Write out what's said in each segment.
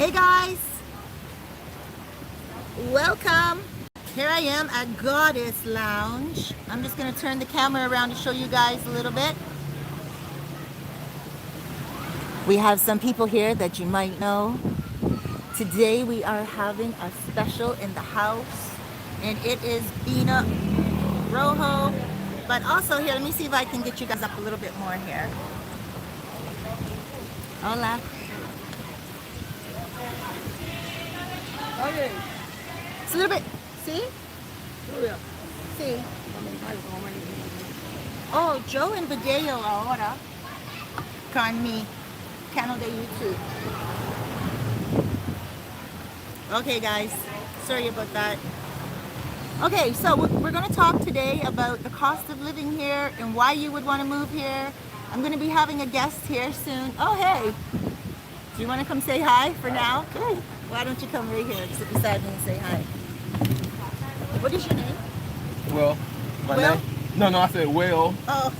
Hey guys, welcome. Here I am at Goddess Lounge. I'm just going to turn the camera around to show you guys a little bit. We have some people here that you might know. Today we are having a special in the house, and it is Bina Rojo. But also here, let me see if I can get you guys up a little bit more here. Hola. Okay. It's a little bit, see? See? Oh, Joe and video ahora con mi canal de YouTube. Okay guys, sorry about that. Okay, so we're going to talk today about the cost of living here and why you would want to move here. I'm going to be having a guest here soon. Oh, hey. Do you want to come say hi for now? Good. Why don't you come right here, sit beside me and say hi. What is your name? Well, my name? No, I said Well. Oh.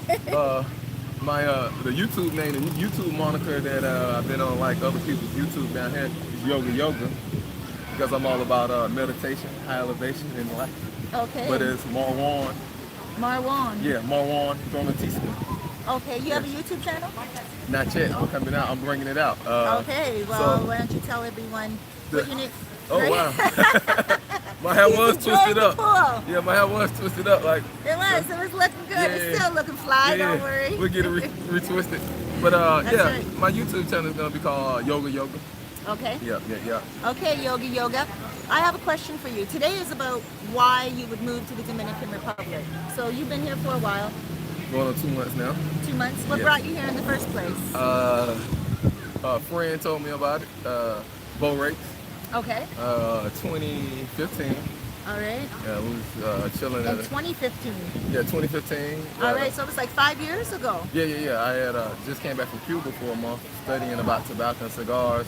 The YouTube name, the YouTube moniker that I've been on like other people's YouTube down here is Yoga, because I'm all about meditation, high elevation in life. Okay. But it's Marwan. Marwan. Yeah, Marwan Donatista. Okay, you have a YouTube channel? Not yet. I'm coming out. I'm bringing it out. Okay. Well, so, why don't you tell everyone what you need? Oh wow. My hair was twisted up. Pool. Yeah, my hair was twisted up. Like it was. So, it was looking good. Yeah, it's still looking fly. Yeah, don't worry. We'll get it retwisted. But yeah, right. My YouTube channel is gonna be called Yoga. Okay. Yeah. Okay, Yoga. I have a question for you. Today is about why you would move to the Dominican Republic. So you've been here for a while. Going on 2 months now. 2 months? What brought you here in the first place? A friend told me about it. Boat race. Okay. 2015. All right. Yeah, we was chilling in 2015. Yeah, 2015. All right, so it was like 5 years ago. Yeah. I had just came back from Cuba for a month, studying about tobacco and cigars.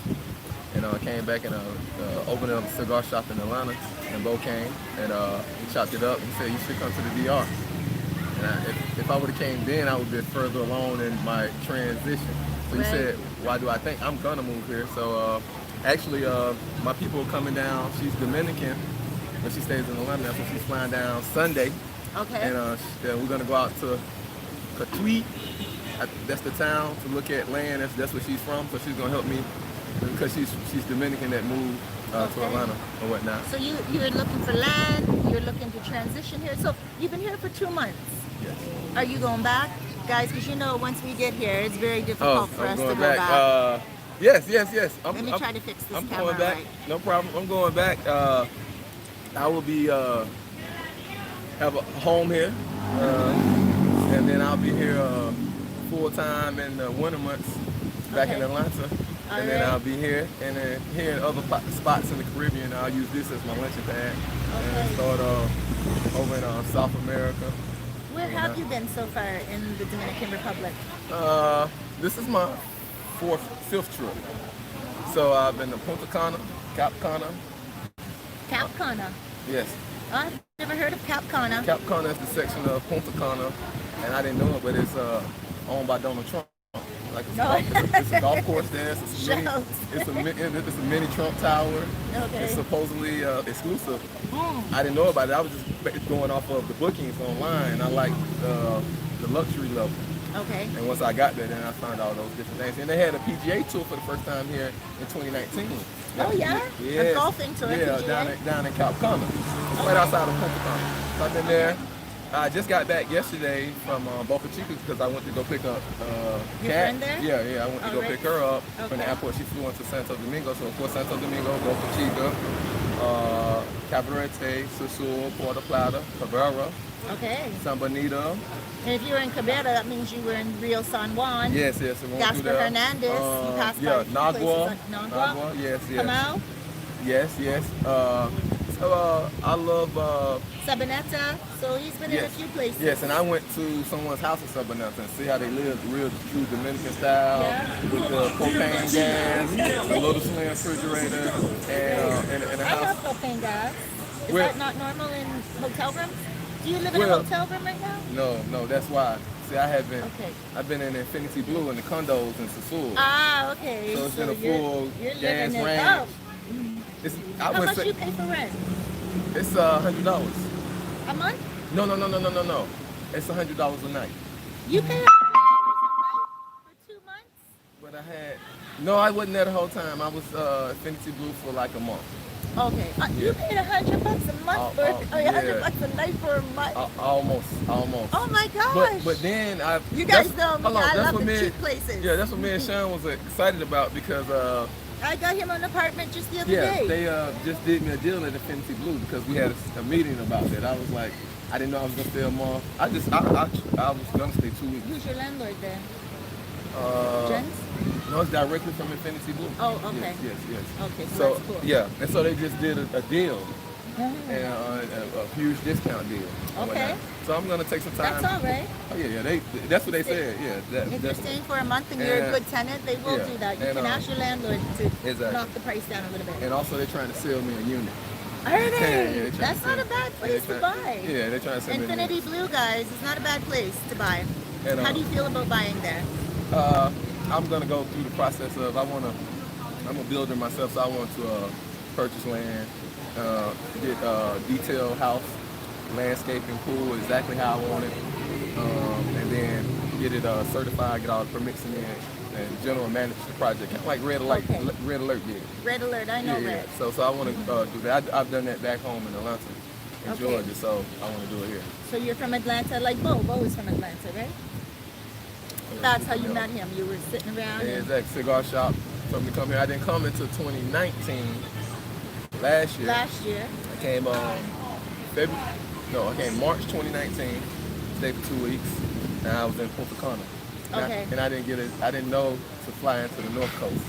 And came back and opened a cigar shop in Atlanta. And Bo came and he chopped it up and said, "You should come to the DR." And if I would have came then, I would have been further along in my transition. So he said, "Why do I think I'm gonna move here?" So actually, my people are coming down. She's Dominican, but she stays in Atlanta, so she's flying down Sunday. Okay. And we're gonna go out to Catui. That's the town, to look at land. That's where she's from. So she's gonna help me because she's Dominican that moved to Atlanta or whatnot. So you're looking for land. You're looking to transition here. So you've been here for 2 months. Yes. Are you going back, guys? Because you know, once we get here, it's very difficult for us to go back. Yes. Let me try to fix this camera. I'm going back. Right. No problem. I'm going back. I will be have a home here, and then I'll be here full time in the winter months back in Atlanta. And then I'll be here, and then here in other spots in the Caribbean. I'll use this as my lunching pad, and start over in South America. Where have you been so far in the Dominican Republic? This is my fifth trip. So I've been to Punta Cana, Cap Cana. Cap Cana? Yes. I've never heard of Cap Cana. Cap Cana is the section of Punta Cana, and I didn't know it, but it's owned by Donald Trump. Like it's a golf course there. It's a mini Trump Tower. Okay. It's supposedly exclusive. I didn't know about it. I was just going off of the bookings online. I liked the luxury level. Okay. And once I got there, then I found out those different things. And they had a PGA tour for the first time here in 2019. Oh yeah? Yeah. A golfing tour. Yeah, PGA? down in Cap Cana. It's right outside of Punta Cana. So I've been there. I just got back yesterday from Boca Chica because I went to go pick up Your friend there? Yeah, I went to go pick her up from the airport. She flew into Santo Domingo, so of course Santo Domingo, Boca Chica, Cabarete, Sosua, Puerto, Plata, Cabarete, San Benito. And if you were in Cabarete, that means you were in Rio San Juan. Yes. Gaspar Hernandez, you passed by Nagua, Nagua, yes. Camel? Yes. I love Sabaneta, so he's been in a few places. Yes, and I went to someone's house in Sabaneta and see how they live, real true Dominican style, with the propane gas, the little slim refrigerator, and a house. I love propane gas. Is that not normal in hotel rooms? Do you live in a hotel room right now? No, that's why. See, I haven't. Okay. I've been in Infinity Blue in the condos in Sosua. Ah, okay. So it's been a full you're gas living it range. up. I How would much say you pay for rent? it's $100. A month? No. It's $100 a night. You pay $100 a night for 2 months? But I wasn't there the whole time. I was Infinity Blue for like a month. Okay. You paid $100 a month for $100 a night for a month. Almost. Oh my gosh! But then you guys know me. I that's love what the me cheap places. Yeah, that's what me and Sean was excited about because I got him an apartment just the other yeah, day. they just did me a deal at Infinity Blue because we had a meeting about that. I was like, I didn't know I was gonna stay a month. I was gonna stay 2 weeks. Who's your landlord then? Jens? No, it's directly from Infinity Blue. Oh, okay. Yes. Okay, so So that's cool. yeah, and so they just did a deal. And a huge discount deal. Okay. So I'm gonna take some time. That's all right. Oh yeah. That's what they said. Yeah. If you're staying for a month and you're a good tenant, they will do that. You can ask your landlord to knock the price down a little bit. And also they're trying to sell me a unit. Are they? Yeah, That's not a bad place to buy. Yeah, they're trying to sell me a Infinity unit. Blue, guys, is not a bad place to buy. And, How do you feel about buying there? I'm gonna go through the process of I'm a builder myself, so I want to purchase land, get a detailed house, landscaping, pool exactly how I want it, and then get it certified, get all the permits in there, and general manage the project, kind of like Red Alert. Okay. Red Alert did. Red Alert, I know Red. So I want to do that. I've done that back home in Atlanta, in Georgia, so I want to do it here. So you're from Atlanta, like Bo. Bo is from Atlanta, right? That's how you met him. You were sitting around. Yeah, exactly. Cigar shop. Told me to come here. I didn't come until 2019. Last year. I came I came March 2019. Stayed for 2 weeks, and I was in Puerto. Okay. And I didn't know to fly into the North Coast.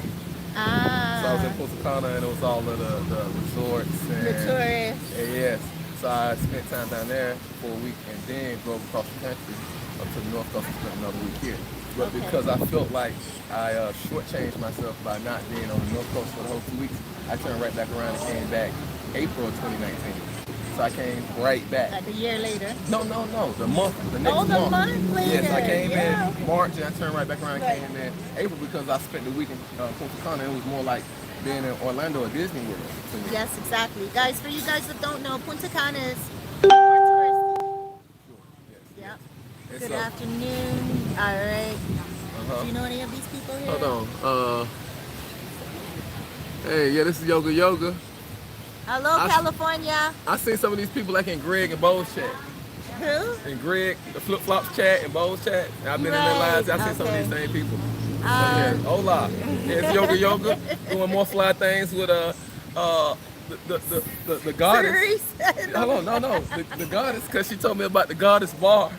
Ah. So I was in Puerto, and it was all of the resorts and the tourists. Yes. So I spent time down there for a week, and then drove across the country up to the North Coast and spent another week here. But because I felt like I shortchanged myself by not being on the North Coast for the whole 2 weeks, I turned right back around and came back April of 2019. So I came right back. Like a year later. No. The next month. The month later. Yes, I came in March and I turned right back around and came in April because I spent the week in Punta Cana. It was more like being in Orlando or Disney World. Yes, exactly. Guys, for you guys that don't know, Punta Cana is more touristy. Yep. Good afternoon. All right. Do you know any of these people here? Hold on. Hey, yeah, this is Yoga. Hello, California. I seen some of these people like in Greg and Bo's chat. Who? In Greg, the Flip Flops chat and Bo's chat. And I've been in their lives. I've seen some of these same people. Hola. Yeah, it's Yoga. Doing more fly things with the goddess. Cerise? Hold on, no. The goddess, because she told me about the goddess bar.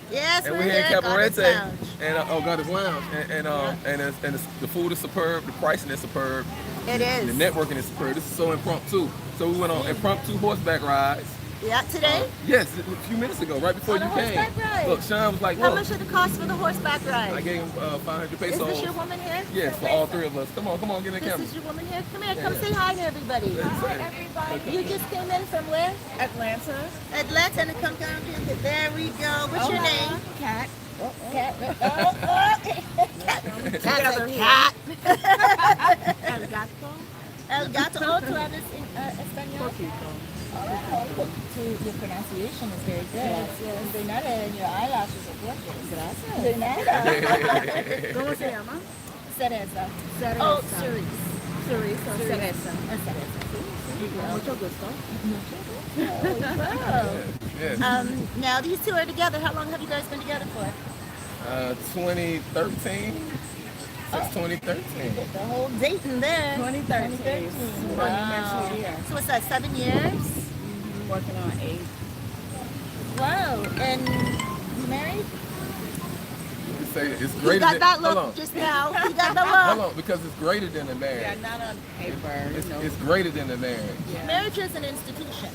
Yes, and we're here here in at Cabarete, and Goddess Lounge, and the food is superb, the pricing is superb. It is. The networking is superb. This is so impromptu. So we went on impromptu horseback rides. Yeah, today? Yes, a few minutes ago, right before you came. Ride. Look, Sean was like, how much did it cost for the horseback ride? I gave him 500 pesos. Is this your woman here? Yes, for all three of us. Come on, get in the camera. This is your woman here? Come here, come say hi to everybody. Hi, everybody. You just came in from where? Atlanta. Atlanta, and come down here. There we go. What's your name? Cat. Cat. Cat's a cat. El gato. El gato. Oh, tú hablas español? Your pronunciation is very good. Yes. De nada, and your eyelashes are gorgeous. Gracias. De nada. ¿Cómo se llama? Cereza. Cereza. Oh, Cerise. Cerise o Cereza. Mucho gusto. Wow. Yes. Now these two are together. How long have you guys been together for? 2013. Since 2013. The whole dating there. 2013. Wow. So what's that, 7 years? Working on 8. Wow. And you married? Say it's He greater got than, that hold look on. just now. He got the Hold look. on, because it's greater than a marriage. Yeah, not on paper. It's greater than a marriage. Yeah. Marriage is an institution.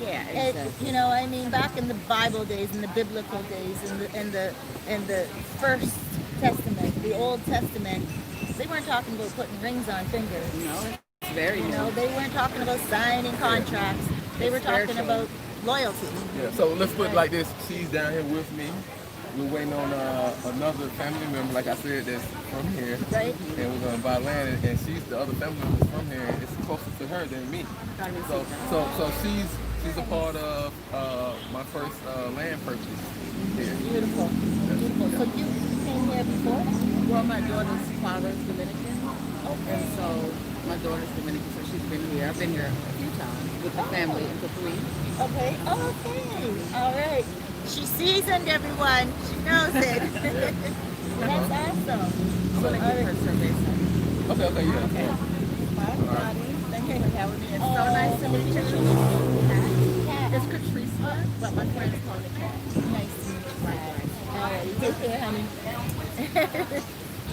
Yeah, It, exactly. you know, I mean, back in the Bible days, in the biblical days, in the First Testament, the Old Testament, they weren't talking about putting rings on fingers. No, it's very You know, they weren't talking about signing contracts. They were talking Spiritual. about loyalty. Yeah, so let's put it like this. She's down here with me. we're waiting on another family member, like I said, that's from here. Right. And we're gonna buy land, and she's the other family member from here. And it's closer to her than me. So she's a part of my first land purchase here. Beautiful. Beautiful. So you came here before? Well, my daughter's father's Dominican. And so my daughter's Dominican, so she's been here. I've been here a few times with the family in Capri. Okay. Okay. All right. She's seasoned, everyone. She knows it. That's awesome. I'm going to give her survey. Okay, yeah. Okay. Hi, Bonnie. Thank you for having me. It's so nice to meet you. Cat. It's Catrice, but my friends call me Cat. Nice to meet you. All right. You take care, honey.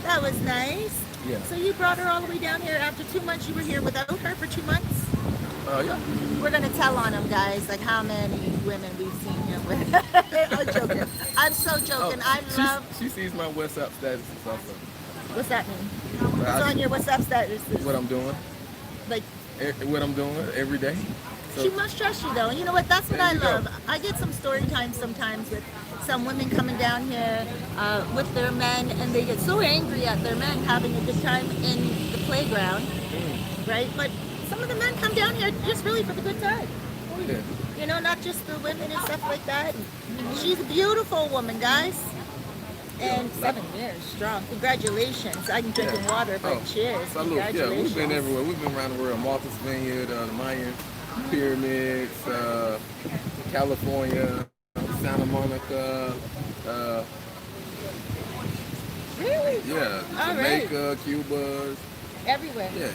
That was nice. Yeah. So you brought her all the way down here after 2 months. You were here without her for 2 months? Yeah. We're going to tell on him, guys, like how many women we've seen him with. I'm joking. I'm so joking. I love... She sees my WhatsApp status also. What's that mean? What's on your WhatsApp status? What I'm doing. Like, What I'm doing every day. So, she must trust you, though. And you know what? That's what There I you go. love. I get some story time sometimes with some women coming down here with their men, and they get so angry at their men having a good time in the playground, right? But some of the men come down here just really for the good time. yeah. You know, not just the women and stuff like that. She's a beautiful woman, guys. And 7 years strong. Congratulations. I'm drinking water, but cheers. Salute. Congratulations. Yeah, we've been everywhere. We've been around the world. Martha's Vineyard, the Mayan pyramids, California, Santa Monica. Really? Yeah, All Jamaica, Cuba. Everywhere. Yeah.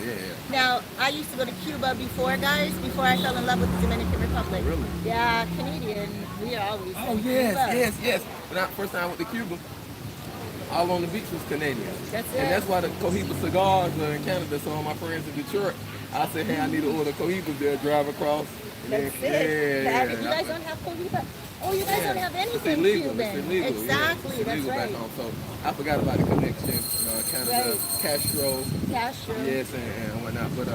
Now, I used to go to Cuba before, guys, before I fell in love with the Dominican Republic. Really? Yeah, Canadian. We are always Oh, in yes. Cuba. When first time I went to Cuba, all on the beach was Canadian. That's And it. that's why the Cohiba cigars are in Canada. So all my friends in Detroit, I said, hey, I need to order Cohibas there, drive across. And That's then, it. Yeah. You guys don't have Cohiba? Oh, you guys don't have anything It's illegal. Cuban. It's illegal. Exactly, It's that's illegal right. back home. So I forgot about the connection. Canada, Right. Castro, Castro. yes, and whatnot. But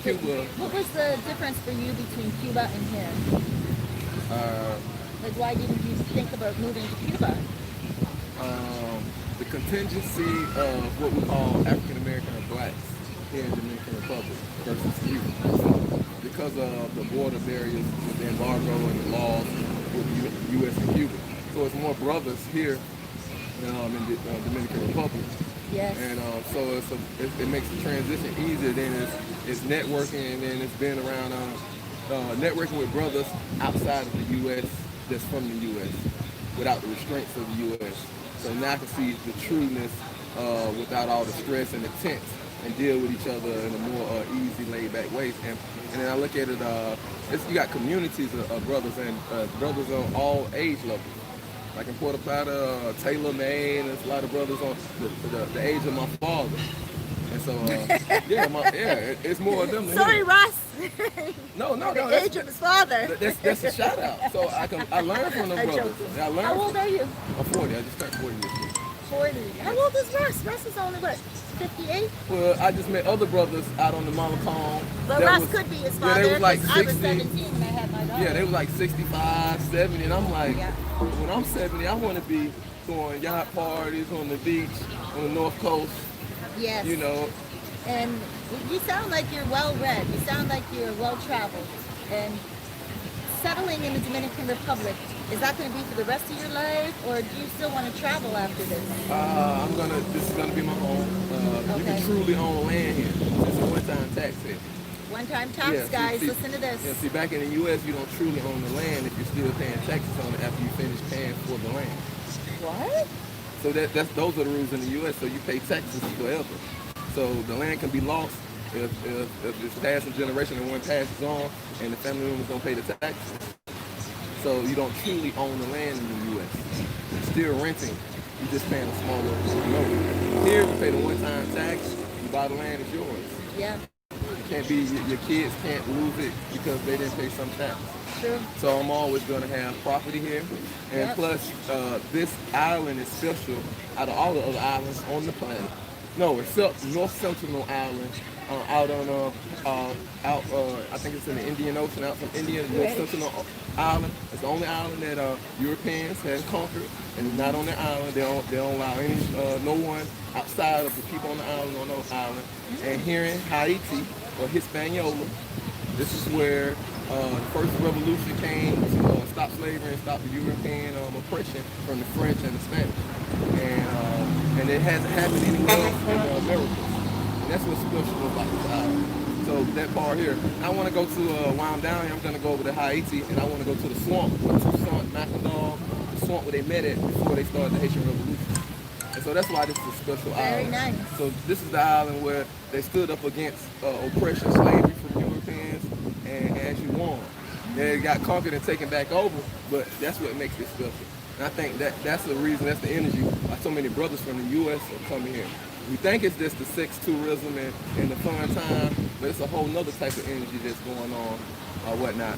Cuba, What was the difference for you between Cuba and here? Like, why didn't you think about moving to Cuba? the contingency of what we call African American or blacks here in the Dominican Republic versus Cuba. So because of the border barriers with the embargo and the laws with the U.S. and Cuba. So it's more brothers here in the Dominican Republic. Yes. And so it makes the transition easier. Then it's networking, and then it's being around networking with brothers outside of the U.S. that's from the U.S. without the restraints of the U.S. So now I can see the trueness without all the stress and the tense, and deal with each other in a more easy, laid-back way. And then I look at it, you got communities of brothers, and brothers on all age levels. Like in Puerto, Plata, Taylor, Maine, there's a lot of brothers on the age of my father. And so, it's more of them. than Sorry, him. Ross. No, The age of his father. that's a shout out. So I learn from them I'm brothers. joking. I learn. How old are you? I'm 40. I just turned 40 this year. 40. How old is Russ? Russ is only, what, 58? Well, I just met other brothers out on the Malacon. But that Russ was- could be his Yeah, father. they was like 'cause I was 60. 17 when I had my daughter. Yeah, they was like 65, 70, and I'm like, Yeah. when I'm 70, I want to be going yacht parties on the beach, on the North Coast, Yes. you know. And you sound like you're well-read. You sound like you're well-traveled. And settling in the Dominican Republic, is that going to be for the rest of your life, or do you still want to travel after this? This is gonna be my home. You Okay. can truly own land here. It's a one-time tax here. One-time tax, Yeah, guys. see- Listen to this. Yeah, see, back in the U.S., you don't truly own the land if you're still paying taxes on it after you finish paying for the land. What? So those are the rules in the U.S. So you pay taxes forever. So the land can be lost if it's passing generation and one passes on, and the family members don't pay the taxes. So you don't truly own the land in the U.S. You're still renting. You're just paying a small little note. Here, you pay the one-time tax. You buy the land, it's yours. Yeah, It can't be your kids can't lose it because they didn't pay some tax. true. So I'm always going to have property here. And Yep. plus, this island is special out of all the other islands on the planet. No, except North Sentinel Island out on I think it's in the Indian Ocean, out from India, the most central island. It's the only island that Europeans have conquered, and it's not on the island. They don't allow any no one outside of the people on the island on those islands. And here in Haiti, or Hispaniola, this is where the first revolution came to stop slavery and stop the European oppression from the French and the Spanish. And it hasn't happened anywhere else in the Americas. And that's what's special about this island. So that part here, I want to go to, while I'm down here, I'm going to go over to Haiti, and I want to go to the swamp, Toussaint, Macadam, the swamp where they met at before they started the Haitian Revolution. And so that's why this is a special island. Very nice. So this is the island where they stood up against oppression, slavery from Europeans, and as you won. They got conquered and taken back over, but that's what makes it special. And I think that's the reason, that's the energy why so many brothers from the U.S. are coming here. We think it's just the sex tourism and the fun time, but it's a whole nother type of energy that's going on or whatnot.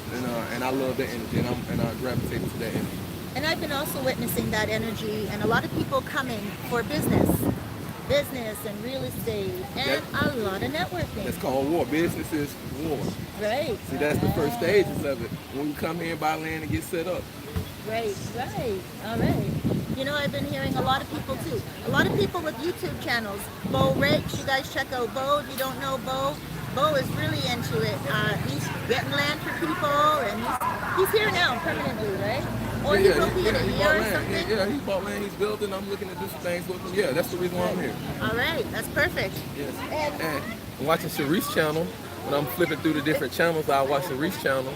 And I love that energy, and I gravitate to that energy. And I've been also witnessing that energy, and a lot of people coming for business and real estate, and a lot of networking. It's called war. Business is war. Right. See, that's the first stages of it. When you come here and buy land and get set up. Right. All right. You know, I've been hearing a lot of people too. A lot of people with YouTube channels. Bo Rakes, you guys check out Bo. If you don't know Bo, Bo is really into it. He's getting land for people, and he's here now permanently, right? Or he will be in a year or something? Yeah, he bought land, he's building, I'm looking to do some things with him. Yeah, that's the reason why I'm here. All right, that's perfect. Yes. And I'm watching Cerise channel. When I'm flipping through the different channels, I watch Cerise channel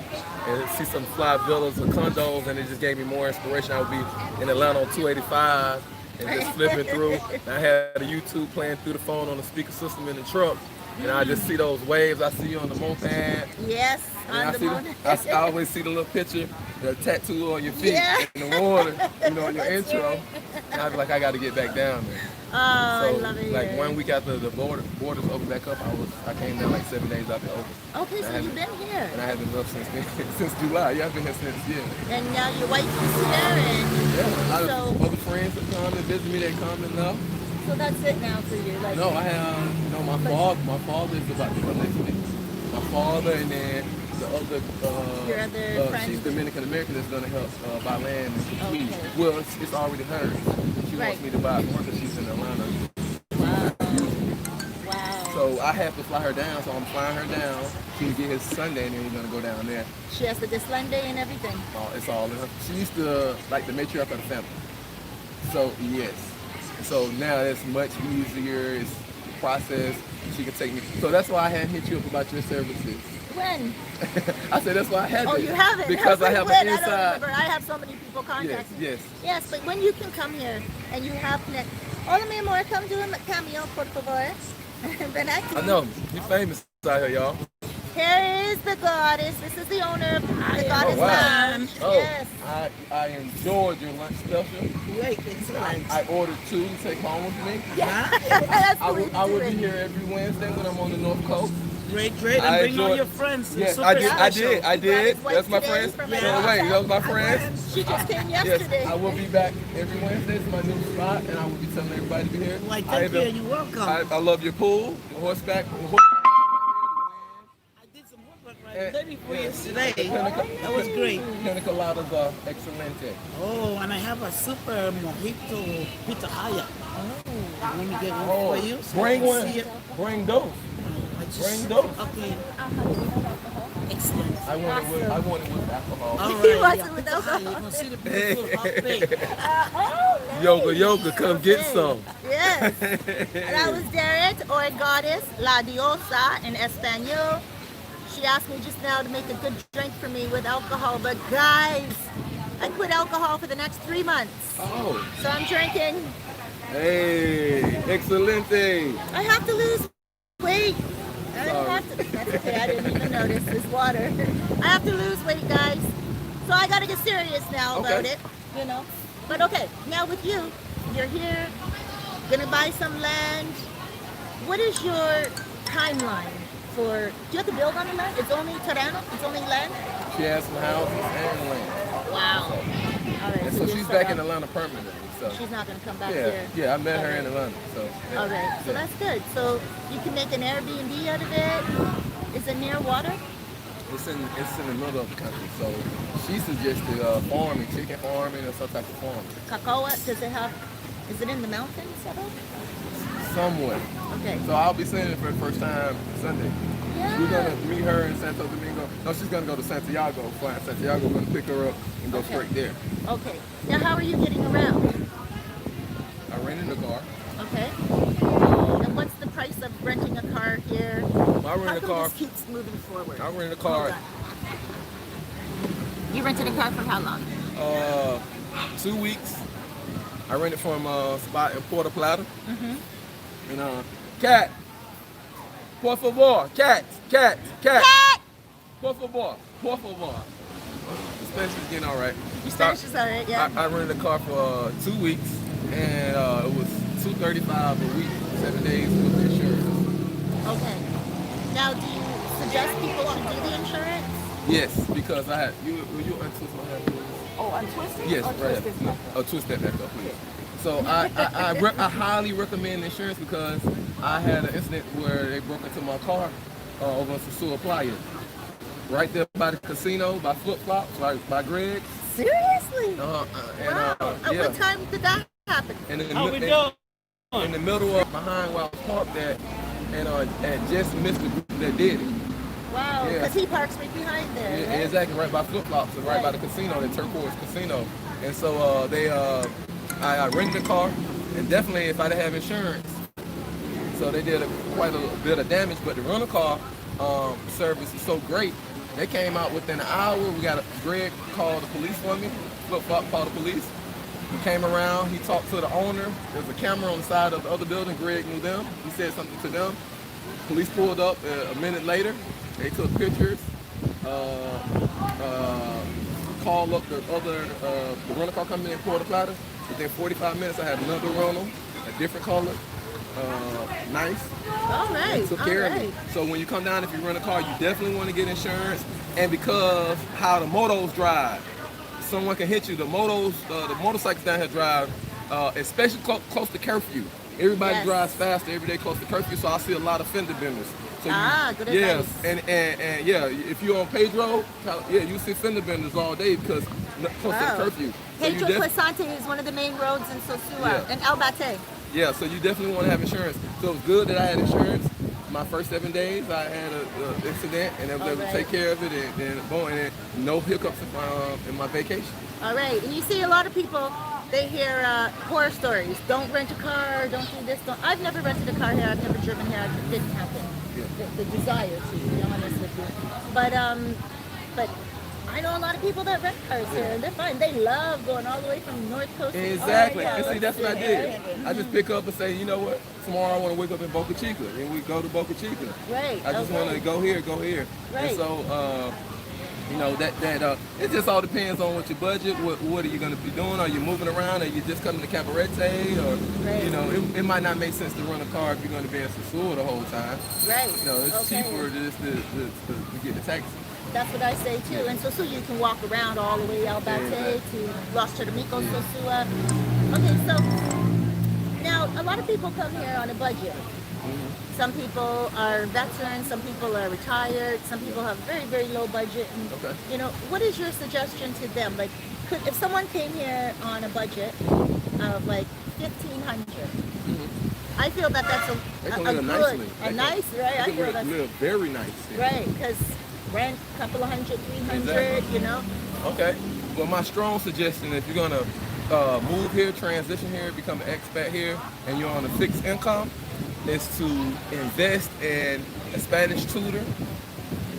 and see some fly villas or condos, and it just gave me more inspiration. I would be in Atlanta on 285 and just flipping through. And I had a YouTube playing through the phone on the speaker system in the truck. And I just see those waves. I see you on the moped. Yes, on the moped. I always see the little picture, the tattoo on your feet in the water, in your intro. Right. And I was like, I got to get back down there. Oh, I love it. Like 1 week after the borders opened back up, I came down like 7 days after it opened. Okay, so you've been here. And I haven't left since July. Yeah, I've been here since, And now your wife is here, and other friends have come to visit me. They come and love. So that's it now for you. Like, no, I have. No, my father is about to come next week. My father, and then the other. Your other friend. She's Dominican American that's gonna help buy land and complete. Okay. Well, it's already hers. She wants me to buy it for her because she's in Atlanta. Wow. So I have to fly her down. So I'm flying her down. She'll get his Sunday, and then we're gonna go down there. She has the Sunday and everything. It's all in her. She used to like the matriarch of the family. So yes. So now it's much easier. It's the process. She can take me. So that's why I hadn't hit you up about your services. When? I said that's why I had to. Oh, you haven't? Because I have an inside. I don't remember. I have so many people contacting me. Yes. Yes, but when you can come here and you have connect. Hola, mi amor, come do a cameo, por favor. Ven aquí. I know. You're famous out here, y'all. Here is the goddess. This is the owner of the Goddess Lounge. Oh, yes. I enjoyed your lunch special. Great, excellent. I ordered 2 to take home with me. Yeah. That's I will be here every Wednesday when I'm on the North Coast. Great. And bring all your friends. Yes, Super I special. did. That's my friends. Those my friends. She just came yesterday. Yes, I will be back every Wednesday. It's my new spot, and I will be telling everybody to be here. Why, thank you, and you're welcome. I love your pool, the horseback. Day before yesterday. That was great. Pina coladas are excelente. Oh, and I have a super mojito pitahaya. Oh. Let me get one for you. So Bring one. Bring those. Bring those. Okay. Excellent. I want it with alcohol. All right. He wants it with alcohol. You're going to see the beautiful hot thing. Yoga, come get some. Yes. That was Derek, or Goddess, La Diosa in Espanol. She asked me just now to make a good drink for me with alcohol, but guys, I quit alcohol for the next 3 months. Oh. So I'm drinking. Hey, excelente. I have to lose weight. I don't have to. That's okay, I didn't even notice. It's water. I have to lose weight, guys. So I got to get serious now about it, you know. But okay, now with you, you're here, gonna buy some land. What is your timeline? Do you have to build on the land? It's only terreno? It's only land? She has some houses and land. Wow. All right. And so so you're she's set back up. in Atlanta permanently. So She's not going to come back yeah, here. yeah, I met her All in right. Atlanta. So yeah. All right. So Yeah. that's good. So you can make an Airbnb out of it. Is it near water? It's in the middle of the country. So she suggested farming, chicken farming, or some type of farming. Cacao, does it have, is it in the mountains at all? Somewhat. Okay. So I'll be seeing her for the first time Sunday. Yeah. We're gonna meet her in Santo Domingo. No, she's gonna go to Santiago. Fly in Santiago. We're gonna pick her up and go Okay. straight there. Okay. Now, how are you getting around? I rented a car. Okay. And what's the price of renting a car here? I How rented a come car. this keeps moving forward? I rented a Hold car. on. You rented a car for how long? 2 weeks. I rented from a spot in Puerto, Plata. Mm-hmm. And cat. Por favor. Cat. Por favor. Por favor. The Spanish is getting all right. Your Spanish is all right, yeah. I rented a car for 2 weeks, and it was $235 a week, 7 days with insurance. Okay. Now, do you suggest people should do the insurance? Yes, because I had you untwist my hand, please? Oh, untwisted? Yes, or right. twisted stuff? Oh, twist that back up, please. So I highly recommend insurance because I had an incident where they broke into my car over in Sosua, Plata. Right there by the casino, by Flip Flops, right by Greg's. Seriously? Wow. At Yeah. what time did that happen? And in the middle of behind where I was parked at, and just missed the group that did it. Wow, Yeah. because he parks right behind there. Yeah, right? exactly, right by Flip Flops and right by the casino, the Turquoise Casino. And so I rented a car, and definitely if I didn't have insurance, so they did quite a bit of damage. But the rental car service is so great. They came out within an hour. Greg called the police for me. Flip Flop called the police. He came around. He talked to the owner. There's a camera on the side of the other building. Greg knew them. He said something to them. Police pulled up a minute later. They took pictures. Called up the rental car company in Puerto Plata. Within 45 minutes, I had another rental, a different color, nice. All right. Took all care right. of me. So when you come down, if you rent a car, you definitely want to get insurance. And because how the motos drive, someone can hit you. The motorcycles down here drive, especially close to curfew. Everybody Yes. drives faster every day close to curfew, so I see a lot of fender benders. So Good yes, advice. and yeah, if you're on Pedro, yeah, you see fender benders all day because close to the curfew. So you Pedro Crescente is one of the main roads in Sosua Yeah. and El Bate. Yeah, so you definitely want to have insurance. So it was good that I had insurance. My first 7 days, I had an incident, and I was able to take care of it, and boom, and then no hiccups in my vacation. All right, and you see a lot of people, they hear horror stories. Don't rent a car, don't do this, don't. I've never rented a car here, I've never driven here, it didn't happen. Yeah. The desire to be honest with you. But I know a lot of people that rent cars here, and they're fine. They love going all the way from North Coast. to- Exactly. Oh, yeah, And see, that's what I let's did. see. I just pick up and say, you know what? Tomorrow I want to wake up in Boca Chica, and we go to Boca Chica. Right. I just okay. want to go here. Right. And so, you know, it just all depends on what your budget. What are you going to be doing? Are you moving around? Are you just coming to Cabarete? Or Right. you know, it might not make sense to rent a car if you're going to be in Sosua the whole time. Right. You know, it's Okay. cheaper to get the taxi. That's what I say too. And Sosua, you can walk around all the way out Bate Exactly. to Los Chermicos, Sosua. Okay, so now a lot of people come here on a budget. Some people are veterans, some people are retired, some people have very, very low budget. And, Okay. you know, what is your suggestion to them? Like, if someone came here on a budget of like 1,500, I feel that that's They a can good, live nicely. a nice, right? I They feel can that's live very nice. Yeah. right, because rent a couple of hundred, 300, Exactly. you know. Okay. Well, my strong suggestion, if you're gonna move here, transition here, become an expat here, and you're on a fixed income, is to invest in a Spanish tutor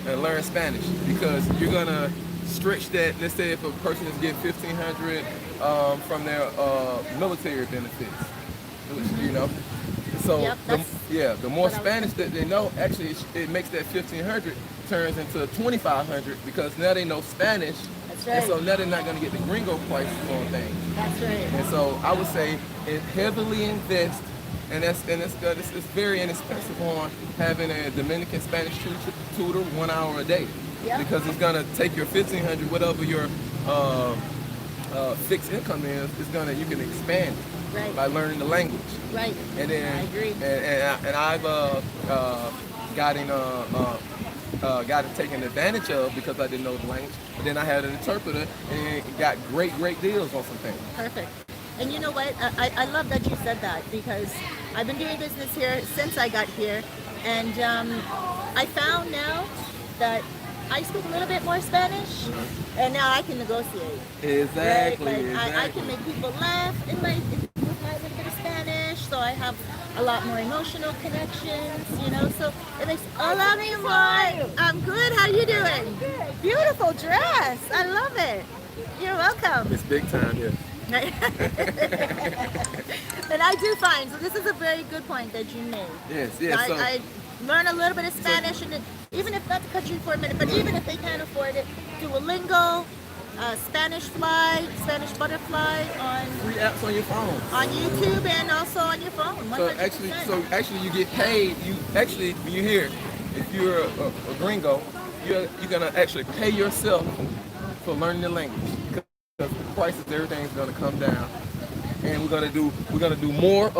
and learn Spanish, because you're gonna stretch that. Let's say if a person is getting $1,500 from their military benefits, you know. So Yep, the more what I was Spanish that they know, actually it makes that 1,500 turns into 2,500 because now they know Spanish. That's And so right. now they're not going to get the gringo prices on things. That's right. And so I would say heavily invest, and it's very inexpensive on having a Dominican Spanish tutor 1 hour a day. Yep. Because it's going to take your 1,500, whatever your fixed income is you can expand it Right. by learning the language. Right. And then I agree. and I've gotten taken advantage of because I didn't know the language. But then I had an interpreter and got great deals on some things. Perfect. And you know what? I love that you said that because I've been doing business here since I got here, and I found now that I speak a little bit more Spanish, and now I can negotiate. Exactly. Right? Like, exactly. I can make people laugh with my little bit of Spanish, so I have a lot more emotional connections, you know. So it makes hola mi amor. I'm good. How you doing? Beautiful dress. I love it. You're welcome. It's big time here. And I do find, so this is a very good point that you made. Yes, yes. So, I learn a little bit of Spanish, and even if not to cut you for a minute, but even if they can't afford it, Duolingo, Spanish Fly, Spanish Butterfly on free apps on your phone. on YouTube and also on your phone. 100%. So actually, you get paid. When you're here, if you're a gringo, you're gonna actually pay yourself for learning the language because the prices, everything's gonna come down, and we're gonna do more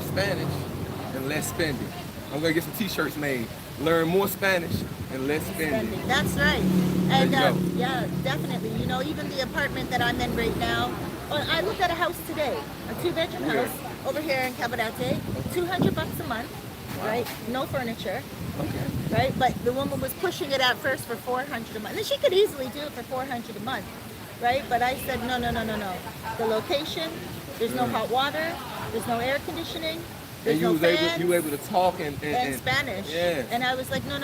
Spanish and less spending. I'm gonna get some T-shirts made. Learn more Spanish and less spending. That's right. And There you go. yeah, definitely. You know, even the apartment that I'm in right now, I looked at a house today, a 2-bedroom Where? house over here in Cabarete, $200 a month, right? No furniture, Okay. right? But the woman was pushing it at first for $400 a month. And she could easily do it for $400 a month, right? But I said, no. The location, there's no hot water, there's no air conditioning, there's And you no was fans. able to talk and Spanish. Yeah. And I was like, no.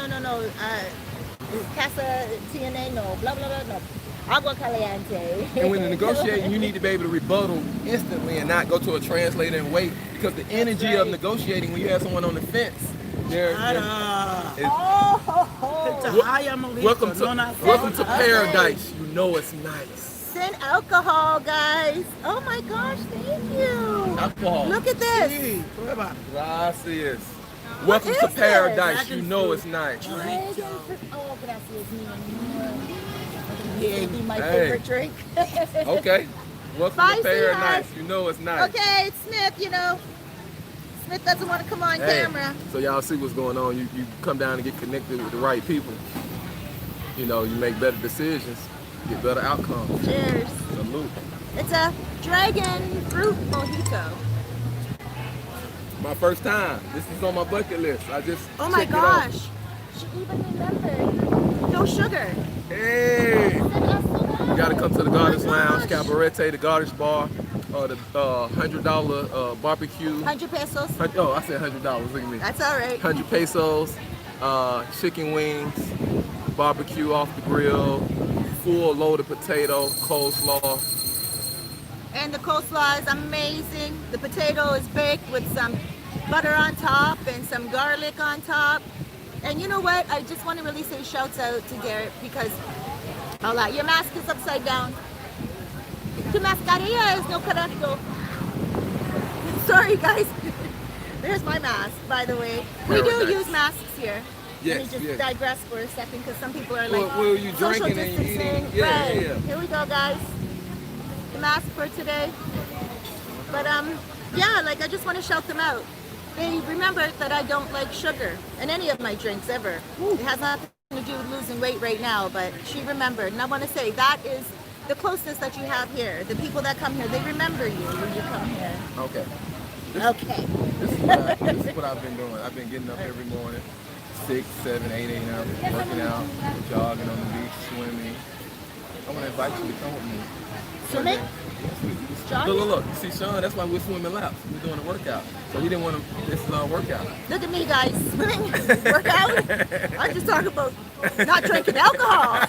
Casa tiene no, blah, blah, blah, no. Agua caliente. And when you're negotiating, you need to be able to rebuttal instantly and not go to a translator and wait, because the energy of right. negotiating when you have someone on the fence, they're- welcome to paradise. You know it's nice. Send alcohol, guys. Oh my gosh, thank you. Alcohol. Look at this. Gracias. Welcome to is paradise. this? You know it's nice. Dragon fruit. Oh, gracias, mi amor. Maybe my Hey. favorite drink. Okay. Welcome Bye, to paradise. sweetheart. You know it's nice. Okay, it's Smith, you know. Smith doesn't want to come on Hey, camera. so y'all see what's going on. You come down and get connected with the right people. You know, you make better decisions, get better outcomes. Cheers. Salute. It's a dragon fruit mojito. My first time. This is on my bucket list. I just Oh my checked it off. gosh. She even remembered. No sugar. Hey! You gotta come to the Gardens Oh my Lounge, gosh. Cabarete, the Gardens Bar, the $100 barbecue. 100 pesos. Oh, I said $100. Look at me. That's all right. 100 pesos, chicken wings, barbecue off the grill, full loaded potato, coleslaw. And the coleslaw is amazing. The potato is baked with some butter on top and some garlic on top. And you know what? I just want to really say shouts out to Garrett because your mask is upside down. Tu mascarilla es no correcto. Sorry guys. There's my mask, by the way. We do Paradise. use masks here. Yes, Let me just yes. digress for a second because some people are like, Well, you social drinking and you distancing. eating. Yeah, right. yeah. Here we go, guys. The mask for today. But yeah, like I just want to shout them out. They remembered that I don't like sugar in any of my drinks ever. It has nothing to do with losing weight right now, but she remembered. And I want to say that is the closest that you have here. The people that come here, they remember you when you come here. Okay. Okay. This is what I've been doing. I've been getting up every morning, 6, 7, 8 a.m., working out, jogging on the beach, swimming. I want to invite you to come with me. Swimming? Jogging? Look. You see, Sean, that's why we're swimming laps. We're doing a workaut. So he didn't want to, this is our workout. Look at me, guys. Swimming, workout. I'm just talking about not drinking alcohol.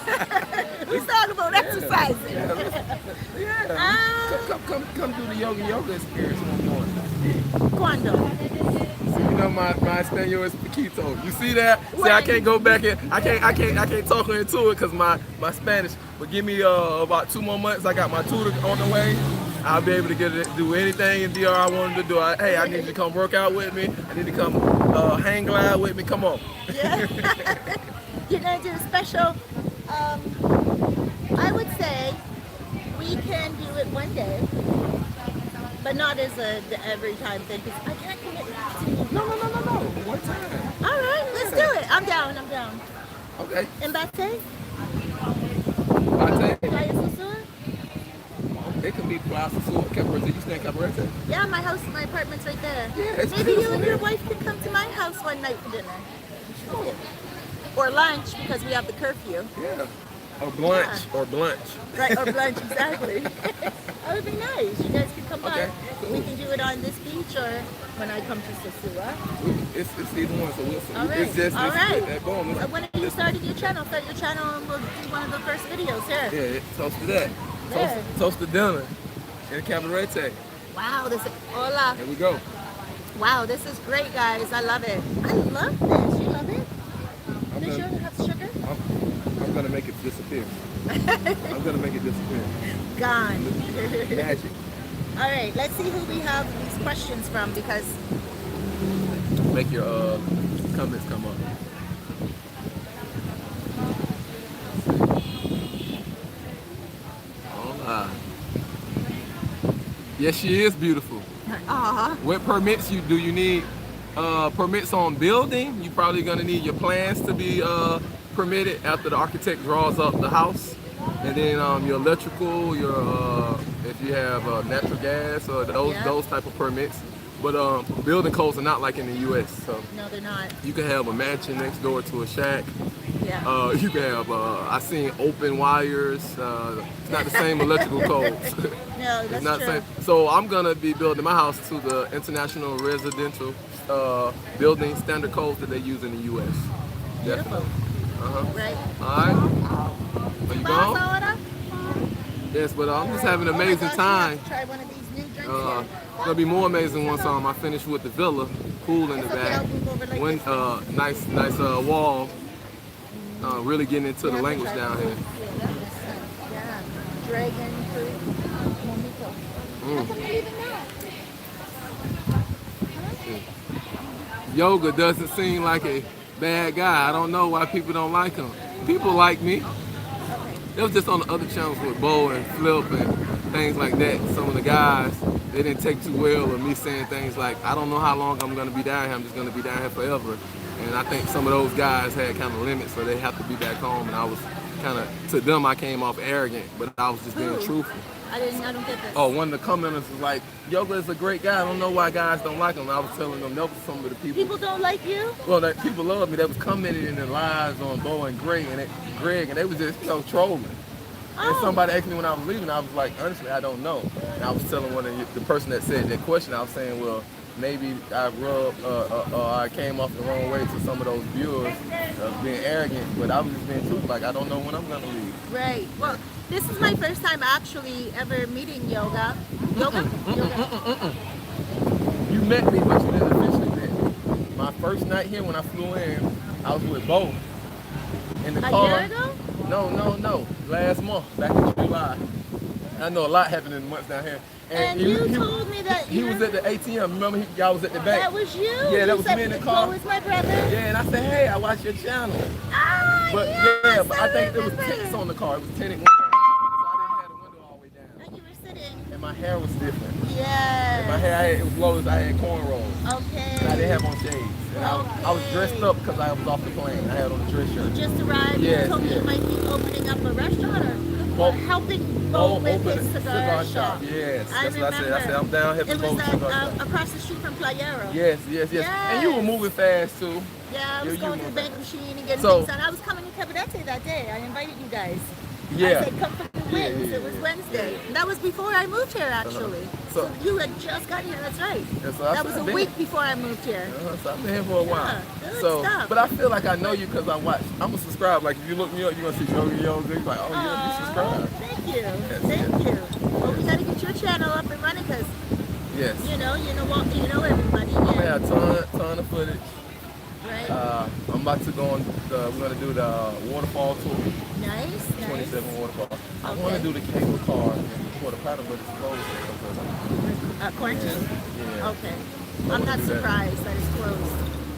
Who's talking about exercising? Yeah. Come do the yoga experience one morning. Cuando? You know my Espanol is poquito. You see that? See, I can't go back in. I can't talk her into it because my Spanish. But give me about 2 more months. I got my tutor on the way. I'll be able to do anything in DR I wanted to do. Hey, I need you to come work out with me. I need to come hang glide with me. Come on. Yeah. You're gonna do a special I would say we can do it one day, but not as a every time thing because I can't commit to you. No. One time. All right, let's do it. I'm down. Okay. Embate? Plata. Playa Sosua? It can be Plata, Sosua, Cabarete. You stay in Cabarete? Yeah, my apartment's right there. Yeah, it's Maybe you beautiful and your there. wife could come to my house one night for dinner. Sure. Or lunch because we have the curfew. Yeah. Or blunch. Right, or lunch, exactly. That would be nice. You guys can come by. Okay. We can do it on this beach or when I come to Sosua. It's either one, so we'll see. All right. It's just, All right. boom. When are you starting your channel? Start your channel and we'll do one of the first videos here. Yeah, toast to that. There. Toast to dinner in Cabarete. Wow, this is, hola. Here we go. Wow, this is great, guys. I love it. I love this. You love it? I'm Does gonna- yours have sugar? I'm gonna make it disappear. I'm gonna make it disappear. Gone. Magic. All right, let's see who we have these questions from because Make your comments come up. Hola. Yes, she is beautiful. What permits do you need? Permits on building. You're probably gonna need your plans to be permitted after the architect draws up the house, and then your electrical, your if you have natural gas or those type of permits. But building codes are not like in the U.S. So no, they're not. you can have a mansion next door to a shack. Yeah. You can have I seen open wires. It's not the same electrical codes. No, that's It's not true. same. So I'm gonna be building my house to the international residential building standard codes that they use in the U.S. Beautiful. Right. All right. Are you Boss gone? order? Yes, but I'm just having an Oh my amazing gosh, time. You have to try one of these new drinks It's here. gonna be more amazing once I finish with the villa, pool in the It's okay, back, I'll move over like one this. nice wall. Really getting into the language down here. Yeah. Dragon fruit. Mojito. How come you're leaving now? Yoga doesn't seem like a bad guy. I don't know why people don't like him. People like me. It was just on the other channels with Bo and Flip and things like that. Some of the guys, they didn't take too well of me saying things like, I don't know how long I'm gonna be down here, I'm just gonna be down here forever. And I think some of those guys had kind of limits, so they have to be back home. And I was kind of, to them I came off arrogant, but I was just being Who? truthful. I don't get this. Oh, one of the commenters was like, Yoga is a great guy. I don't know why guys don't like him. I was telling them that was some of the People don't like you? well, that people love me. That was commenting in the lives on Bo and Greg, and they was just trolling. And somebody asked me when I was leaving, I was like, honestly, I don't know. And I was telling the person that said that question, I was saying, well, maybe I I came off the wrong way to some of those viewers being arrogant, but I was just being truthful. Like, I don't know when I'm gonna leave. Right. Well, this is my first time actually ever meeting Yoga. Yoga? You met me, but you didn't officially meet me. My first night here when I flew in, I was with Bo in the A car. year ago? No. Last month, back in July. I know a lot happened in the months down here. And you told me that he was at the ATM. Remember, y'all was at the bank. That was you? Yeah, that You was said, me in the car. Bo is my brother? Yeah, and I said, hey, I watch your channel. But yes, but I think there was remember. tints on the car. It was tinted windows. So I didn't have the window all the way down. And you were sitting. And my hair was different. Yes. And my hair, it was low as I had cornrows. Okay. And I didn't have on shades. And I was dressed up because I was off the plane. I had on a dress shirt. Just arrived. Yes, You told me yes. you might be opening up a restaurant or helping Bo with open his a cigar shop. Yes, I that's what I said. I said, I'm down here for It was Bo's cigar shop. across the street from Playero. Yes. And you were moving fast too. Yeah, I was You going to the moved bank fast. machine and getting So- things done. I was coming to Cabarete that day. I invited you guys. I Yeah. said, come for the wings. yeah, It was yeah. Wednesday. And that was before I moved here, actually. So- So you had just got here. That's right. Yeah, so That was a I've been- week before I moved here. So I've been here for a while. Yeah, good So, stuff. but I feel like I know you because I watch. I'm a subscribe. Like if you look me up, you're gonna see Yoga. You're like, oh yeah, you Aw, subscribe. thank you. Thank you. Well, we got to get your channel up and running because, Yes. you know everybody. I'm gonna Yeah. have a ton of footage. Right? I'm about to go on. We're gonna do the waterfall tour. Nice. 27 waterfall. I Okay. want to do the cable car in Puerto, but it's closed. Quarantine? Yeah. Okay. I I'm wanna not do that. surprised that it's closed.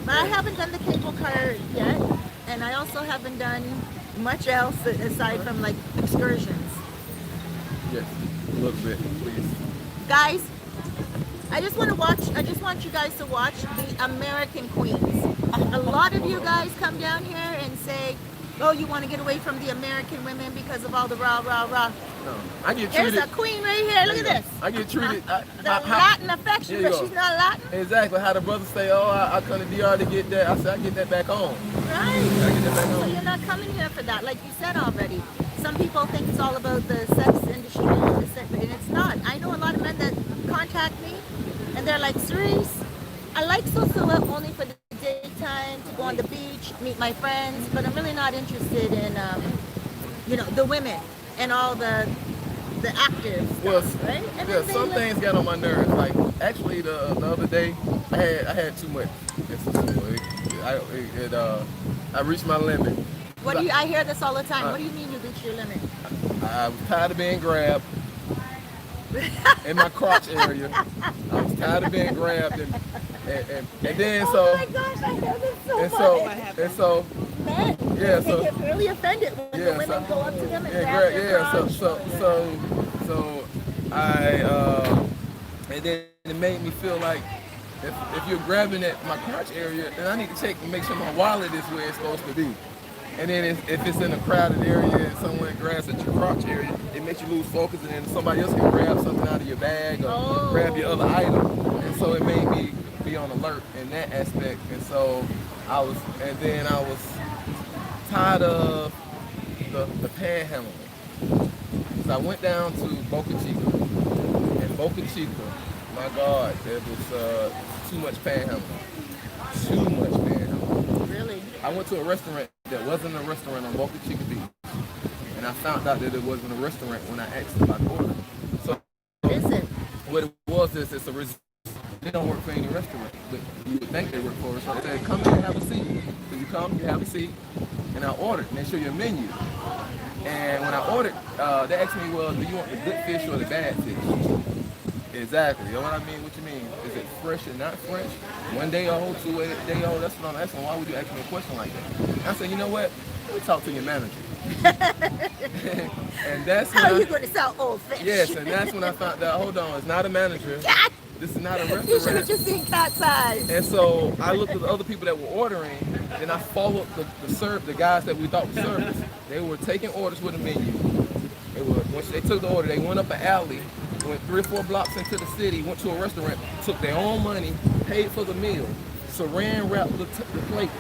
But I haven't done the cable car yet. And I also haven't done much else aside from like excursions? Yes, a little bit, please. Guys, I just want you guys to watch the American Queens. A lot of you guys come down here and say, oh, you want to get away from the American women because of all the rah, rah, rah. No, I get treated. There's a queen right here, look at this. I get treated. The Latin affection, but she's not Latin. Exactly, how the brothers say, oh, I come to DR to get that. I said, I get that back home. Right. I get that back So home. you're not coming here for that, like you said already. Some people think it's all about the sex industry, and it's not. I know a lot of men that contact me, and they're like, Cerise, I like Sosua only for the daytime, to go on the beach, meet my friends, but I'm really not interested in, the women and all the active stuff, right? And Yeah, then some things got on my nerves. Like, actually, the other day, I had too much. I reached my limit. I hear this all the time. What do you mean you reach your limit? I was tired of being grabbed in my crotch area. I was tired of being grabbed, and then so. Oh my gosh, I hear this so much. And so. Men, Yeah, they get really offended when the women go up to them and grab their crotch. So I and then it made me feel like if you're grabbing at my crotch area, then I need to check and make sure my wallet is where it's supposed to be. And then if it's in a crowded area and someone grabs at your crotch area, it makes you lose focus, and then somebody else can grab something out of your bag or grab your other item. And so it made me be on alert in that aspect. And so I was tired of the panhandling. So I went down to Boca Chica. And Boca Chica, my God, there was too much panhandling. Too much panhandling. Really? I went to a restaurant that wasn't a restaurant on Boca Chica Beach. And I found out that it wasn't a restaurant when I asked about the order. So Is it? what it was is it's a they don't work for any restaurant, but you would think they work for a restaurant. They said, come in and have a seat. So you come, you have a seat, and I ordered, and they show you a menu. And when I ordered, they asked me, well, do you want the good fish or the bad fish? Exactly. You know what I mean? What you mean? Is it fresh or not fresh? 1 day old, 2 day old? That's what I'm asking. Why would you ask me a question like that? I said, you know what? Let me talk to your manager. And that's How are you going to sell old fish? Yes, and that's when I found out, hold on, it's not a manager. Cat! This is not a restaurant. You should have just seen cat's eyes. And so I looked at the other people that were ordering, and I followed the guys that we thought were servers. They were taking orders with a menu. Once they took the order, they went up an alley, went 3 or 4 blocks into the city, went to a restaurant, took their own money, paid for the meal, saran wrapped the plate,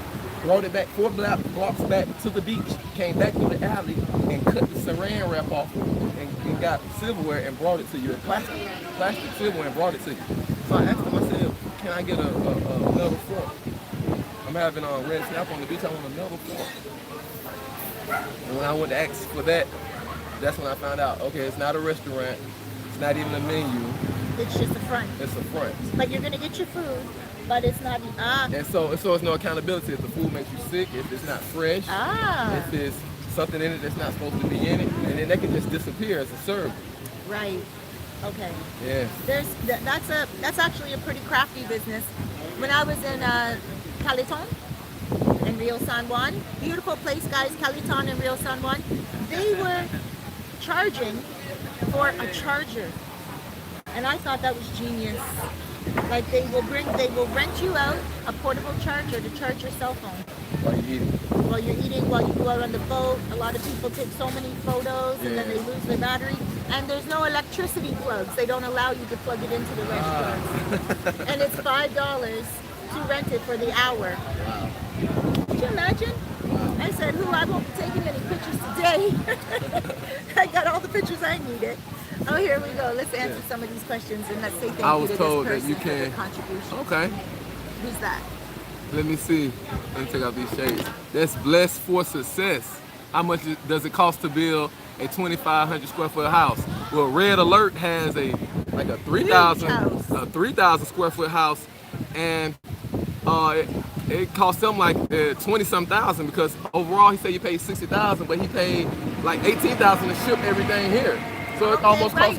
brought it back 4 blocks back to the beach, came back to the alley, and cut the saran wrap off and got silverware and brought it to you, plastic silverware and brought it to you. So I asked them, I said, can I get another fork? I'm having a red snap on the beach, I want another fork. And when I went to ask for that, that's when I found out, okay, it's not a restaurant, it's not even a menu. It's just a front. It's a front. Like you're going to get your food, but it's not. And so it's no accountability if the food makes you sick, if it's not fresh, if there's something in it that's not supposed to be in it, and then that can just disappear as a service. Right. Okay. Yeah. That's actually a pretty crafty business. When I was in Caliton in Rio San Juan, beautiful place, guys. Caliton and Rio San Juan, they were charging for a charger, and I thought that was genius. Like they will rent you out a portable charger to charge your cell phone While you're eating. while you're eating, while you go out on the boat. A lot of people take so many photos and then they lose their battery. And there's no electricity plugs. They don't allow you to plug it into the restaurant. And it's $5 to rent it for the hour. Wow. Could you imagine? I said, I won't be taking any pictures today. I got all the pictures I needed. Oh, here we go. Let's answer some of these questions and let's say thank you to this told that person you for their can. contribution. Okay. Who's that? Let me see. Let me take out these shades. That's blessed for success. How much does it cost to build a 2,500 square foot house? Well, Red Alert has a 3,000 square foot house, and it cost them like 20-some thousand, because overall he said you paid 60,000, but he paid like 18,000 to ship everything here. So it almost costs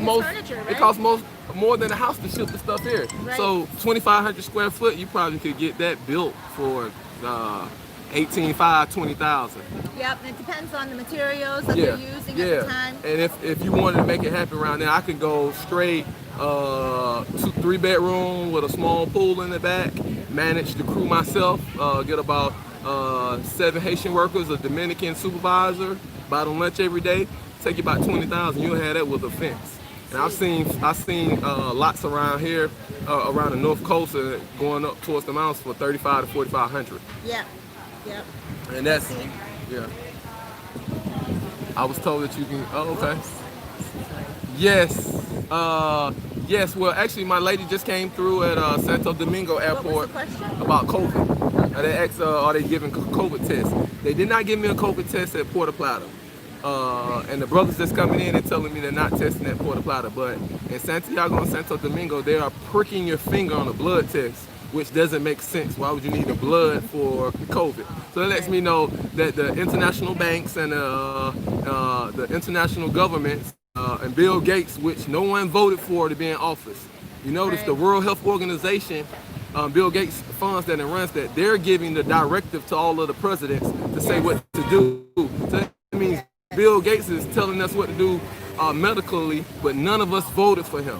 it costs more than a house to ship the stuff here. Right. So 2,500 square foot, you probably could get that built for 18.5, 20,000. Yep, and it depends on the materials that they're using at the time. And if you wanted to make it happen around there, I can go straight 3-bedroom with a small pool in the back, manage the crew myself, get about 7 Haitian workers, a Dominican supervisor, buy them lunch every day, take you about 20,000. You'll have that with a fence. And I've seen lots around here, around the North Coast, going up towards the mountains for 35 to 4,500. Yeah, yeah. And that's, yeah. I was told that you can, okay. Yes. Yes, well, actually, my lady just came through at Santo Domingo Airport about COVID. They asked, are they giving COVID tests? They did not give me a COVID test at Puerto Plata. And the brothers that's coming in and telling me they're not testing at Puerto Plata. But in Santiago and Santo Domingo, they are pricking your finger on a blood test, which doesn't make sense. Why would you need a blood for COVID? So that lets me know that the international banks and the international governments and Bill Gates, which no one voted for to be in office. You notice the World Health Organization, Bill Gates funds that and runs that, they're giving the directive to all of the presidents to say what to do. So that means Bill Gates is telling us what to do medically, but none of us voted for him.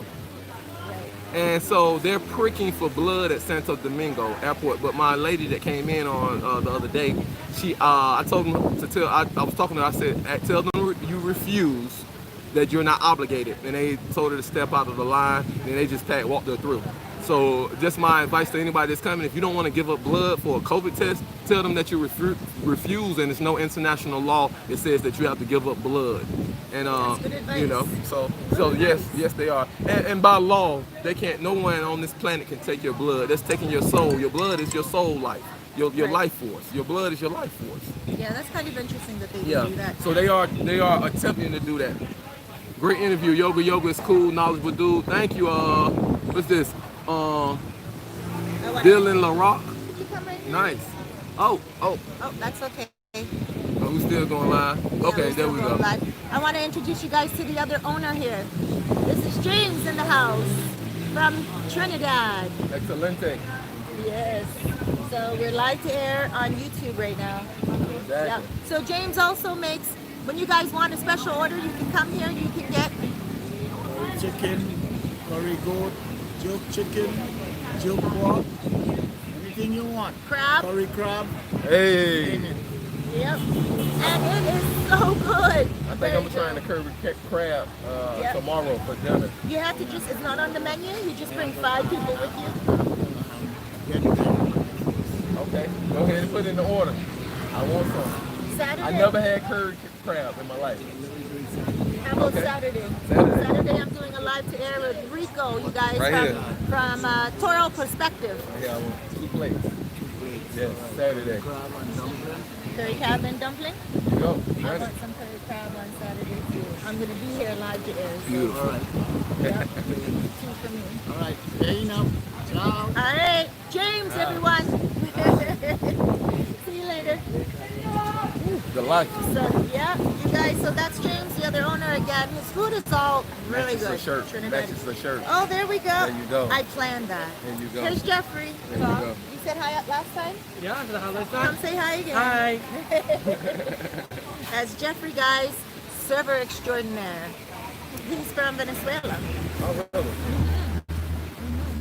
And so they're pricking for blood at Santo Domingo Airport. But my lady that came in on the other day, I told them to tell, I was talking to her, I said, tell them you refuse, that you're not obligated. And they told her to step out of the line, and they just walked her through. So just my advice to anybody that's coming, if you don't want to give up blood for a COVID test, tell them that you refuse, and there's no international law that says that you have to give up blood. And you know, so yes, they are. And by law, they can't. No one on this planet can take your blood. That's taking your soul. Your blood is your soul life. Your life force. Your blood is your life force. Yeah, that's kind of interesting that they do that. So they are attempting to do that. Great interview. Yoga is cool, knowledgeable dude. Thank you. What's this? Dylan LaRock. Did you come right here? Nice. Oh, that's okay. Are we still going live? Yeah, Okay, there we go. Live. I want to introduce you guys to the other owner here. This is James in the house from Trinidad. Excelente. Yes. So we're live to air on YouTube right now. Exactly. Yeah. So James also makes, when you guys want a special order, you can come here. You can get curry chicken, curry goat, jerk chicken, jerk pork, anything you want. Crab. Curry crab. Hey. Yep. And it is so good. I think I'm trying to curry crab tomorrow for dinner. You have to just, it's not on the menu. You just bring 5 people with you. Okay. Go ahead and put in the order. I want some. Saturday. I never had curry crab in my life. How about Saturday? Saturday I'm doing a live to air with Rico, you guys, from Toro Perspective. Yeah, I want 2 plates. Yes, Saturday. Curry crab and dumpling? Go. I want some curry crab on Saturday too. I'm going to be here live to air. So. Beautiful. All right. Yep. 2 for me. All right. There you know. Ciao. All right. James, everyone. See you later. Delightful. So, yeah, you guys, so that's James, the other owner again. His food is all really good. Shirt. Matches the shirt. Oh, there we go. There you go. I planned that. There you go. Here's Jeffrey. There you go. You said hi last time? Yeah, I said hi last Come time. say hi again. Hi. That's Jeffrey, guys, server extraordinaire. He's from Venezuela. Oh, really?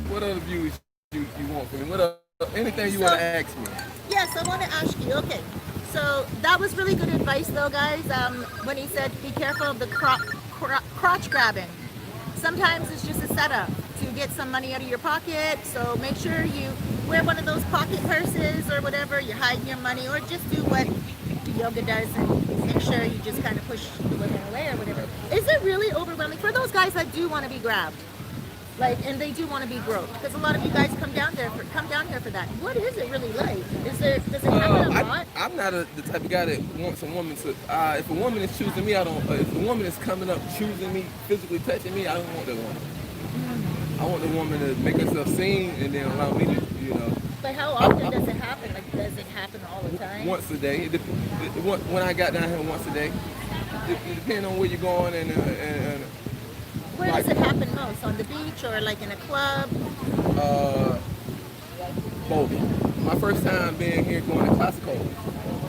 What other views you want from me? Anything you want to ask me? Yes, I want to ask you. Okay, so that was really good advice, though, guys. When he said, "Be careful of the crotch grabbing." Sometimes it's just a setup to get some money out of your pocket. So make sure you wear one of those pocket purses or whatever. You're hiding your money, or just do what yoga does and make sure you just kind of push the women away or whatever. Is it really overwhelming for those guys that do want to be grabbed? Like, and they do want to be groped, because a lot of you guys come down here for that. What is it really like? Does it happen a lot? I'm not the type of guy that wants a woman to. If a woman is choosing me, I don't. If a woman is coming up choosing me, physically touching me, I don't want that woman. I want the woman to make herself seen and then allow me to, But how often does it happen? Like, does it happen all the time? Once a day. When I got down here, once a day. It depends on where you're going and where does it happen most? On the beach or like in a club? Both. my first time being here going to Classico.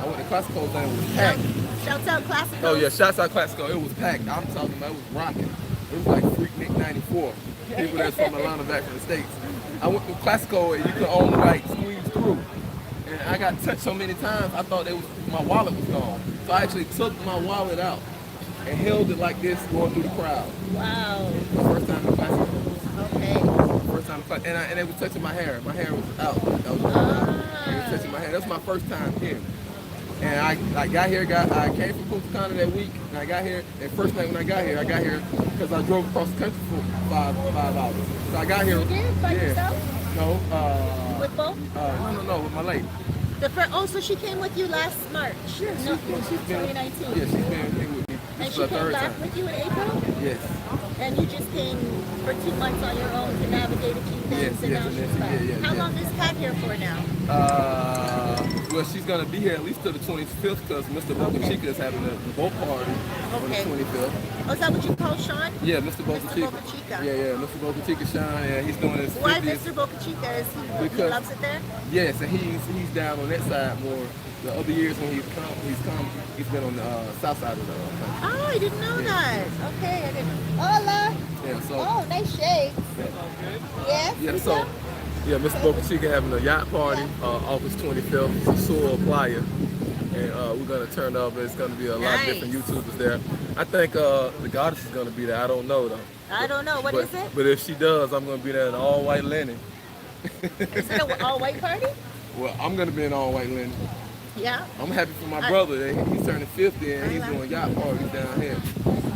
I went to Classico and it was packed. Shouts out Classico. Oh yeah, shouts out Classico. It was packed. I'm talking about it was rocking. It was like Freaknik 94. People that's from Atlanta back from the States. I went to Classico and you could only like squeeze through. And I got touched so many times I thought my wallet was gone. So I actually took my wallet out and held it like this going through the crowd. Wow. My first time in Classico. Okay. First time in Classico. And it was touching my hair. My hair was out. That was it was touching my hair. That was my first time here. And I got here, I came from Punta Cana that week, and I got here, and first night when I got here because I drove across the country for five hours. So I got here. You did? By yourself? No. With both? No, with my lady. So she came with you last March? Yeah, No, she's been, 2019. yeah, she's been here with me. And This she is came her third back time. with you in April? Yes. And you just came for 2 months on your own to navigate a few things, and now she's back. How long is Kat here for now? Well, she's gonna be here at least till the 25th because Mr. Boca Chica is having a boat party on the 25th. Oh, is that what you call Sean? Yeah, Mr. Boca Mr. Chica. Boca Chica. Yeah, Mr. Boca Chica Sean, yeah, he's doing his 50th. Why Mr. Boca Chica? Is he Because- loves it there? Yes, and he's down on that side more. The other years when he's been on the south side of the country. Oh, I didn't know that. Okay, I didn't. Hola. Yeah, so Oh, nice shades. Yes. yeah, who's so that? yeah, Mr. Boca Chica having a yacht party August 25th, Sosua Playa, and we're gonna turn up. It's gonna be a lot of different YouTubers there. I think the goddess is gonna be there. I don't know though. I don't know. What but, is it? But if she does, I'm gonna be there in all white linen. Is it an all-white party? Well, I'm gonna be in all white linen. Yeah. I'm happy for my brother that he's turning 50 and he's doing yacht parties down here.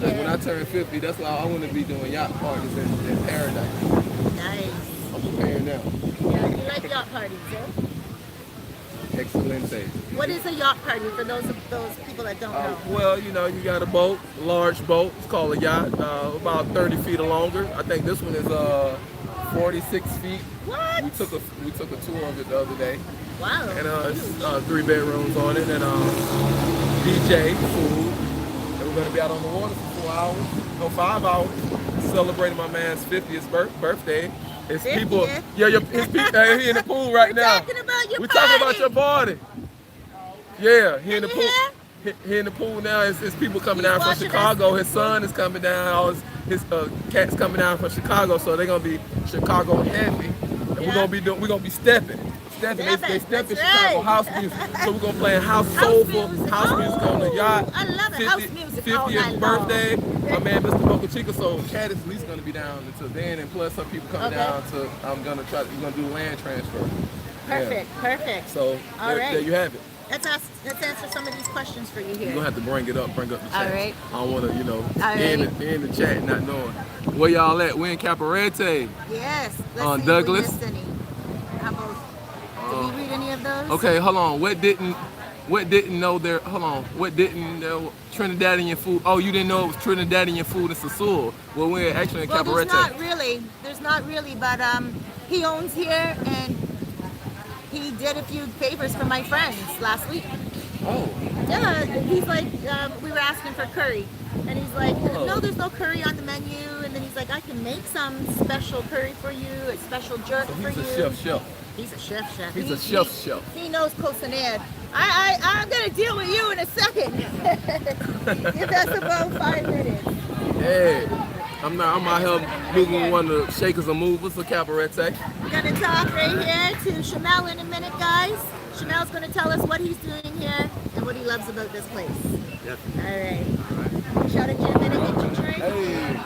Like when I turn 50, that's why I want to be doing yacht parties in paradise. Nice. I'm preparing now. Yeah, you like yacht parties, eh? Excelente. What is a yacht party for those people that don't know? Well, you know, you got a boat, large boat. It's called a yacht, about 30 feet or longer. I think this one is 46 feet. What? We took a tour of it the other day. Wow. And it's 3 bedrooms on it, and DJ, food. And we're gonna be out on the water for 4 hours, no 5 hours, celebrating my man's 50th birthday. His 50th? people, his people, he in the pool right We're now. talking about your We're party. talking about your party. Yeah, he in the Can pool. you He in the pool now. His people coming He's down from watching Chicago. us. His son is coming down. All his cats coming down from Chicago. So they're gonna be Chicago heavy, and we're gonna be stepping. They Stepping, stepping that's Chicago right. house music. So we're gonna play house House soulful music. house music on the yacht. I love it. House music all 50th night long. birthday. My man Mr. Boca Chica. So Cat is at least gonna be down until then, and plus some people coming down to. We're gonna do land transfer. Perfect, Yeah. perfect. So All there right. you have it. Let's answer some of these questions for you You're here. gonna have to bring up the chat. All right. I don't wanna, All in the chat not knowing. Where y'all at? We're in Cabarete. Yes. Let's On see Douglas. If we missed any. How about, did we read any of those? Okay, hold on. What didn't know Trinidadian food? Oh, you didn't know it was Trinidadian food in Sosua. Well, we're actually in Well, Cabarete. there's not really, but he owns here and he did a few favors for my friends last week. Oh. Yeah, he's like, we were asking for curry, and he's like, no, there's no curry on the menu, and then he's like, I can make some special curry for you, a special jerk So for he's you. a chef. He's a chef. He's a chef. He knows cocinere. I'm gonna deal with you in a second. Give us about 5 minutes. Hey, I'm out here moving one of the shakers and movers of Cabarete. We're gonna talk right here to SHAMEL in a minute, guys. SHAMEL's gonna tell us what he's doing here and what he loves about this place. Yep. All right. Shout at you in a minute, get your drink. Hey.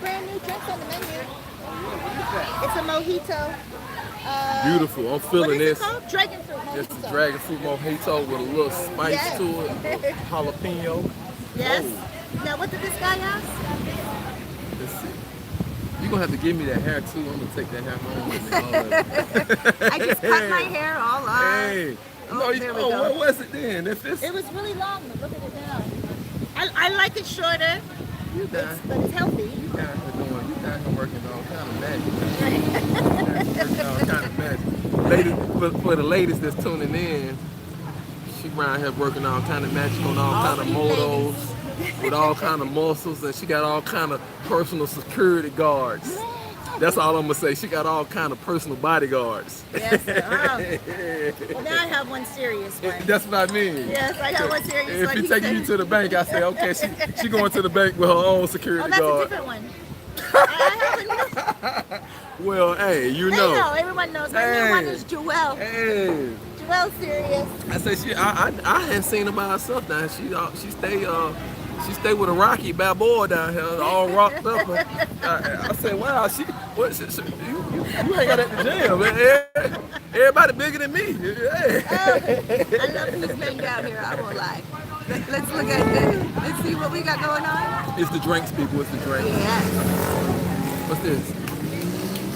Brand new drinks on the menu. It's a mojito. Beautiful. I'm feeling what is this. It called? Dragon fruit mojito. Just a dragon fruit mojito with a little spice Yes. to it, jalapeno. Yes. Oh. Now, what did this guy ask? Let's see. You're gonna have to give me that hair too. I'm gonna take that hair home with me. I just cut my hair all off. Hey. Oh, there we go. What was it then? If it's It was really long, but look at it now. I like it shorter, you down, but it's healthy. you down here working all kind of magic. Working all kind of magic. Ladies, for the ladies that's tuning in, she around here working all kind of magic on all kind of you motos with all kind of muscles, and she got all kind of personal security guards. That's all I'm gonna say. She got all kind of personal bodyguards. Yes, sir. Well, now I have one serious one. That's what I mean. Yes, I got one serious If one. he He taking said- you to the bank, I say, okay, she going to the bank with her own security Oh, that's a guard. different one. I haven't. Well, hey, you They know. know. Everyone knows. My new one is Joelle. Hey. Joelle's serious. I say I hadn't seen her by herself now. She stay with a Rocky Balboa down here, all rocked up. I said, wow, you hang out at the gym, man. Everybody bigger than me. Hey. I love this lady out here. I won't lie. Let's look at this. Let's see what we got going on. It's the drinks, people. It's the drinks. Yes. What's this?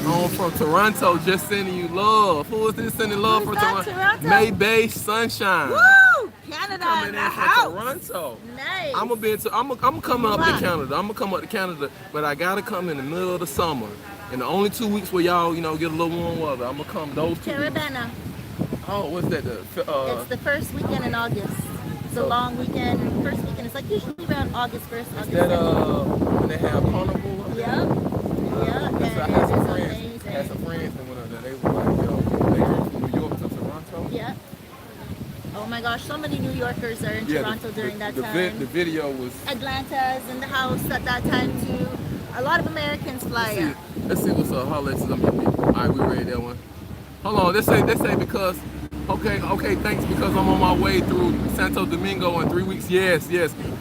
Home from Toronto, just sending you love. Who is this sending love Who's from that, Toronto? Toronto? May Bay Sunshine. Woo! Canada Coming in in the from house. Toronto. Nice. I'm coming up Wow. to Canada. I'm gonna come up to Canada, but I gotta come in the middle of the summer. And the only 2 weeks where y'all, get a little warm weather, I'm gonna come those 2 weeks. Caravana. Oh, what's that? It's the first weekend in August. It's a long weekend. First weekend. It's like usually around August 1st, August that 2nd. when they have carnival? Up there? Yeah. That's I And had some it's friends. amazing. I had some friends that went up there. They were like, they drove from New York to Toronto. Yeah. Oh my gosh, so many New Yorkers are in Toronto during that time. The video was. Atlanta's in the house at that time too. A lot of Americans fly out. Let's see what's up. Holla, all right, we ready that one. Hold on. They say because. Okay, thanks, because I'm on my way through Santo Domingo in 3 weeks. Yes.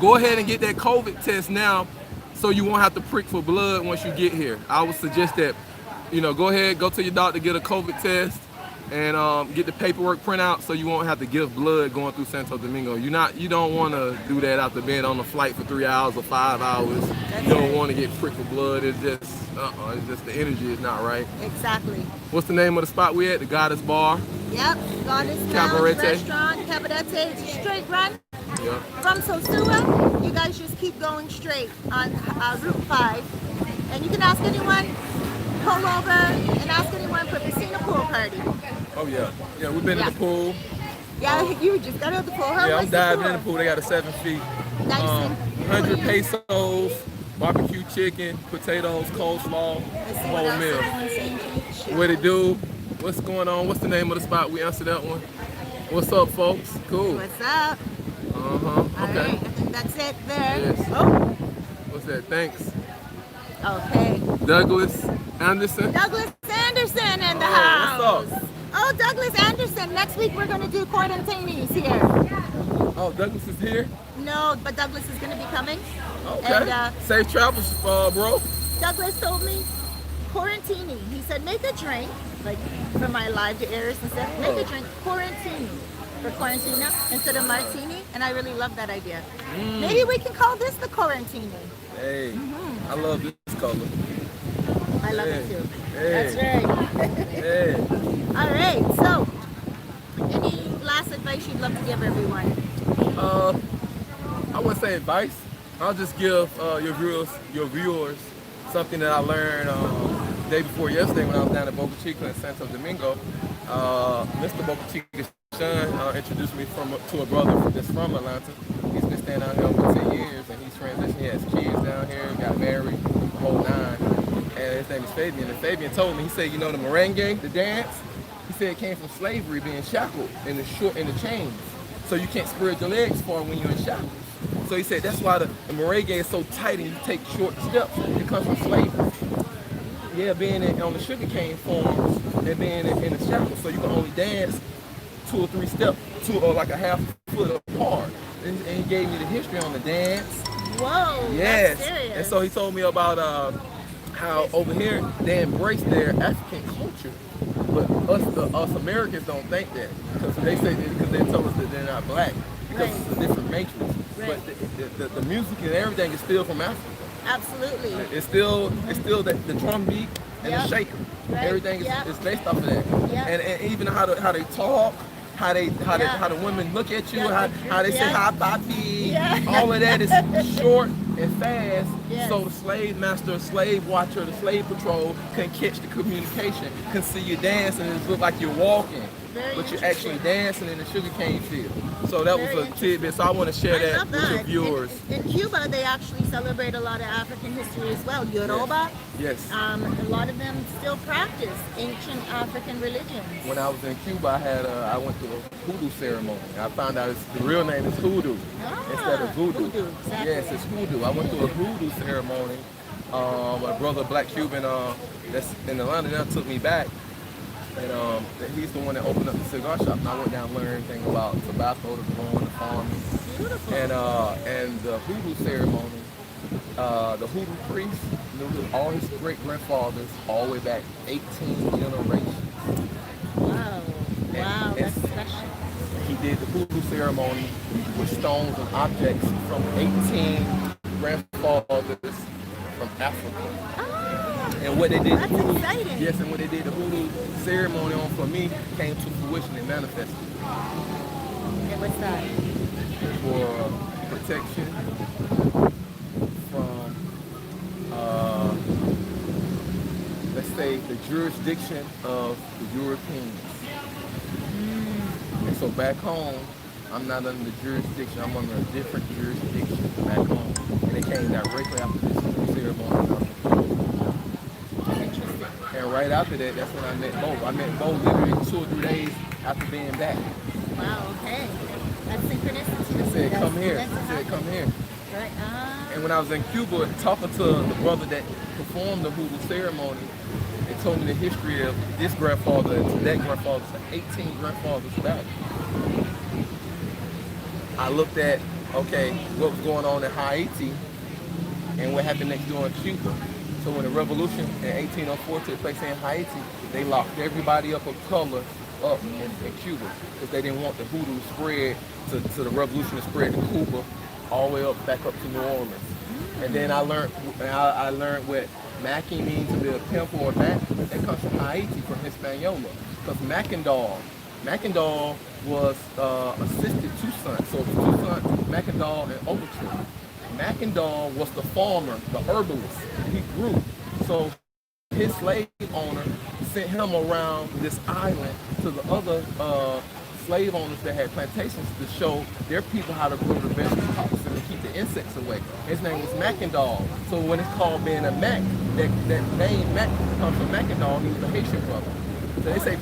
Go ahead and get that COVID test now so you won't have to prick for blood once you get here. I would suggest that, go ahead, go to your doctor, get a COVID test, and get the paperwork print out so you won't have to give blood going through Santo Domingo. You don't want to do that after being on a flight for 3 hours or 5 hours. You don't want to get pricked for blood. It's just the energy is not right. Exactly. What's the name of the spot we at? The Goddess Bar. Yep. Goddess Cabarete. Lounge Restaurant, Cabarete. It's a straight run. Yeah. From Sosua, you guys just keep going straight on Route 5. And you can ask anyone, pull over and ask anyone for Piscina Pool Party. Oh yeah. Yeah, we've been in the pool. Yeah, you just got out the pool. How Yeah, was I'm the diving in pool? the pool. They got a 7 feet. Nice and 100 clear. pesos, barbecue chicken, potatoes, coleslaw, Let's see what whole else meal. is on the same page. What it do? What's going on? What's the name of the spot? We answered that one. What's up, folks? Cool. What's up? Uh-huh. All Okay. right, I think that's it there. Yes. Oh, What's that? Thanks. okay. Douglas Anderson. Douglas Anderson in the Oh, house. what's up? Oh, Douglas Anderson. Next week we're going to do quarantinis here. Oh, Douglas is here? No, but Douglas is going to be coming. Okay. And Safe travels, bro. Douglas told me quarantini. He said make a drink, like for my live to airs and stuff. Make a drink quarantini for quarantina instead of martini. And I really love that idea. Maybe we can call this the quarantini. Hey, I love this color. I love it Hey. too. Hey. That's right. Hey. All right. So, any last advice you'd love to give everyone? I wouldn't say advice. I'll just give your viewers something that I learned the day before yesterday when I was down at Boca Chica in Santo Domingo. Mr. Boca Chica's son introduced me to a brother that's from Atlanta. He's been staying out here over 10 years, and he's transitioned. He has kids down here, got married, the whole nine. And his name is Fabian. And Fabian told me, he said, the merengue, the dance, he said it came from slavery, being shackled in the chains. So you can't spread your legs far when you're in shackles. So he said that's why the merengue is so tight and you take short steps. It comes from slavery. Yeah, being on the sugarcane farms and being in the shackles, so you can only dance 2 or 3 steps, or like a half foot apart. And he gave me the history on the dance. Whoa. Yes. That's serious. And so he told me about how over here they embrace their African culture, but us Americans don't think that, because they tell us that they're not black because it's a different matrix. Right. But the music and everything is still from Africa. Absolutely. It's still the drum beat and Yep. the shaker. Right. Everything Yep. is based off of that. Yep. And even how they talk, how the women look at you, Yep. how they say Yep. hi papi, Yeah. all of that is short and fast. Yes. So the slave master, slave watcher, the slave patrol can catch the communication, can see you dance, and it look like you're walking. Very but you're interesting. actually dancing in the sugarcane field. So that Very was a tidbit. So I want to share I that love with your that. viewers. In Cuba, they actually celebrate a lot of African history as well. Yoruba, Yes. a lot of them still practice ancient African religions. When I was in Cuba, I went to a hoodoo ceremony. I found out the real name is hoodoo instead of voodoo. Voodoo, exactly. Yes, it's hoodoo. I went to a hoodoo ceremony. My brother, black Cuban, that's in Atlanta, that took me back. And he's the one that opened up the cigar shop. And I went down and learned everything about tobacco, the growing, the farming. Beautiful. And the hoodoo ceremony, the hoodoo priest knew all his great grandfathers all the way back 18 generations. Wow. Wow, And that's special. he did the hoodoo ceremony with stones and objects from 18 grandfathers from Africa. Ah, And what they did, that's exciting. yes, and what they did the hoodoo ceremony on for me came to fruition and manifested And what's that? for protection from, let's say, the jurisdiction of the Europeans. And so back home, I'm not under the jurisdiction, I'm under a different jurisdiction back home. And it came directly after this ceremony. Interesting. And right after that, that's when I met Bo. I met Bo literally 2 or 3 days after being back. Wow, okay. That's synchronicity. He said, That's come here. meant to He said, happen. come here. Right. Ah. And when I was in Cuba, talking to the brother that performed the hoodoo ceremony, it told me the history of this grandfather and that grandfather, so 18 grandfathers back. I looked at, okay, what was going on in Haiti and what happened next door in Cuba. So when the revolution in 1804 took place in Haiti, they locked everybody up of color up in Cuba because they didn't want the hoodoo to spread to the revolution to spread to Cuba all the way up back up to New Orleans. And then I learned what Mackie means to be a pimp or a Mac. That comes from Haiti, from Hispaniola. Because Mackendal was assisted two sons. So the two sons, Mackendal and Overture. Mackendal was the farmer, the herbalist. He grew. So his slave owner sent him around this island to the other slave owners that had plantations to show their people how to grow the best toxin to keep the insects away. His name was Mackendal. So when it's called being a Mac, that name Mac comes from Mackendal. He was a Haitian brother. So they say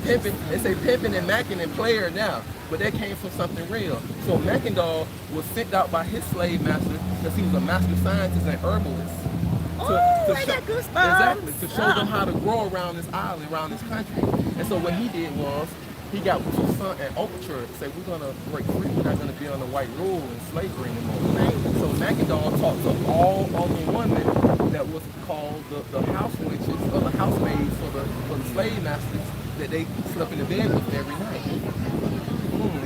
pimping and macking and player now, but that came from something real. So Mackendal was sent out by his slave master because he was a master scientist and herbalist. I got goosebumps. Exactly, to show them how to grow around this island, around this country. And so what he did was, he got with his son and Overture to say, we're going to break free. We're not going to be under white rule and slavery anymore. So Mackendal talked to all other women that was called the house witches or the housemaids for the slave masters that they slept in the bed with every night.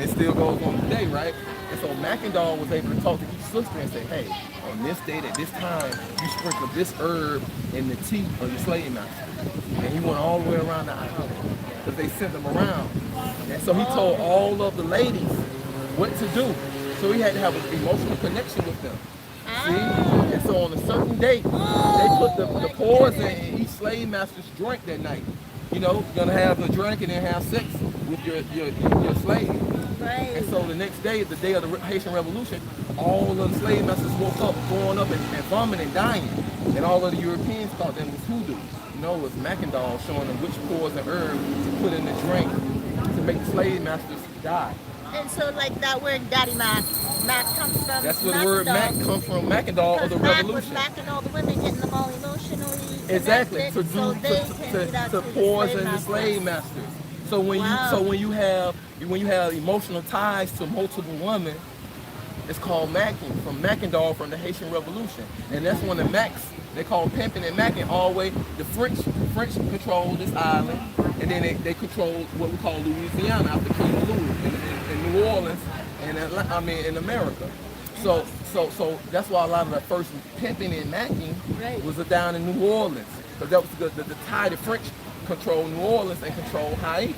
It still goes on today, right? And so Mackendal was able to talk to each sister and say, hey, on this date at this time, you sprinkle this herb in the tea of your slave master. And he went all the way around the island because they sent him around. And so he told all of the ladies what to do. So he had to have an emotional connection with them. See? And so on a certain date, they put the poison in each slave master's drink that night. You know, you're gonna have a drink and then have sex with your slave. Right. And so the next day, the day of the Haitian Revolution, all of the slave masters woke up, throwing up and vomiting and dying. And all of the Europeans thought that was hoodoo. No, it was Mackendal showing them which poison herb to put in the drink to make the slave masters die. And so like that word Daddy Mac comes from That's where the word Mac comes from, Mackendal of the Revolution. Was macking all the women, getting them all emotionally Exactly, connected, to poison the slave masters. So when you have emotional ties to multiple women, it's called macking, from Mackendal from the Haitian Revolution. And that's when the Macs, they call pimping and macking all the way. The French control this island, and then they control what we call Louisiana after King Louis in New Orleans and in America. So that's why a lot of the first pimping and macking was down in New Orleans, because that was the tie. The French control New Orleans and control Haiti.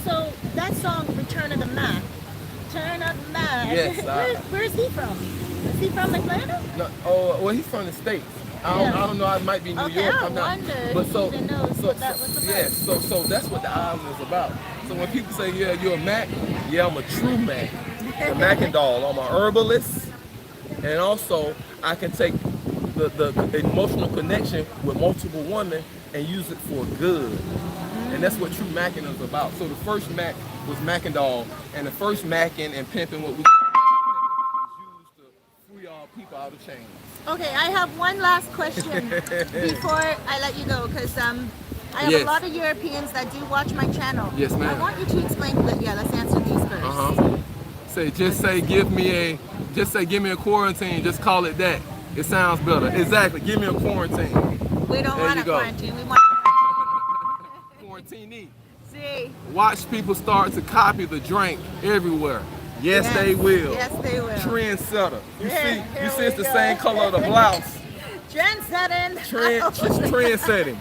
So that song, Return of the Mac, Turn of the Mac. Yes. Where's he from? Is he from Atlanta? No, well, he's from the States. I don't know. It might be New York. I wondered. But so he even knows what that was about. Yeah. So that's what the island is about. So when people say, yeah, you're a Mac, yeah, I'm a true Mac. A Mackendall. I'm a herbalist. And also, I can take the emotional connection with multiple women and use it for good. And that's what true Macking is about. So the first Mac was Mackendall, and the first Macking and pimping what we used to free all people out of chains. Okay, I have one last question before I let you go, because I have Yes. a lot of Europeans that do watch my channel. Yes, ma'am. I want you to explain that. Yeah, let's answer these first. Give me a quarantine, just call it that. It sounds better. Exactly, give me a quarantine. We don't There want you a go. quarantine. We want. Quarantine. See. Watch people start to copy the drink everywhere. Yes, they will. Yes, they will. Trendsetter. You Here see it's we the go. same color of the blouse. Trendsetting. Trend setting.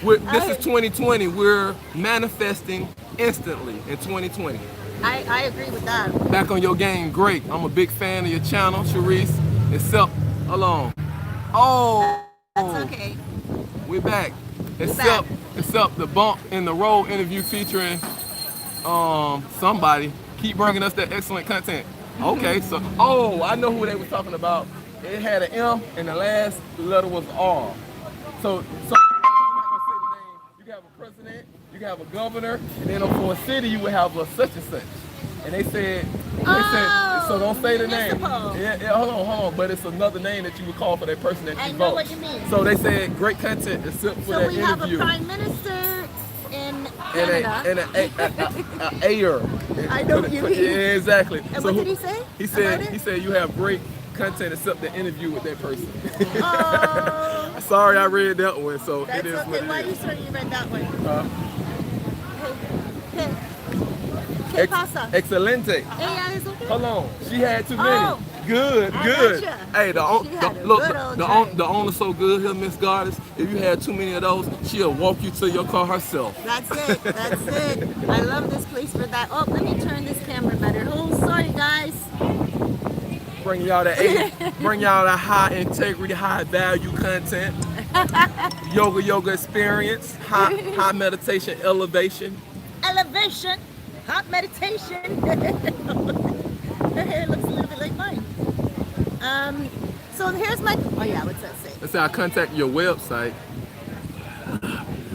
This is 2020. We're manifesting instantly in 2020. I agree with that. Back on your game, great. I'm a big fan of your channel, Cerise. Except, alone. Oh, That's okay. we're back. back. Except the bump in the road interview featuring somebody. Keep bringing us that excellent content. Okay, so I know who they were talking about. It had an M and the last letter was R. So you're not gonna say the name. You can have a president, you can have a governor, and then for a city you would have a such and such. And they said, so don't say the name. municipal. Yeah, hold on, but it's another name that you would call for that person that you I vote. know what you mean. So they said great content except for So that we have a interview. prime minister in And Canada. a air. I know what you mean. Yeah, exactly. And what did he say? He about it? said you have great content except the interview with that person. Oh, Sorry, I read that one, so that's it is okay. what Why it you is. sure you read that one? ¿Qué Ex- pasa? Excelente. Ella es okay. Hold on, she had too many. Oh. Good. I Good. gotcha. Hey, She had a good old drink. the owner's so good here, Miss Goddess. If you had too many of those, she'll walk you to your car herself. That's it. That's it. I love this place for that. Oh, let me turn this camera better. Oh, sorry, guys. Bring y'all that high integrity, high value content. yoga experience, high meditation, elevation. Elevation, hot meditation. Her hair looks a little bit like mine. So here's my. Oh yeah, what's that say? Let's say I contacted your website.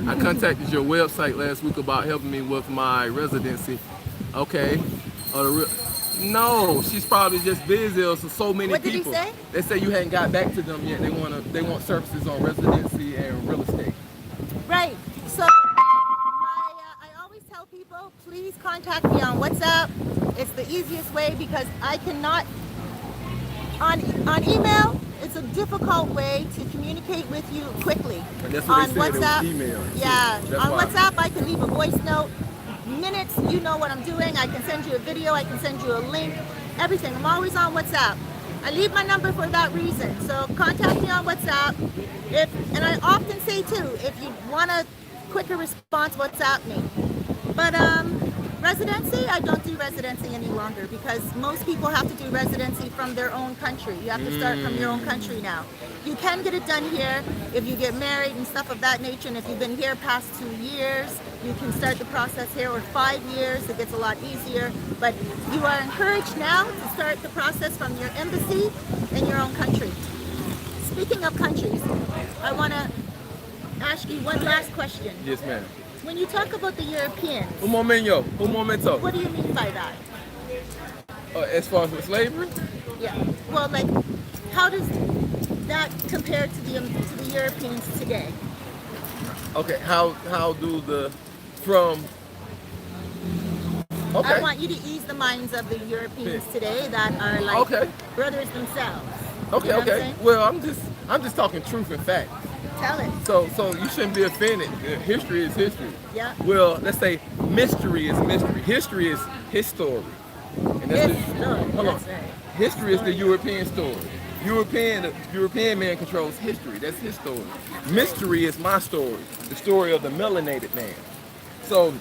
I contacted your website last week about helping me with my residency. Okay. No, she's probably just busy. There's so many What did he people. say? They say you hadn't got back to them yet. They want services on residency and real estate. Right. So I always tell people, please contact me on WhatsApp. It's the easiest way because I cannot on email. It's a difficult way to communicate with you quickly. And that's what On they said, it was WhatsApp, email. yeah. That's On why. WhatsApp, I can leave a voice note. Minutes, you know what I'm doing. I can send you a video. I can send you a link. Everything. I'm always on WhatsApp. I leave my number for that reason. So contact me on WhatsApp. And I often say too, if you want a quicker response, WhatsApp me. But residency, I don't do residency any longer because most people have to do residency from their own country. You have to start from your own country now. You can get it done here if you get married and stuff of that nature. And if you've been here past 2 years, you can start the process here, or 5 years. It gets a lot easier. But you are encouraged now to start the process from your embassy in your own country. Speaking of countries, I want to ask you one last question. Yes, ma'am. When you talk about the Europeans, Un momento. what do you mean by that? As far as with slavery? Yeah. Well, like, how does that compare to the Europeans today? Okay, how do the from okay. I want you to ease the minds of the Europeans today that are like Okay. brothers themselves. Okay, You know what I'm okay. saying? Well, I'm just talking truth and fact. Tell it. So you shouldn't be offended. History is history. Yeah. Well, let's say mystery is mystery. History is his story. And His the- story, hold on. that's right. History is the European story. The European man controls history. That's his story. Mystery is my story. The story of the melanated man. So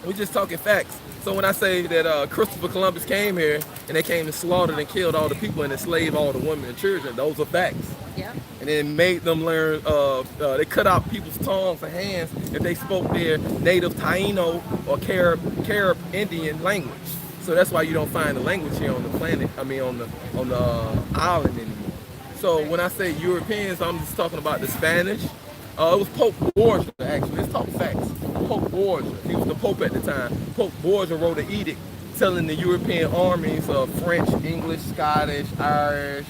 we're just talking facts. So when I say that Christopher Columbus came here and they came and slaughtered and killed all the people and enslaved all the women and children, those are facts. Yeah. And it made them learn. They cut out people's tongues and hands if they spoke their native Taino or Carib Indian language. So that's why you don't find the language here on the planet. I mean, on the island anymore. So when I say Europeans, I'm just talking about the Spanish. It was Pope Borgia, actually. Let's talk facts. Pope Borgia, he was the Pope at the time. Pope Borgia wrote an edict telling the European armies of French, English, Scottish, Irish,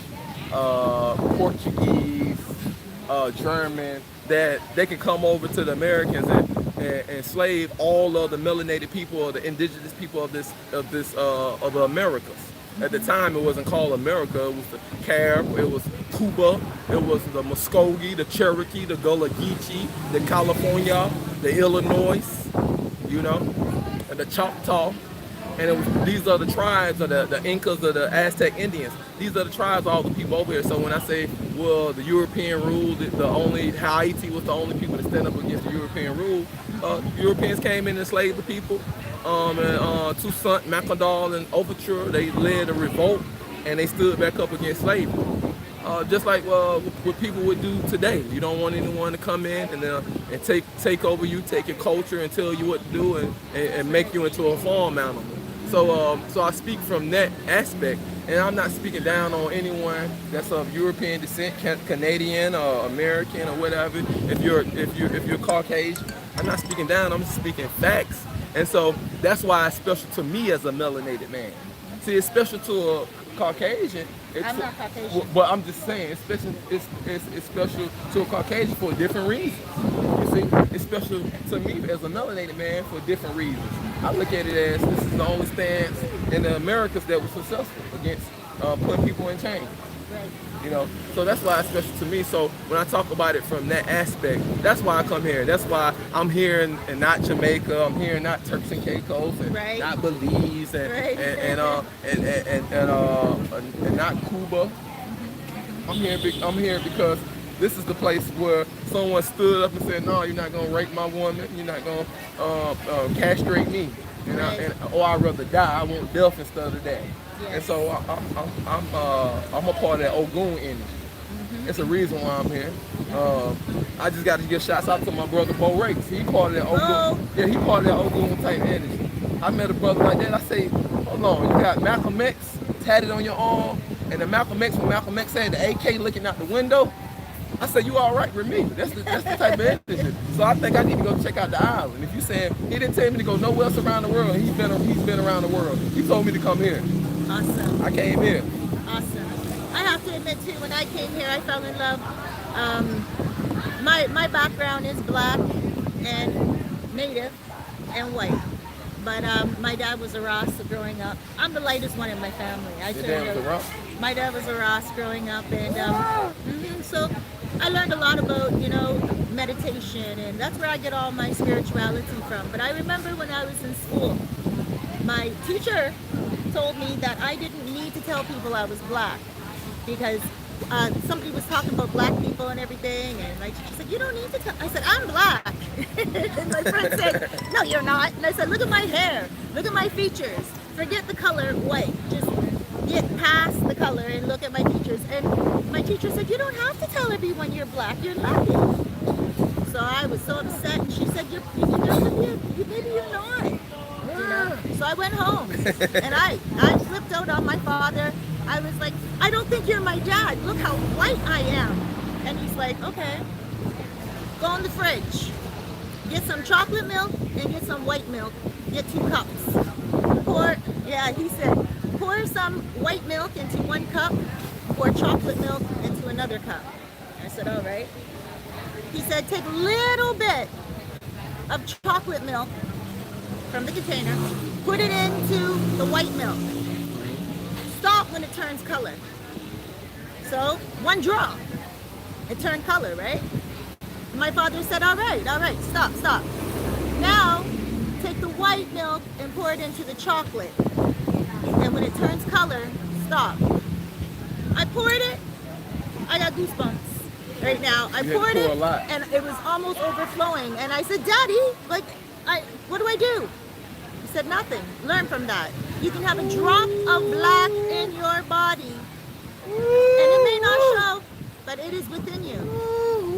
Portuguese, German, that they could come over to the Americans and enslave all of the melanated people or the indigenous people of the Americas. At the time, it wasn't called America. It was the Carib, it was Cuba, it was the Muskogee, the Cherokee, the Gullah Geechee, the California, the Illinois, you know, and the Choctaw. And these are the tribes of the Incas, of the Aztec Indians. These are the tribes of all the people over here. So when I say, well, the European rule, Haiti was the only people to stand up against the European rule, Europeans came in and enslaved the people. Toussaint, Macadal, and Overture, they led a revolt and they stood back up against slavery. Just like what people would do today. You don't want anyone to come in and take over you, take your culture, and tell you what to do, and make you into a farm animal. So I speak from that aspect, and I'm not speaking down on anyone that's of European descent, Canadian or American or whatever. If you're Caucasian, I'm not speaking down. I'm speaking facts, and so that's why it's special to me as a melanated man. See, it's special to a Caucasian. I'm not Caucasian. But I'm just saying, it's special to a Caucasian for different reasons. You see, it's special to me as a melanated man for different reasons. I look at it as this is the only stance in the Americas that was successful against putting people in chains. Right. You know, so that's why it's special to me. So when I talk about it from that aspect, that's why I come here. That's why I'm here and not Jamaica. I'm here not Turks and Caicos and Right. not Belize and not Cuba. I'm here because this is the place where someone stood up and said, "No, you're not gonna rape my woman. You're not gonna castrate me. Or I'd rather die. I want death instead of that." Yes. And so I'm a part of that Ogun energy. Mm-hmm. It's a reason why I'm here. I just got to give shouts out to my brother Bo Rakes. He part of that Ogun. Yeah, he part of that Ogun type energy. I met a brother like that. I say, hold on, you got Malcolm X tatted on your arm, and the Malcolm X, when Malcolm X said the AK looking out the window, I said, you all right with me. That's the type of energy. So I think I need to go check out the island. If you saying he didn't tell me to go nowhere else around the world, he's been around the world. He told me to come here. Awesome. I came here. Awesome. I have to admit too, when I came here, I fell in love. My background is black and native and white. But my dad was a Rasta growing up. I'm the lightest one in my family. Your dad was a Rasta? My dad was a Rasta growing up, and so I learned a lot about, meditation, and that's where I get all my spirituality from. But I remember when I was in school, my teacher told me that I didn't need to tell people I was black because somebody was talking about black people and everything, and my teacher said, you don't need to tell. I said, I'm black. And my friend said, no, you're not. And I said, look at my hair, look at my features, forget the color white, just get past the color and look at my features. And my teacher said, you don't have to tell everyone you're black, you're lucky. So I was so upset, and she said, maybe you're not. So I went home, and I flipped out on my father. I was like, I don't think you're my dad. Look how white I am. And he's like, okay, go in the fridge. Get some chocolate milk and get some white milk. Get 2 cups. He said, pour some white milk into 1 cup, pour chocolate milk into another cup. I said, all right. He said, take a little bit of chocolate milk from the container, put it into the white milk. Stop when it turns color. So 1 drop, it turned color, right? My father said, all right, stop. Now, take the white milk and pour it into the chocolate. And when it turns color, stop. I poured it, I got goosebumps right now. I poured it, and it was almost overflowing. And I said, Daddy, what do I do? He said, nothing. Learn from that. You can have a drop of black in your body. And it may not show, but It is within you.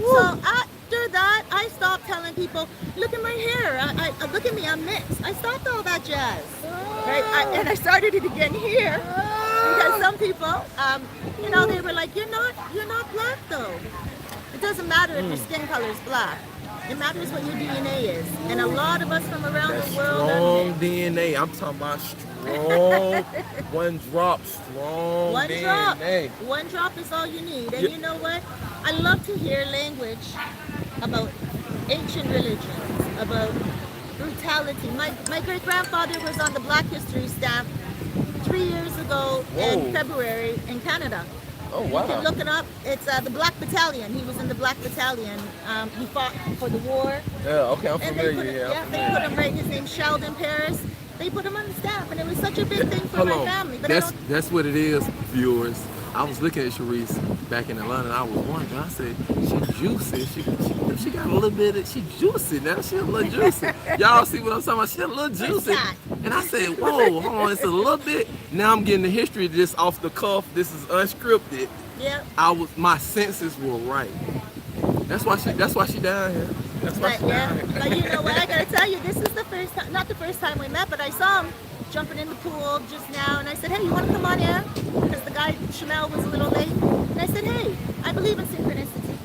So after that, I stopped telling people, look at my hair. I look at me, I'm mixed. I stopped all that jazz. Right? And I started it again here because some people, you know, they were like, you're not black though. It doesn't matter if your skin color is black. It matters what your DNA is. And a lot of us from around the world strong DNA. I'm talking about strong, one drop, strong One DNA. drop. One drop is all you need. And you know what? I love to hear language about ancient religions, about brutality. My great-grandfather was on the Black History stamp 3 years ago in February in Canada. Oh, wow. You can look it up. It's the Black Battalion. He was in the Black Battalion. He fought for the war. Yeah, okay, I'm And familiar. they put him right. His name's Sheldon Paris. They put him on the stamp, and it was such a big thing for my family. But That's what it is, viewers. I was looking at Cerise back in Atlanta, and I was wondering. I said, she juicy. She got a little bit of, she juicy now. She a little juicy. Y'all see what I'm talking about? She a little juicy. And I said, whoa, hold on, it's a little bit. Now I'm getting the history just off the cuff. This is unscripted. Yeah. My senses were right. That's why she down here. That's why she down here. But you know what? I gotta tell you, this is the first time, not the first time we met, but I saw him jumping in the pool just now, and I said, hey, you want to come on here? Because the guy, SHAMEL, was a little late. And I said, hey, I believe in synchronicity,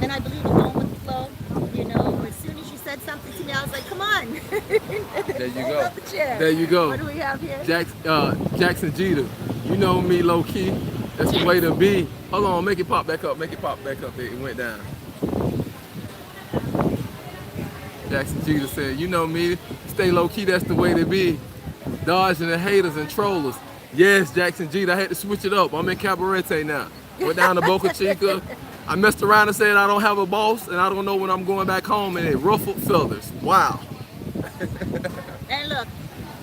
and I believe in going with the flow. You know, as soon as you said something to me, I was like, come on. There you Hold go. up the chair. There you go. What do we have here? Jackson Jeter. You know me, low key. That's the way to be. Hold on, make it pop back up. Make it pop back up. It went down. Jackson Jeter said, you know me, stay low key, that's the way to be. Dodging the haters and trollers. Yes, Jackson Jeter, I had to switch it up. I'm in Cabarete now. Went down to Boca Chica. I messed around and said I don't have a boss and I don't know when I'm going back home, and it ruffled feathers. Wow. And look,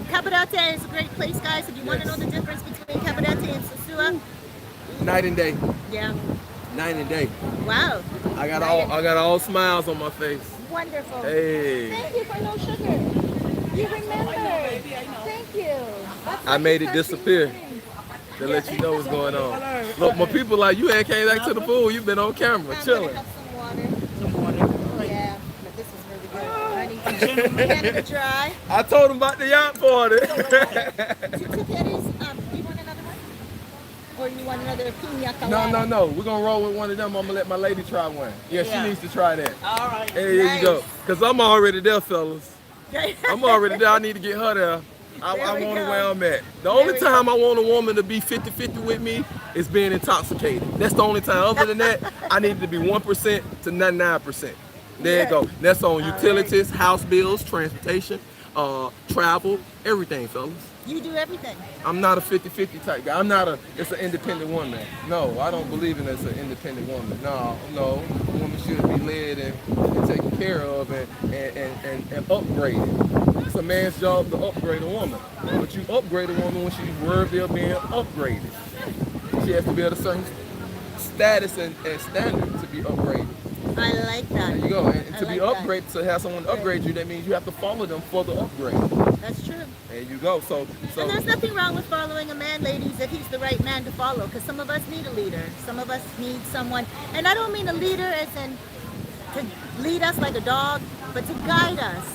Cabarete is a great place, guys. If you want to know the difference between Cabarete and Sosua. Night and day. Yeah. Night and day. Wow. I got all smiles on my face. Wonderful. Hey. Thank you for no sugar. You remember. Thank you. I made it disappear to let you know what's going on. Look, my people like you ain't came back to the pool. You've been on camera, chilling. Have some water. Oh, yeah, but this is really good. I need to Canada Dry. I told him about the yacht party. Two Teddy's. Do you want another one? Or you want another pina colada? No. We're gonna roll with one of them. I'm gonna let my lady try one. Yeah, she needs to try that. All right. There you go. Cause I'm already there, fellas. I'm already there. I need to get her there. I want her where I'm at. The only time I want a woman to be 50-50 with me is being intoxicated. That's the only time. Other than that, I need to be 1% to 99%. There you go. That's on utilities, house bills, transportation, travel, everything, fellas. You do everything. I'm not a 50-50 type guy. It's an independent woman. No, I don't believe in it's an independent woman. No. A woman should be led and taken care of and upgraded. It's a man's job to upgrade a woman. But you upgrade a woman when she's worthy of being upgraded. She has to be at a certain status and standard to be upgraded. I like that. There you go. And to be upgraded, to have someone upgrade you, that means you have to follow them for the upgrade. That's true. There you go. So and there's nothing wrong with following a man, ladies, if he's the right man to follow, because some of us need a leader. Some of us need someone, and I don't mean a leader as in to lead us like a dog, but to guide us.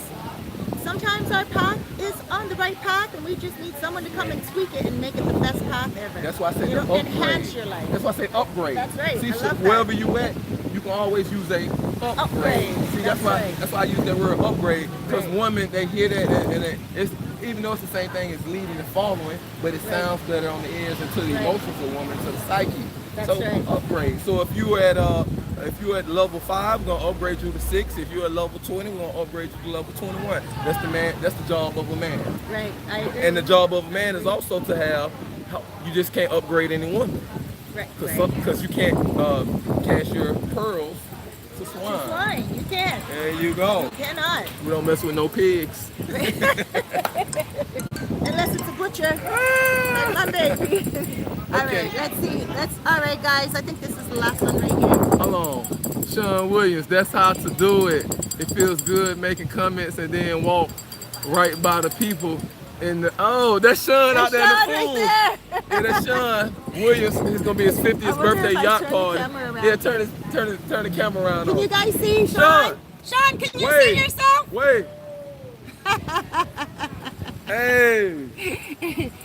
Sometimes our path is on the right path, and we just need someone to come and tweak it and make it the best path ever. That's why I say upgrade. Enhance your life. That's why I say upgrade. That's right. See, I love that. wherever you at, you can always use a upgrade. See, that's why I use that word upgrade, because women, they hear that and it's, even though it's the same thing as leading and following, but it sounds better on the ears and to the emotions of women, to the psyche. That's so right. Upgrade. So if you're at level 5, we're gonna upgrade you to 6. If you're at level 20, we're gonna upgrade you to level 21. That's the job of a man. Right, I agree. And the job of a man is also to have, you just can't upgrade any woman. Right. Because you can't cast your pearls to swine. To swine, you can't. There you go. You cannot. We don't mess with no pigs. Unless it's a butcher. Like my baby. All right, let's see. All right, guys. I think this is the last one right here. Hold on. Sean Williams, that's how to do it. It feels good making comments and then walk right by the people Oh, that's Sean out there in Sean the right pool. there. Yeah, that's Sean Williams. It's gonna be his 50th I wonder birthday if I yacht turn the party. camera around. Yeah, turn the camera around. Can on. you guys see Sean? Sean! Sean, can you Wait. see yourself? Wait. Hey.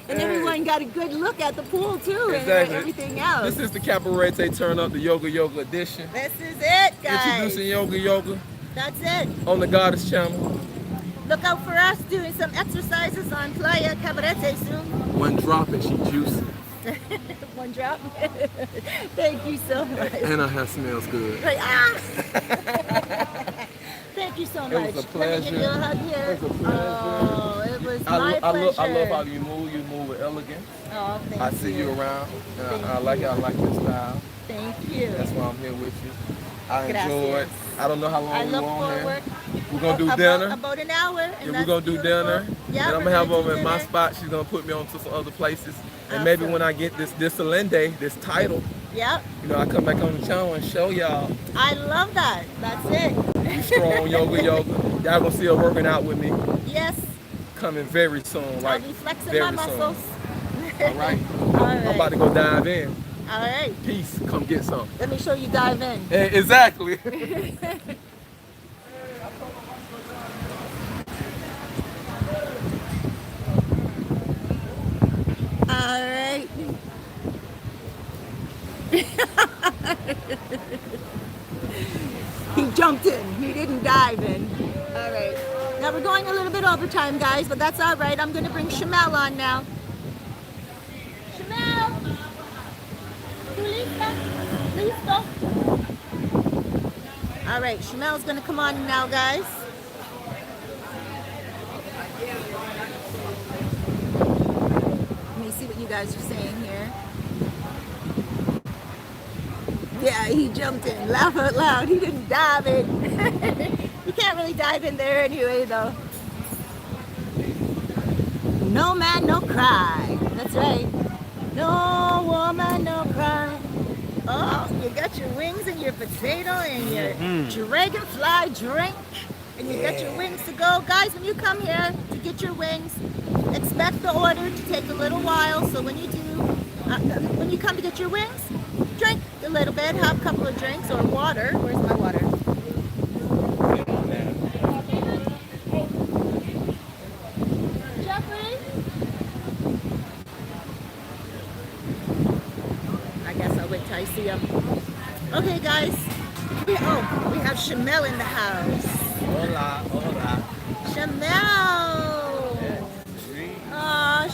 And everyone got a good look at the pool too, Exactly. and everything else. This is the Cabarete turn up, the yoga edition. This is it, guys. Introducing yoga That's it. on the Goddess channel. Look out for us doing some exercises on Playa Cabarete soon. One drop and she juicy. One drop. Thank you so much. And her hair smells good. Right, ah! Thank you so much. It was a pleasure. Let me give you a hug here. It was a pleasure. Oh, it was my I pleasure. love how you move. You move with elegance. Oh, thank I you. see you around. And I Thank like your style. Thank you. That's why I'm here with you. I Gracias. enjoyed. I don't know how long I we look were on forward. here. We're gonna do dinner. About an hour. And Yeah, we're that's gonna do beautiful. dinner. Yeah, and I'm we're gonna have do over in my dinner. spot. She's gonna put me on to some other places. And maybe Awesome. when I get this Salende, this title, Yep. you know, I come back on the channel and show y'all I love that. That's it. we strong yoga. Y'all gonna see her working out with me Yes. coming very soon, I'll right? be flexing Very my soon. muscles. All right. All right. I'm about to go dive in. All right. Peace. Come get some. Let me show you dive in. Exactly. All right. He jumped in. He didn't dive in. All right. Now we're going a little bit over time, guys, but that's all right. I'm going to bring SHAMEL on now. SHAMEL. ¿Tú lista? Listo? All right. SHAMEL's going to come on now, guys. Let me see what you guys are saying here. Yeah, he jumped in. Laugh out loud. He didn't dive in. You can't really dive in there anyway, though. No man, no cry. That's right. No woman, no cry. Oh, you got your wings and your potato and your dragonfly drink. And you got your wings to go. Guys, when you come here to get your wings, expect the order to take a little while. So when you do, when you come to get your wings, drink a little bit, have a couple of drinks or water. Where's my water? Jeffrey? I guess I'll wait till I see him. Okay, guys. We have SHAMEL in the house. Hola, hola. SHAMEL! Yes.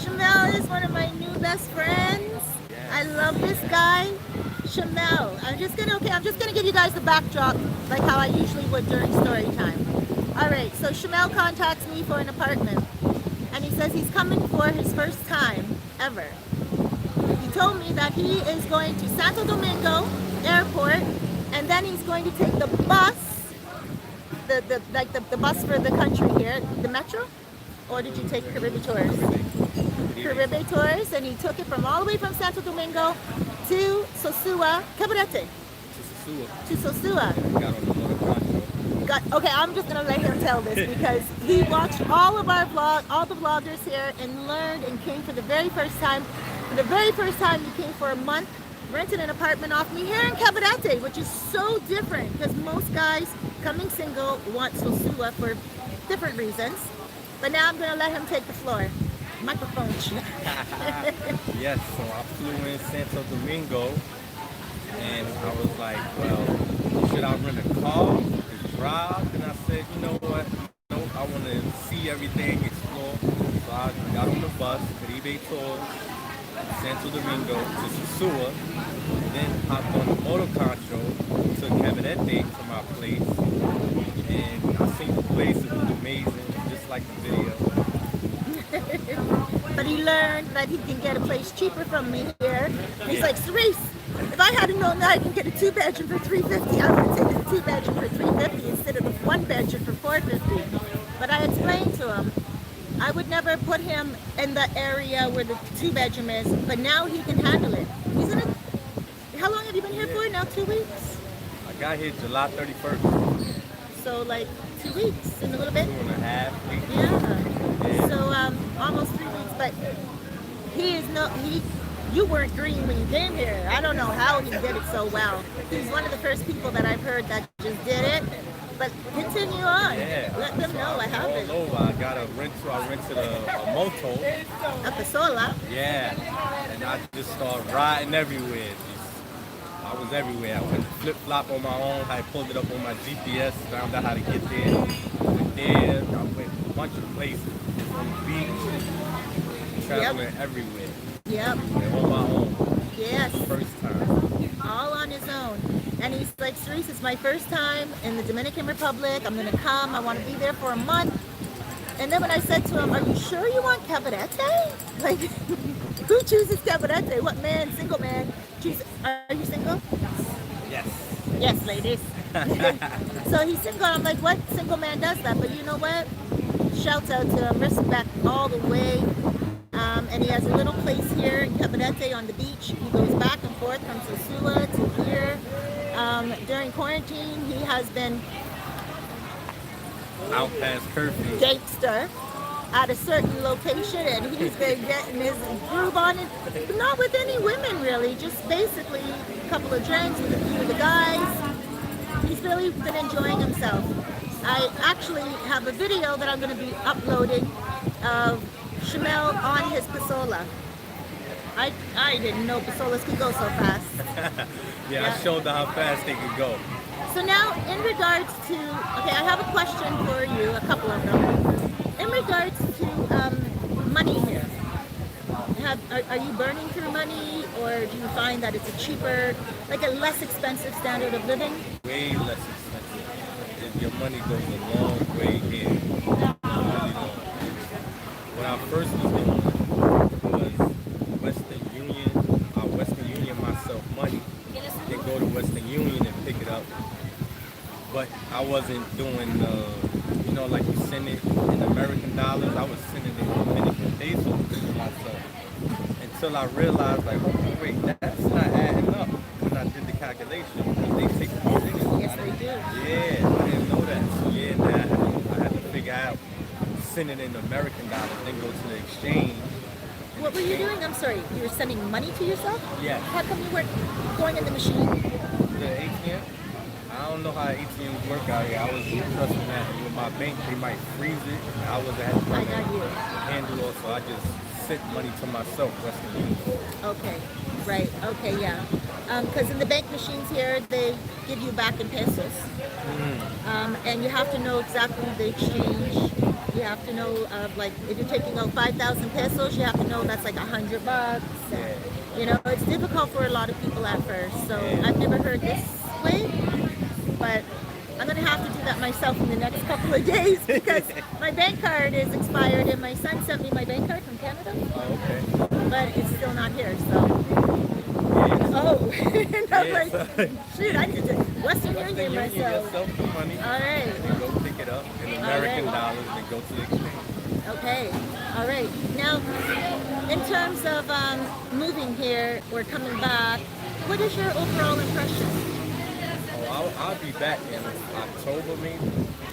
SHAMEL is one of my new best friends. I love this guy, SHAMEL. I'm just gonna give you guys the backdrop like how I usually would during story time. All right, so SHAMEL contacts me for an apartment, and he says he's coming for his first time ever. He told me that he is going to Santo Domingo Airport, and then he's going to take the bus, the bus for the country here, the metro, or did you take Caribe Tours? Caribe Tours, and he took it from all the way from Santo Domingo to Sosua, Cabarete, to Sosua. Got on the motor concho. Okay, I'm just gonna let him tell this because he watched all of our all the vloggers here, and learned and came for the very first time. For the very first time, he came for a month, rented an apartment off me here in Cabarete, which is so different because most guys coming single want Sosua for different reasons. But now I'm gonna let him take the floor. Microphone. Yes, so I flew in Santo Domingo, and I was like, well, should I rent a car to drive? And I said, you know what? No, I want to see everything, explore. So I got on the bus, Caribe Tours, Santo Domingo to Sosua, then hopped on the motor concho to Cabarete to my place, and I seen the place. It was amazing, just like the video. But he learned that he can get a place cheaper from me here. And he's like, Cerise, if I had known that I can get a 2-bedroom for $350, I would have taken the 2-bedroom for $350 instead of the 1-bedroom for $450. But I explained to him, I would never put him in the area where the 2-bedroom is, but now he can handle it. Isn't it? How long have you been here for? Now 2 weeks? I got here July 31st. so like 2 weeks and a little bit. 2.5 weeks. Yeah. So almost 3 weeks, but you weren't green when you came here. I don't know how he did it so well. He's one of the first people that I've heard that just did it. But continue on. Yeah. Let them know what happened. All over. I got a rental. I rented a moto. A Pasola. Yeah. And I just started riding everywhere. I was everywhere. I went flip-flop on my own. I pulled it up on my GPS, found out how to get there. Went there. I went a bunch of places. On the beach. Traveling everywhere. Yep. And on my own. Yes. First time. All on his own. And he's like, Cerise, it's my first time in the Dominican Republic. I'm going to come. I want to be there for a month. And then when I said to him, are you sure you want Cabarete? Like, who chooses Cabarete? What man, single man, chooses? Are you single? Yes. Yes, ladies. So he's single. I'm like, what single man does that? But you know what? Shouts out to him. Respect all the way. And he has a little place here in Cabarete on the beach. He goes back and forth from Sosua to here. During quarantine, he has been Out past curfew. gangster at a certain location, and he's been getting his groove on it. Not with any women, really. Just basically a couple of drinks with a few of the guys. He's really been enjoying himself. I actually have a video that I'm going to be uploading of SHAMEL on his Pasola. I didn't know Pasolas could go so fast. Yeah, I showed her how fast they could go. So now, in regards to, okay, I have a question for you, a couple of them. In regards to money here, are you burning through money, or do you find that it's a cheaper, like a less expensive standard of living? Way less expensive. Your money goes a long way here. Really long. When I first was doing Western Union myself money, then go to Western Union and pick it up. But I wasn't doing like you send it in American dollars. I was sending it in Dominican pesos myself. Until I realized, like, oh wait, that's not adding up when I did the calculation. Because they take the percentage. Yes, they do. Yeah, I didn't know that. So yeah, now I had to figure out send it in American dollars, then go to the exchange. What were you doing? I'm sorry, you were sending money to yourself? Yeah. How come you weren't going in the machine? The ATM? I don't know how ATMs work out here. I was trusting that with my bank, they might freeze it. I wasn't having I got you. handle it, so I just sent money to myself, Western Union. Okay, right, okay, yeah. Because in the bank machines here, they give you back in pesos. And you have to know exactly the exchange. You have to know, like, if you're taking out 5,000 pesos, you have to know that's like $100. Yeah. You know, it's difficult for a lot of people at first. So I've never heard this way, but I'm going to have to do that myself in the next couple of days because my bank card is expired and my son sent me my bank card from Canada. Oh, okay. But it's still not here, so. Oh, and I'm like, shoot, I need to Western Union myself. Yourself the money. All right. And go pick it up in American dollars and go to the exchange. Okay, all right. Now, in terms of moving here or coming back, what is your overall impression? Oh, I'll be back in October maybe.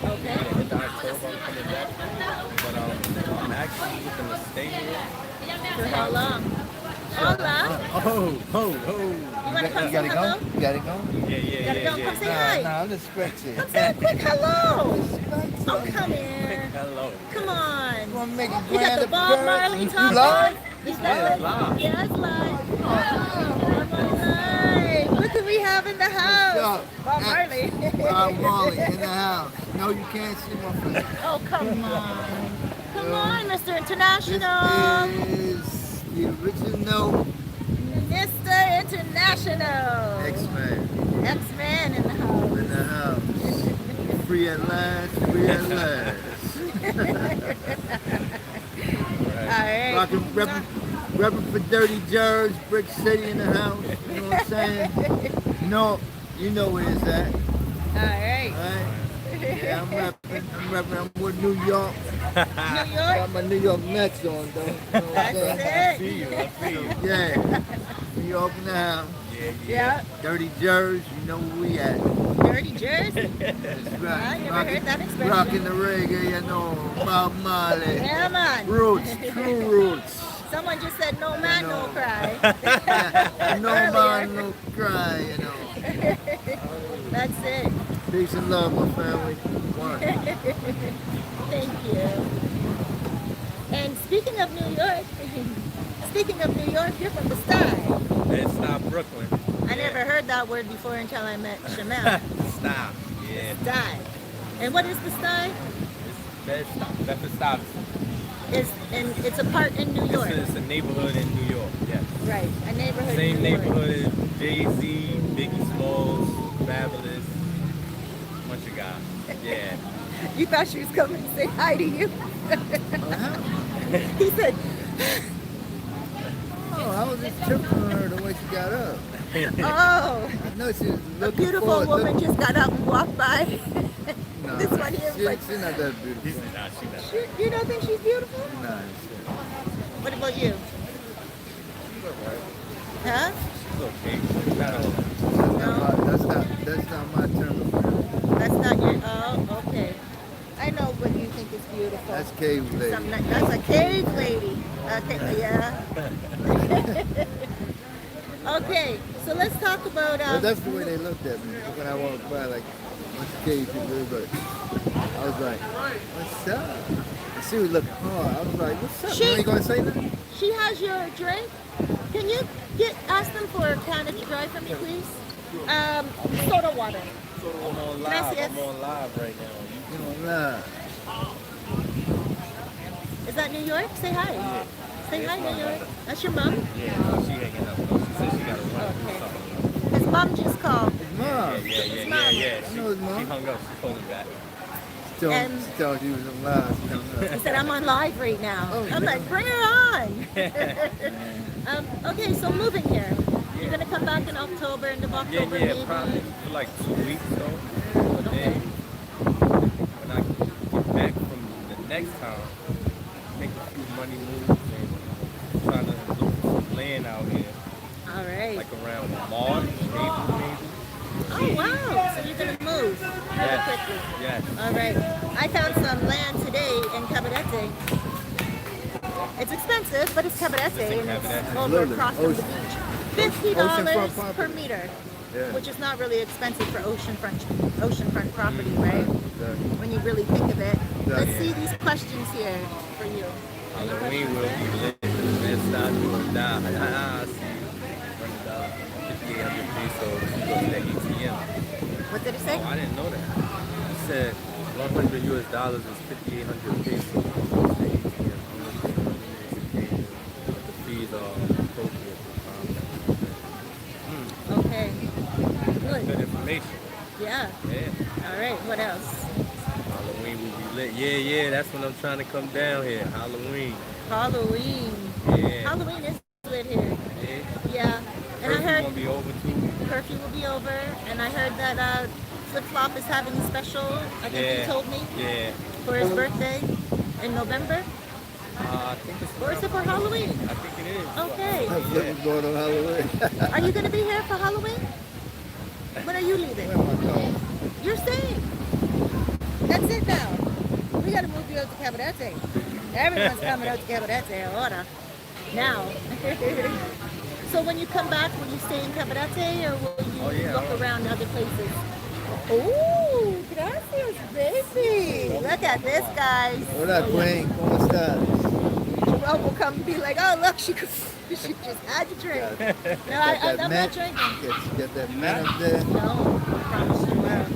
Okay. Yeah, in October I'm coming back. But I'm actually looking to stay here. For how long? Hola. You want to come say hello? You gotta go? Yeah. Gotta go. Come say hi. No, I'm just scratching. Come say a quick hello. Oh, come here. Hello. Come on. You wanna make a You got grand the Bob appearance? Marley You top live? on. Is that live? Yeah, it's live. I'm alive. Look who we have in the house. up? Bob Marley. Bob Marley in the house. No, you can't see my face. Oh, come on. Come on, Mr. International. This is the original Mr. International. X-Man X-Man in the house. in the house. Free at last, free at last. All right. Repping for Dirty Jerz, Brick City in the house. You know what I'm saying? You know where it's at. All right. Alright? Yeah, I'm repping. I'm with New York. New York. Got my New York Mets on though. You know what I'm saying? That's See you. I see you. Yeah. New York in the house. Yeah. Dirty Jersey, you know where we at. Dirty Jersey. That's right. I never heard that expression. Rocking the reggae, you know, Bob Marley. Yeah, man. Roots, true roots. Someone just said, no man, no cry. No man, no cry, you know. That's it. Peace and love, my family. One. Thank you. And speaking of New York, you're from the Style. It's not Brooklyn. I never heard that word before until I met Shamel. Stop. Yeah. Style. And what is the Style? Bedford Stuyvesant. It's a part in New York. It's a neighborhood in New York. Yes. Right, a neighborhood Same in New York. neighborhood as Jay-Z, Biggie Smalls, Fabulous, bunch of guys. Yeah. You thought she was coming to say hi to you? He said, Oh, I was just tripping on her the way she got up. oh, I know she was a looking beautiful forward. woman just got up and walked by. Nah, This one here was like, she's not that beautiful. Nah, she not. you don't think she's beautiful? Nah, What about you? Huh? It's okay. Not all. that's not my term of That's not your, oh, okay. I know what you think is beautiful. That's cave lady. That's a cave lady. Okay, yeah. Okay, so let's talk about, But that's the way they looked at me when I walked by, like, what's cave people, but I was like, what's up? And she was looking hard. I was like, what's up? You ain't gonna say nothing? she has your drink. Can you ask them for a can of dry for me, please? Soda water. I'm on Gracias. live. I'm on live right now. You know, nah. Is that New York? Say hi. Yeah. Say hi, New York. That's your mom? Yeah, no, she hanging up. She said she got to run Okay. or something. His mom just called. Mom. Yeah. Mom. She I know his mom. hung up. She called me back. She And- told you was alive. She hung He up. said, I'm on live right now. Oh, I'm yeah. like, bring her on. Okay, so moving here. You're going to come back in October, end of October, Yeah, maybe? probably for like 2 weeks though. Okay. Then when I get back from the next time, make a few money moves and trying to look for some land out here, All right. like around March, April maybe. Oh, wow. So you're going to move really Yes. quickly. Yes. All right. I found some land today in Cabarete. It's expensive, but it's Cabarete, It's in and it's Cabarete. over Lovely. across from the Ocean- beach. oceanfront $50 property. per meter, Yeah. which is not really expensive for oceanfront property, right? Exactly. When you really think of it. Let's Yeah. see these questions here for you. Any Halloween questions will there? be lit. Let's not do or die. I see you. $100, 5,800 pesos. You go to the ATM. What did it say? Oh, I didn't know that. He said $100 US is 5,800 pesos. The fees are appropriate. Okay. Good Good. information. Yeah. Yeah. All right. What else? Halloween will be lit. Yeah. That's when I'm trying to come down here. Halloween. Halloween. Yeah. Halloween is lit here. Yeah. Yeah. And I Curfew heard gonna be over too. curfew will be over, and I heard that Flip Flop is having a special. I think Yeah. he told me Yeah. for his birthday in November. I think it's. Or is it for Halloween? I think it is. Okay. That's what's going on Halloween. Are you gonna be here for Halloween? When are you leaving? Where am I going? You're staying. That's it now. We gotta move you out to Cabarete. Everyone's coming out to Cabarete ahora. Now. So when you come back, will you stay in Cabarete or will you Oh, yeah. look around other places? Oh, gracias, baby. Look at this, guys. Hola, Queen. ¿Cómo estás? Joelle will come and be like, oh, look, she just had to drink. No, I'm not drinking. Get that man up there. No, I promise you will.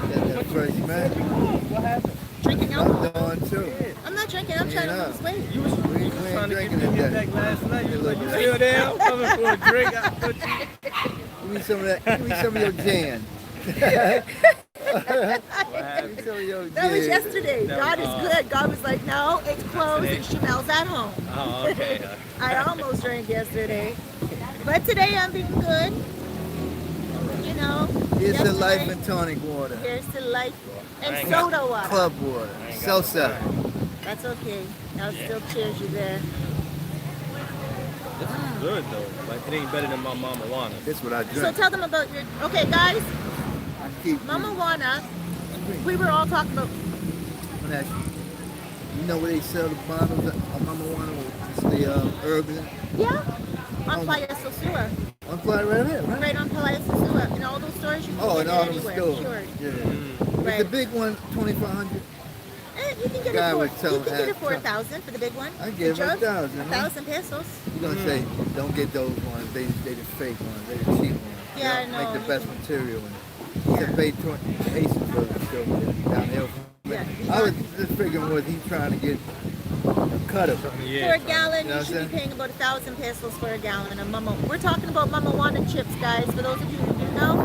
Get that fresh man. What happened? Drinking I'm alcohol? doing too. I'm not drinking. I'm trying to lose weight. You was We ain't trying to get drinking me today. back last night. You was like, you still there? I'm coming for a drink. I put you. Give me some of that. Give me some of your gin. What Give happened? me some of your That was gin. yesterday. That God was- is good. God was like, no, it's closed today. and Chamel's at home. Oh, okay. I almost drank yesterday. But today I'm being good. You know. Here's the yesterday, life and tonic water. Here's the life I and ain't got soda water. Club water. I ain't got Sosa. That's okay. I'll still cheers you there. This is good though. Like it ain't better than my Mama Juana. That's what I So drink. tell them about your. Okay, guys, I keep Mama Juana. drinking. We were all talking about. I'm gonna ask you, you know where they sell the bottles of Mama Juana? It's the herbs in it? Yeah, on Oh. Playa Sosua. On Plata right here, right? Right on Playa Sosua. In all those stores, you can Oh, get in it all them anywhere. stores. Sure. Yeah. Right. Is the big one 2,500? You can get Guy it for was telling- you can get it for tell- 1,000 for the big one. I give The him jug, 1,000, huh? 1,000 pesos. You're gonna say, don't get those ones. They the fake ones. They the cheap ones. Yeah, They I don't know. make the best material in it. He said, pay 20 Aces for the still downhill. Yeah. I was just figuring was he trying to get a cut of it. Yeah. For a gallon, You know you should what I'm be paying about 1,000 pesos for a gallon of Mama. We're talking about Mama Juana chips, guys. For those of you who do know,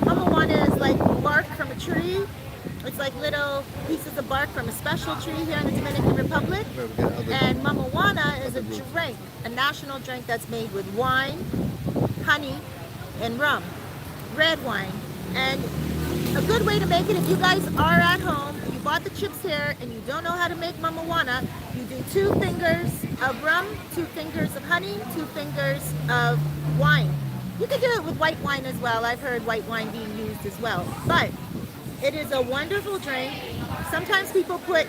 Mama Juana is like bark from a tree. It's like little pieces of bark from a special tree here in the Dominican Republic. Where we got other- And Mama Juana is a Other roots. drink, a national drink that's made with wine, honey, and rum, red wine. And a good way to make it, if you guys are at home, you bought the chips here and you don't know how to make Mama Juana, you do 2 fingers of rum, 2 fingers of honey, 2 fingers of wine. You can do it with white wine as well. I've heard white wine being used as well. But it is a wonderful drink. Sometimes people put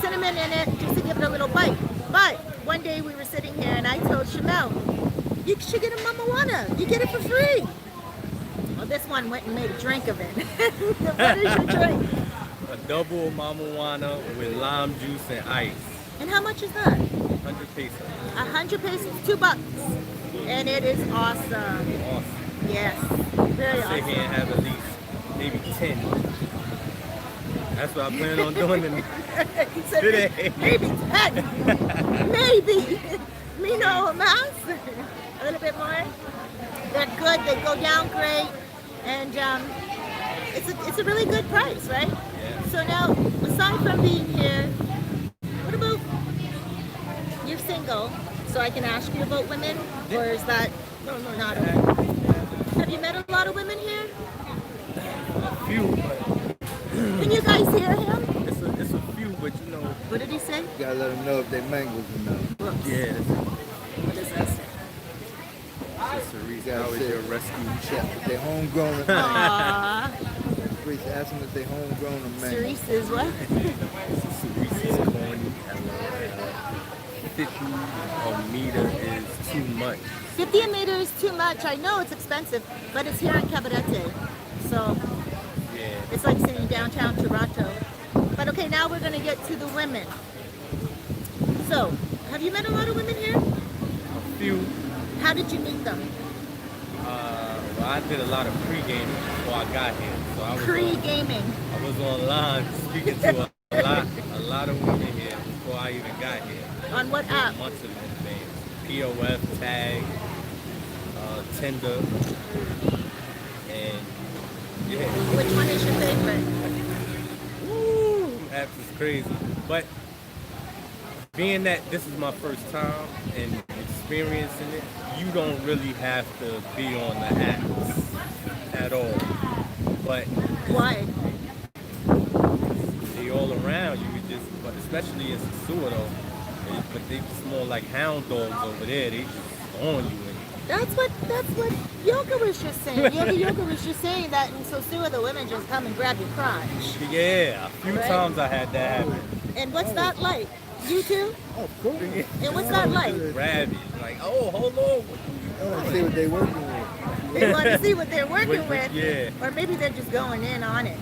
cinnamon in it just to give it a little bite. But one day we were sitting here and I told Shamel, you should get a Mama Juana. You get it for free. Well, this one went and made a drink of it. What is your drink? A double Mama Juana with lime juice and ice. And how much is that? 100 pesos. 100 pesos, $2. And it is awesome. Awesome. Yes, very Sit here awesome. and have at least maybe 10. That's what I plan on doing He said, today. maybe 10. Maybe. Me no más. A little bit more. They're good. They go down great. And it's a really good price, right? Yeah. So now, aside from being here, what about, you're single, so I can ask you about women? Or is that not okay? Have you met a lot of women here? A few, but Can you guys hear him? it's a few, but you know, What did he say? You gotta let them know if they mangoes or not. Whoops. yeah, What does that say? it's Cerise. You How gotta is say, your rescue? check if they homegrown or not. Aww. Please ask them if they homegrown or mangoes. Cerise is what? Cerise is corny. 50 a meter is too much. 50 a meter is too much. I know it's expensive, but it's here in Cabarete. So Yeah. it's like saying downtown Toronto. But okay, now we're going to get to the women. So, have you met a lot of women here? A few. How did you meet them? Well, I did a lot of pre-gaming before I got here. So Pre-gaming. I was online speaking to a lot of women here before I even got here. On what app? Months of advance. POF, Tag, Tinder, and yeah. Which one is your favorite? Woo, apps is crazy. But being that this is my first time and experiencing it, you don't really have to be on the apps at all. But Why? they all around you, but especially in Sosua though. But they just more like hound dogs over there. They just on you. That's what Yoga was just saying. Yoga was just saying that in Sosua the women just come and grab your crotch. Yeah, a few Right. times I had that happen. And what's that like? You too? Oh, of course. And what's that like? Grab it. Like, oh, hold on. I want to see what they working with. They want to see what they're working With- with. yeah. Or maybe they're just going in on it.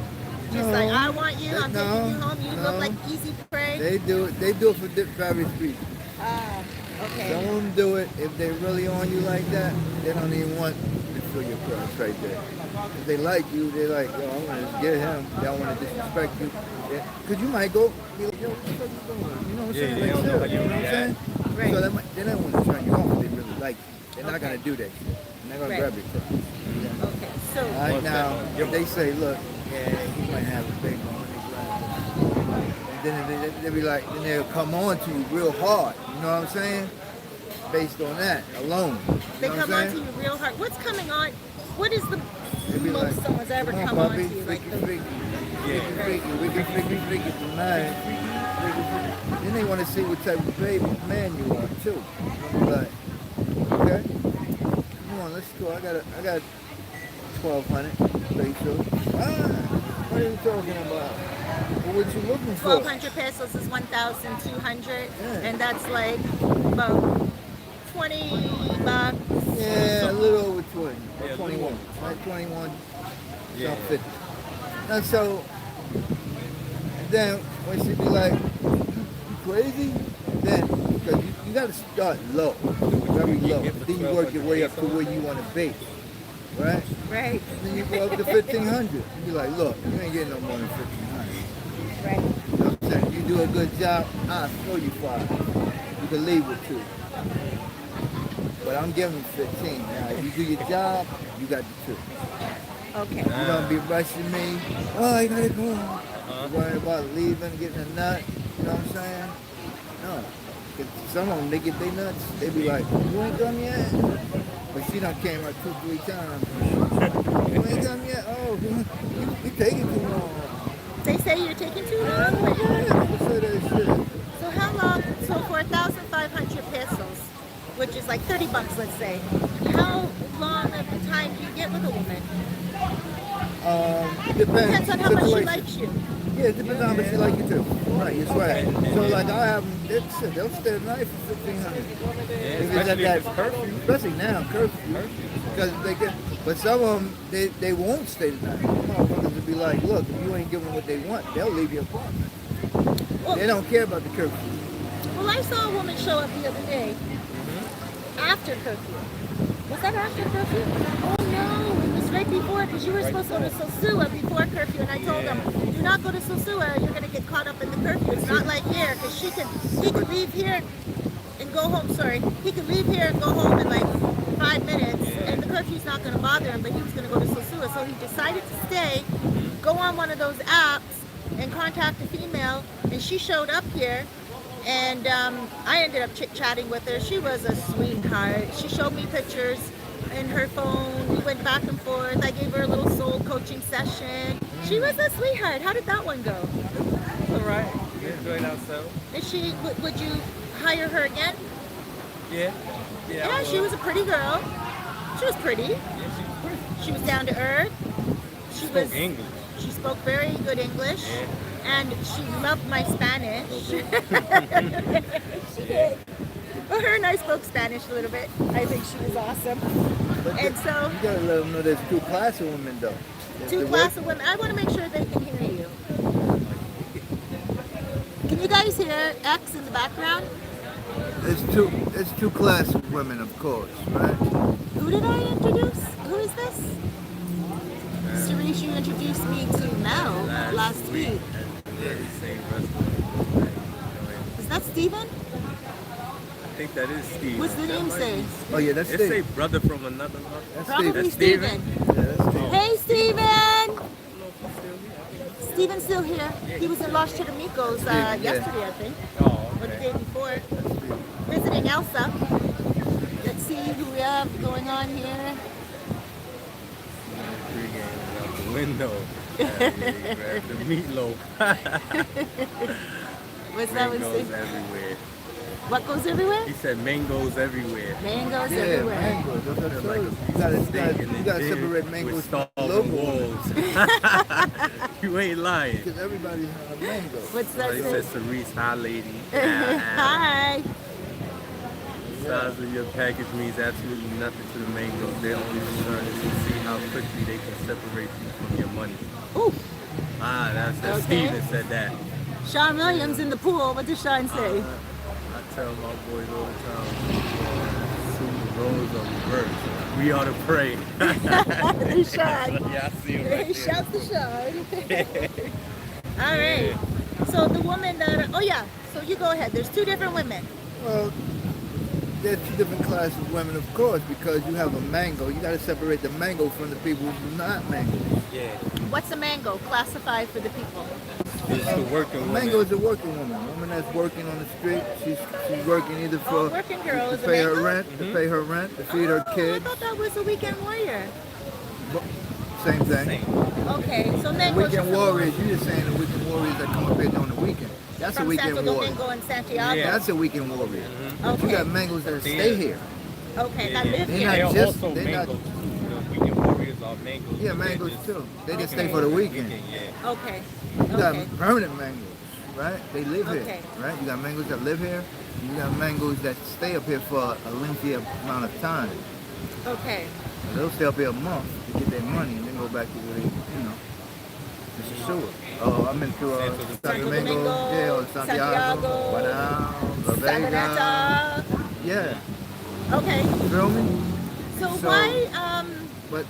Just like, I want you, I'm No, taking you home, you no. look like easy prey. They do it. They do it for various reasons. Ah, okay. Some of them do it if they really on you like that. They don't even want to feel your crush right there. If they like you, they're like, yo, I want to get him. They don't want to disrespect you. Because you might go, be like, yo, what the fuck you doing? You know what I'm Yeah, saying? they Like, don't know chill, how you know what I'm saying? Right. So they don't want to turn you off if they really like you. They're not going to do that shit. They're not going Right. to grab your crush. Okay, so, Right One now, second. if they say, look, yeah, he might have a big one, and then they'll be like, then they'll come on to you real hard. You know what I'm saying? Based on that alone. they You know what come I'm on to saying? you real hard. What's coming on? What is the They be most like, someone's ever come on, come on puppy, to you? Like freaky, the, freaky, freaky, freaky, freaky, freaky tonight. Then they want to see what type of baby man you are too. I'm like, okay, come on, let's go. I got 1,200 pesos. What are you talking about? What you looking for? 1,200 pesos is 1,200, Yeah. and that's like about 20 bucks. Yeah, a little over 20. Yeah, 21. Like 21, Yeah. some 50. And so, then when she be like, you crazy? Then, because you got to start low, very low. Then you work your way up to where you want to be. Right? Right, Then you go up to 1,500. You be like, look, you ain't getting no more than 1,500. right. You know what I'm saying? You do a good job, I'll throw you 5. You can leave with 2. But I'm giving you 15. Now, if you do your job, you got the 2. Okay. You don't be rushing me. Oh, I gotta go. You worrying about leaving, getting a nut. You know what I'm saying? No. 'Cause some of them, they get their nuts. They be like, you ain't done yet? But she done came like 2-3 times. You ain't done yet? Oh, you taking too long. They say you're taking too long? Yeah, say that shit. So how long, so for 1,500 pesos, which is like 30 bucks, let's say, how long of the time do you get with a woman? It depends. Depends on how much she Situation. likes you. Yeah, it depends on how much she like you too. Right, it's right. So like I have them, they'll stay the night for 1,500. Especially if it's curfew. Especially now, curfew. Because they get, but some of them, they won't stay the night. Some motherfuckers will be like, look, if you ain't giving them what they want, they'll leave your apartment. Well, They don't care about the curfew. well, I saw a woman show up the other day after curfew. Was that after curfew? Oh no, it was right before because you were supposed to go to Sosua before curfew, and I told them, do not go to Sosua, you're going to get caught up in the curfew. It's not like here, because he could leave here and go home, he could leave here and go home in like 5 minutes, and the curfew's not going to bother him, but he was going to go to Sosua, so he decided to stay, go on one of those apps, and contact a female, and she showed up here. And I ended up chit-chatting with her. She was a sweetheart. She showed me pictures in her phone. We went back and forth. I gave her a little soul coaching session. She was a sweetheart. How did that one go? All right. We enjoyed ourselves. Is she? Would you hire her again? Yeah. Yeah. Yeah, she was a pretty girl. She was pretty. Yeah, she was pretty. She was down to earth. She Spoke was. English. She spoke very good English. Yeah. And she loved my Spanish. She did. Well, her and I spoke Spanish a little bit. I think she was awesome. But And so, you gotta let them know there's 2 classes of women though. There's two the class work- of women. I want to make sure they can hear you. Can you guys hear X in the background? There's two classes of women, of course, right? Who did I introduce? Who is this? Cerise, you introduced me to Mel last week. Is that Steven? I think that is Steve. What's the name say? Oh yeah, that's It say Steve. brother from another mother. That's Probably Steve. That's Steven? Steven. Yeah, that's Steve. Hey, Steven! Steven's still here. He was in Los Chiramicos Yeah. yesterday, I think, Oh, or the okay. day before, visiting Elsa. Let's see who we have going on here. Pre-game out the window. Yeah, you grabbed the meatloaf. What's that one Mangoes say? everywhere. What goes everywhere? He said mangoes everywhere. Mangoes Yeah, everywhere. mangoes. That's what I Like told a you. piece You of steak in the gotta gym separate mangoes with from starving local wolves. You ain't lying. because everybody's on a mango. What's that He said say? Cerise, hi lady. Hi. The size of your package means absolutely nothing to the mangoes. Their only concern is to see how quickly they can separate you from your money. Ooh, That's Okay. Steven said that. Sean Williams in the pool. What does Sean say? I tell my boys all the time, super roles are reversed. We ought to pray. There's Sean. Yeah, I see him right He there. shouts to Sean. All right. So the woman that, oh yeah, so you go ahead. There's 2 different women. Well, there's 2 different classes of women, of course, because you have a mango. You gotta separate the mango from the people who do not mango. Yeah, What's a mango? Classify for the people. it's the working A woman. mango is a working woman. A woman that's working on the street. She's working either for working girl to is a pay her mango? rent, to pay her rent, to feed her Oh, kids. I thought that was a weekend warrior. Same thing. Okay, so mangoes. Weekend warriors. You're just saying the weekend warriors that come up here on the weekend. That's a from weekend Santo warrior. Domingo and Santiago. Yeah. That's a weekend warrior. But you Okay. got mangoes that stay here. Okay, that live They're here. not They're just- also they're not- mangoes. The weekend warriors are mangoes. Yeah, but they're mangoes just- too. They just Okay. stay for the weekend. Yeah. Okay. You got Okay. permanent mangoes, right? They live here, Okay. right? You got mangoes that live here. You got mangoes that stay up here for a lengthy amount of time. Okay. They'll stay up here a month to get their money and then go back to where they, the Sosua. Oh, I've been to Santo Domingo, yeah, or Santiago, Guanao, La Vega. Sabaneta. Yeah, Okay. you feel me? So So- why But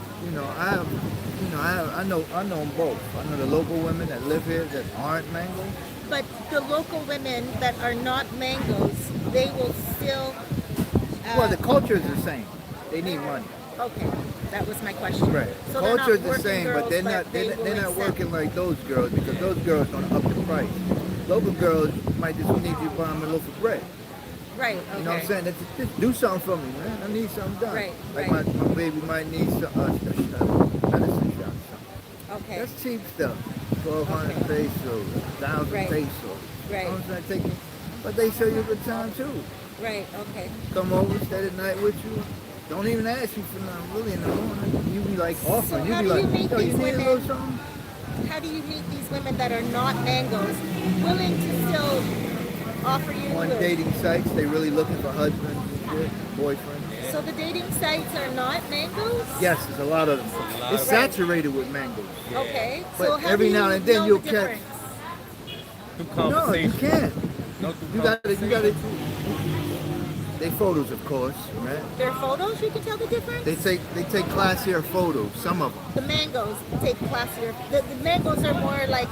I know them both. I know the local women that live here that aren't mangoes. but the local women that are not mangoes, they will still Well, the culture is the same. They need money. okay. That was my question. Right. So The they're not culture is the working same, girls, but they're not they will they're not accept- working like those girls because those girls gonna up the price. Local girls might just need you to buy them a loaf of bread. Right. Okay. You know what I'm saying? Just do something for me, man. I need something done. Right, Like right. my baby might need some medicine shot. Something. Okay. That's cheap stuff. 1,200 Okay. pesos, 1,000 Right. pesos. Right. You know what I'm saying? But they show you a good time too. Right. Okay. Come over, stay the night with you. Don't even ask you for nothing really in the morning. You be like offering. how You be do you like, meet yo, these you need a women? little something? How do you meet these women that are not mangoes, willing to still offer you On good? dating sites, they really looking for husbands and shit, boyfriends. So the dating sites are not mangoes? Yes, there's a lot of them. lot It's of them. saturated with mangoes. Okay. But so how every do you now and then know you'll the catch- difference? Through No, you conversation. can't. No, through You gotta. conversation. They photos, of course, right? Their photos, you can tell the difference? They take classier photos. Some of them. The mangoes take classier. The mangoes are more like.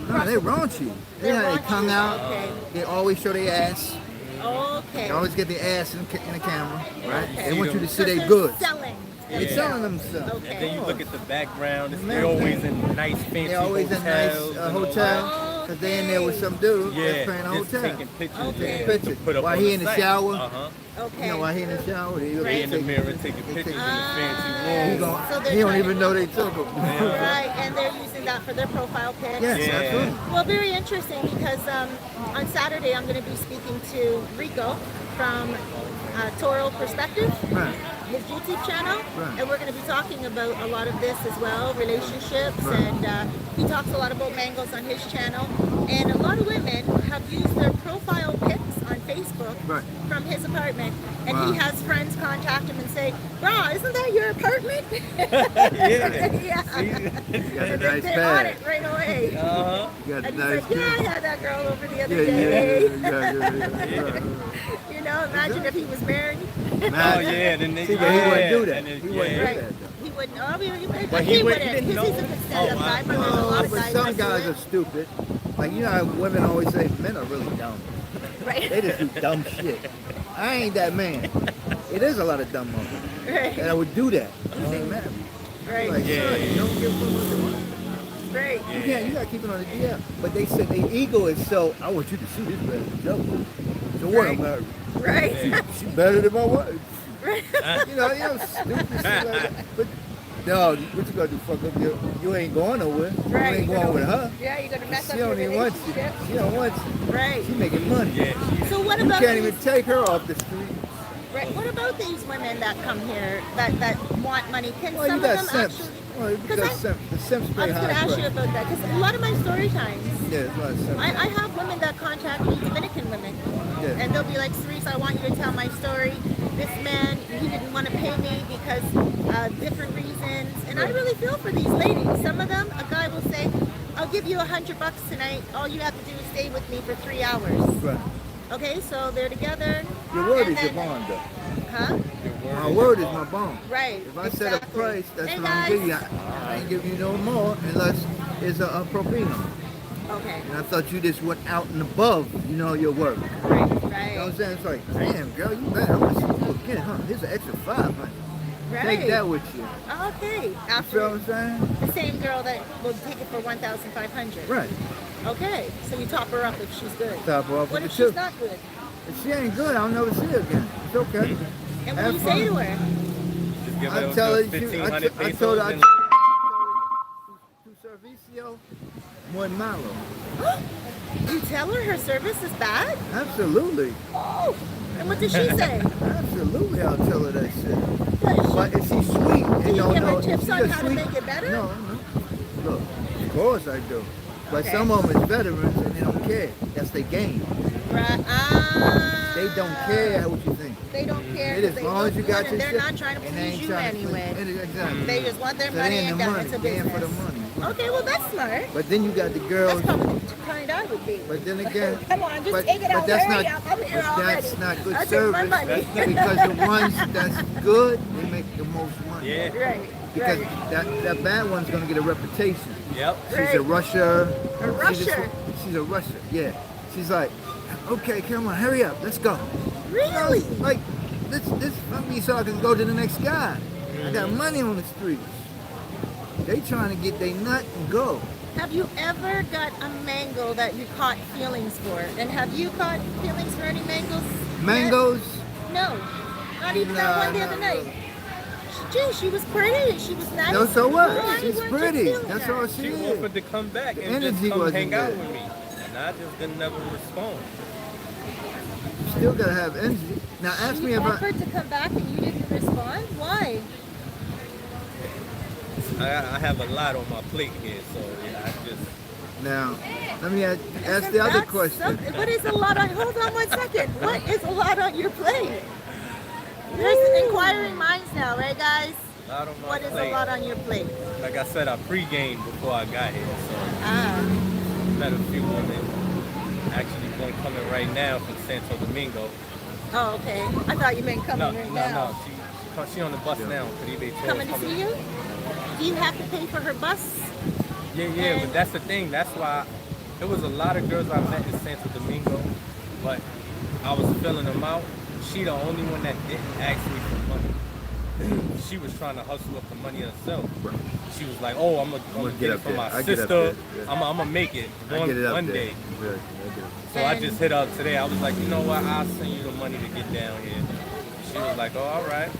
No, they raunchy. They They're have their tongue raunchy, out. okay. They always show their ass. Okay. They always get their ass in the camera, right? Okay. They want you to see So they they're good. selling. They selling themselves. Okay. And then you look at the background. Man, They're always in nice, fancy They always in nice hotels. and all hotel because they in there with some dude that. that's Yeah, paying a just hotel. taking pictures. Okay. and Pictures. Put up While on he the in the site. shower. Uh-huh. Okay. You know, while he in the shower, they They in the take- mirror taking pictures in the fancy He, rooms. gon- So they're he don't trying even to- know they took him. Right, and they're using that for their profile pics. Yes, Yeah. absolutely. Well, very interesting because on Saturday I'm going to be speaking to Rico from Toro Perspective, Right. his YouTube channel, Right. and we're going to be talking about a lot of this as well, relationships, Right. and he talks a lot about mangoes on his channel, and a lot of women have used their profile pics on Facebook Right. from his apartment, and Wow. he has friends contact him and say, "Brah, isn't that your apartment?" Yeah. yeah. You got a And nice they're on pad. it right away. Uh-huh. You got a And he's nice like, yeah, I pad. had that girl over the Yeah, other yeah, day. yeah. You know, imagine if he was married. Oh yeah, then they, See, but he wouldn't yeah, do that. and then- He wouldn't do yeah. Right. that, though. He wouldn't. Oh, he wouldn't. But he he wouldn't. didn't Because he's a know. good stand-up Oh, wow. guy, but there's a lot No, of but guys some that guys do are it. stupid. Like, you know how women always say men are really dumb. Right. They just do dumb shit. I ain't that man. It is a lot of dumb motherfuckers that Right. would do that. They married. Right. Like, Yeah. son, you don't give a fuck what they want. Right. You gotta keep it on the DL. But they said their ego is so, I want you to see this better Joe. So what, I'm married. Right. She better than my wife. Right. You know, stupid shit like that. But no, what you gonna do? Fuck up you ain't going nowhere. Right. You ain't You're going gonna- with her. Yeah, you're gonna mess She up your don't even want you. relationship. She don't want you. Right. She making money. Yeah, So what You about can't these, even take her off the street. right? What about these women that come here that want money? Can Well, some you of got them simps. actually? Well, you 'Cause got I- simps. The simps I pay was going to high ask you price. about that because a lot of my story times, Yeah, it's not simps. I have women that contact me, Dominican women, Yeah. and they'll be like, Cerise, I want you to tell my story. This man, he didn't want to pay me because different reasons, and I Right. really feel for these ladies. Some of them, a guy will say, I'll give you $100 tonight. All you have to do is stay with me for 3 hours. Right. Okay, so they're together. Your word and is your then- bond, though. Huh? My word is my bond. Right. If I set a exactly. price, that's Hey, what I'm giving you. guys. I ain't giving you no more unless it's a propino. Okay. And I thought you just went out and above, your work. Right. You know what Right. I'm saying? It's like, damn, girl, you better. I'm gonna see you again, huh? Here's an extra $500. Right. Take that with you. Okay. You feel what After I'm saying? the same girl that will take it for 1,500. Right. Okay. So you top her up if she's good. Top her off What with if the she's tip. not good? If she ain't good, I'll never see her again. It's okay. And what Have do you say to fun. her? Just give I her tell her, the I 1,500 told her, I pesos. tu servicio muy malo. You tell her service is bad? Absolutely. Oh, and what does she say? Absolutely, I'll tell her that shit. Does she- But if she's sweet, Do you give her tips she's on a how to make it better? No. Look, of course I do. But Okay. some of them is veterans and they don't care. That's their game. Right. They don't care what you think. They don't care. As They long look as you good got and your they're shit, not trying to and they please ain't you trying to anyway. Exactly. They just want their So money they in and the done. money. It's a They in business. for the money. Okay, well that's smart. But then you got the girls. That's probably the kind I would be. But then again, Come on, just but, take it but out. that's Hurry not, up. I'm here but already. that's not good I'll take service my money. because the ones that's good, they make the most money. Yeah. Right. Because Right. that bad one's gonna get a reputation. Yep. She's Right. a rusher. A rusher? She's a rusher. Yeah. She's like, okay, come on, hurry up, let's go. Really? Like, this let me so I can go to the next guy. I got money on the streets. They trying to get their nut and go. Have you ever got a mango that you caught feelings for? And have you caught feelings for any mangoes? yet? Mangoes. No. Not even that Nah, one the other nah, night. Gee, she was pretty. She was nice. No, so what? Why She's weren't you pretty. feeling That's her? all she She is. offered to come back and energy just come wasn't hang out there. with me. And I just didn't never respond. You still gotta have energy. Now ask me She if I. offered to come back and you didn't respond? Why? I have a lot on my plate here, so yeah, I just Now, let me ask Isn't the other that question. What is a lot on? Hold on one second. What is a lot on your plate? There's inquiring minds now, right, guys? a lot on my What is plate. a lot on your plate? Like I said, I pre-gamed before I got here, so Ah, met a few women. Actually, one coming right now from Santo Domingo. oh, okay. I thought you meant No, coming no, right no. now. She on the bus now. Caribe tour Coming to see you? Do you have to pay for her bus? Yeah, but that's the thing. That's why there was a lot of girls I met in Santo Domingo, but I was filling them out. She the only one that didn't ask me for money. She was trying to hustle up the money herself. She was like, "Oh, I'm gonna get it up for there. my I get up sister. there, yeah. I'm gonna make it I get it up one there. day." Exactly, I get it. So I And- just hit her up today. I was like, "You know what? I'll send you the money to get down here." She was like, "Oh, all right.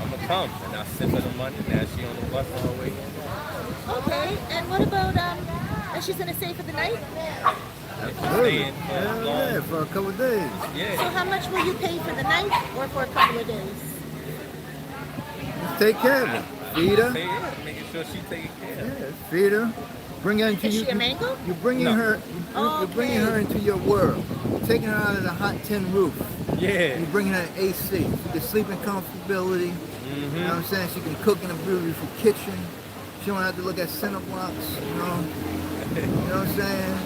I'm gonna come." And I sent her the money. Now she on the bus on her way in. Okay. And what about and she's gonna stay for the night? Absolutely. Staying for as long- Yeah, for a couple of days. So Yeah. how much will you pay for the night or for a couple of days? Just take care of her. Feed her. Stay here, making sure she taken care of. Yeah, feed her. Bring her into Is you. she a mango? You're bringing No. her. You're bringing Okay. her into your world. You're taking her out of the hot tin roof. Yeah. You're bringing her in AC. She can sleep in comfortability. You know what I'm saying? She can cook in a beautiful kitchen. She don't have to look at center blocks. You know what I'm saying?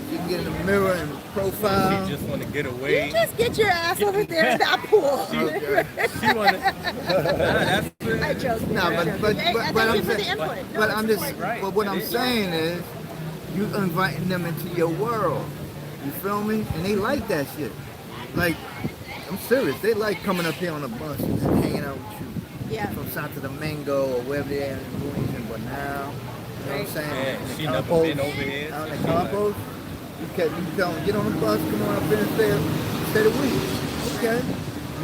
She can get in the mirror and profile. She just want to get You away. just get your ass over there in that pool. She want to. That's it. I joke. No, but Hey, I'm thank you for the saying, input. No, but it's I'm just, important. Right. but what I'm It is. saying is, you inviting them into your world. You feel me? And they like that shit. Like, I'm serious. They like coming up here on a bus and just hanging out with you. Yeah. From Santo Domingo or wherever they are in the Ruins and Banal. You know what I'm saying? Yeah, In the she never compost, been over here, Out so in she the like- compost. You tell them, get on the bus, come on up here and stay the week. Okay.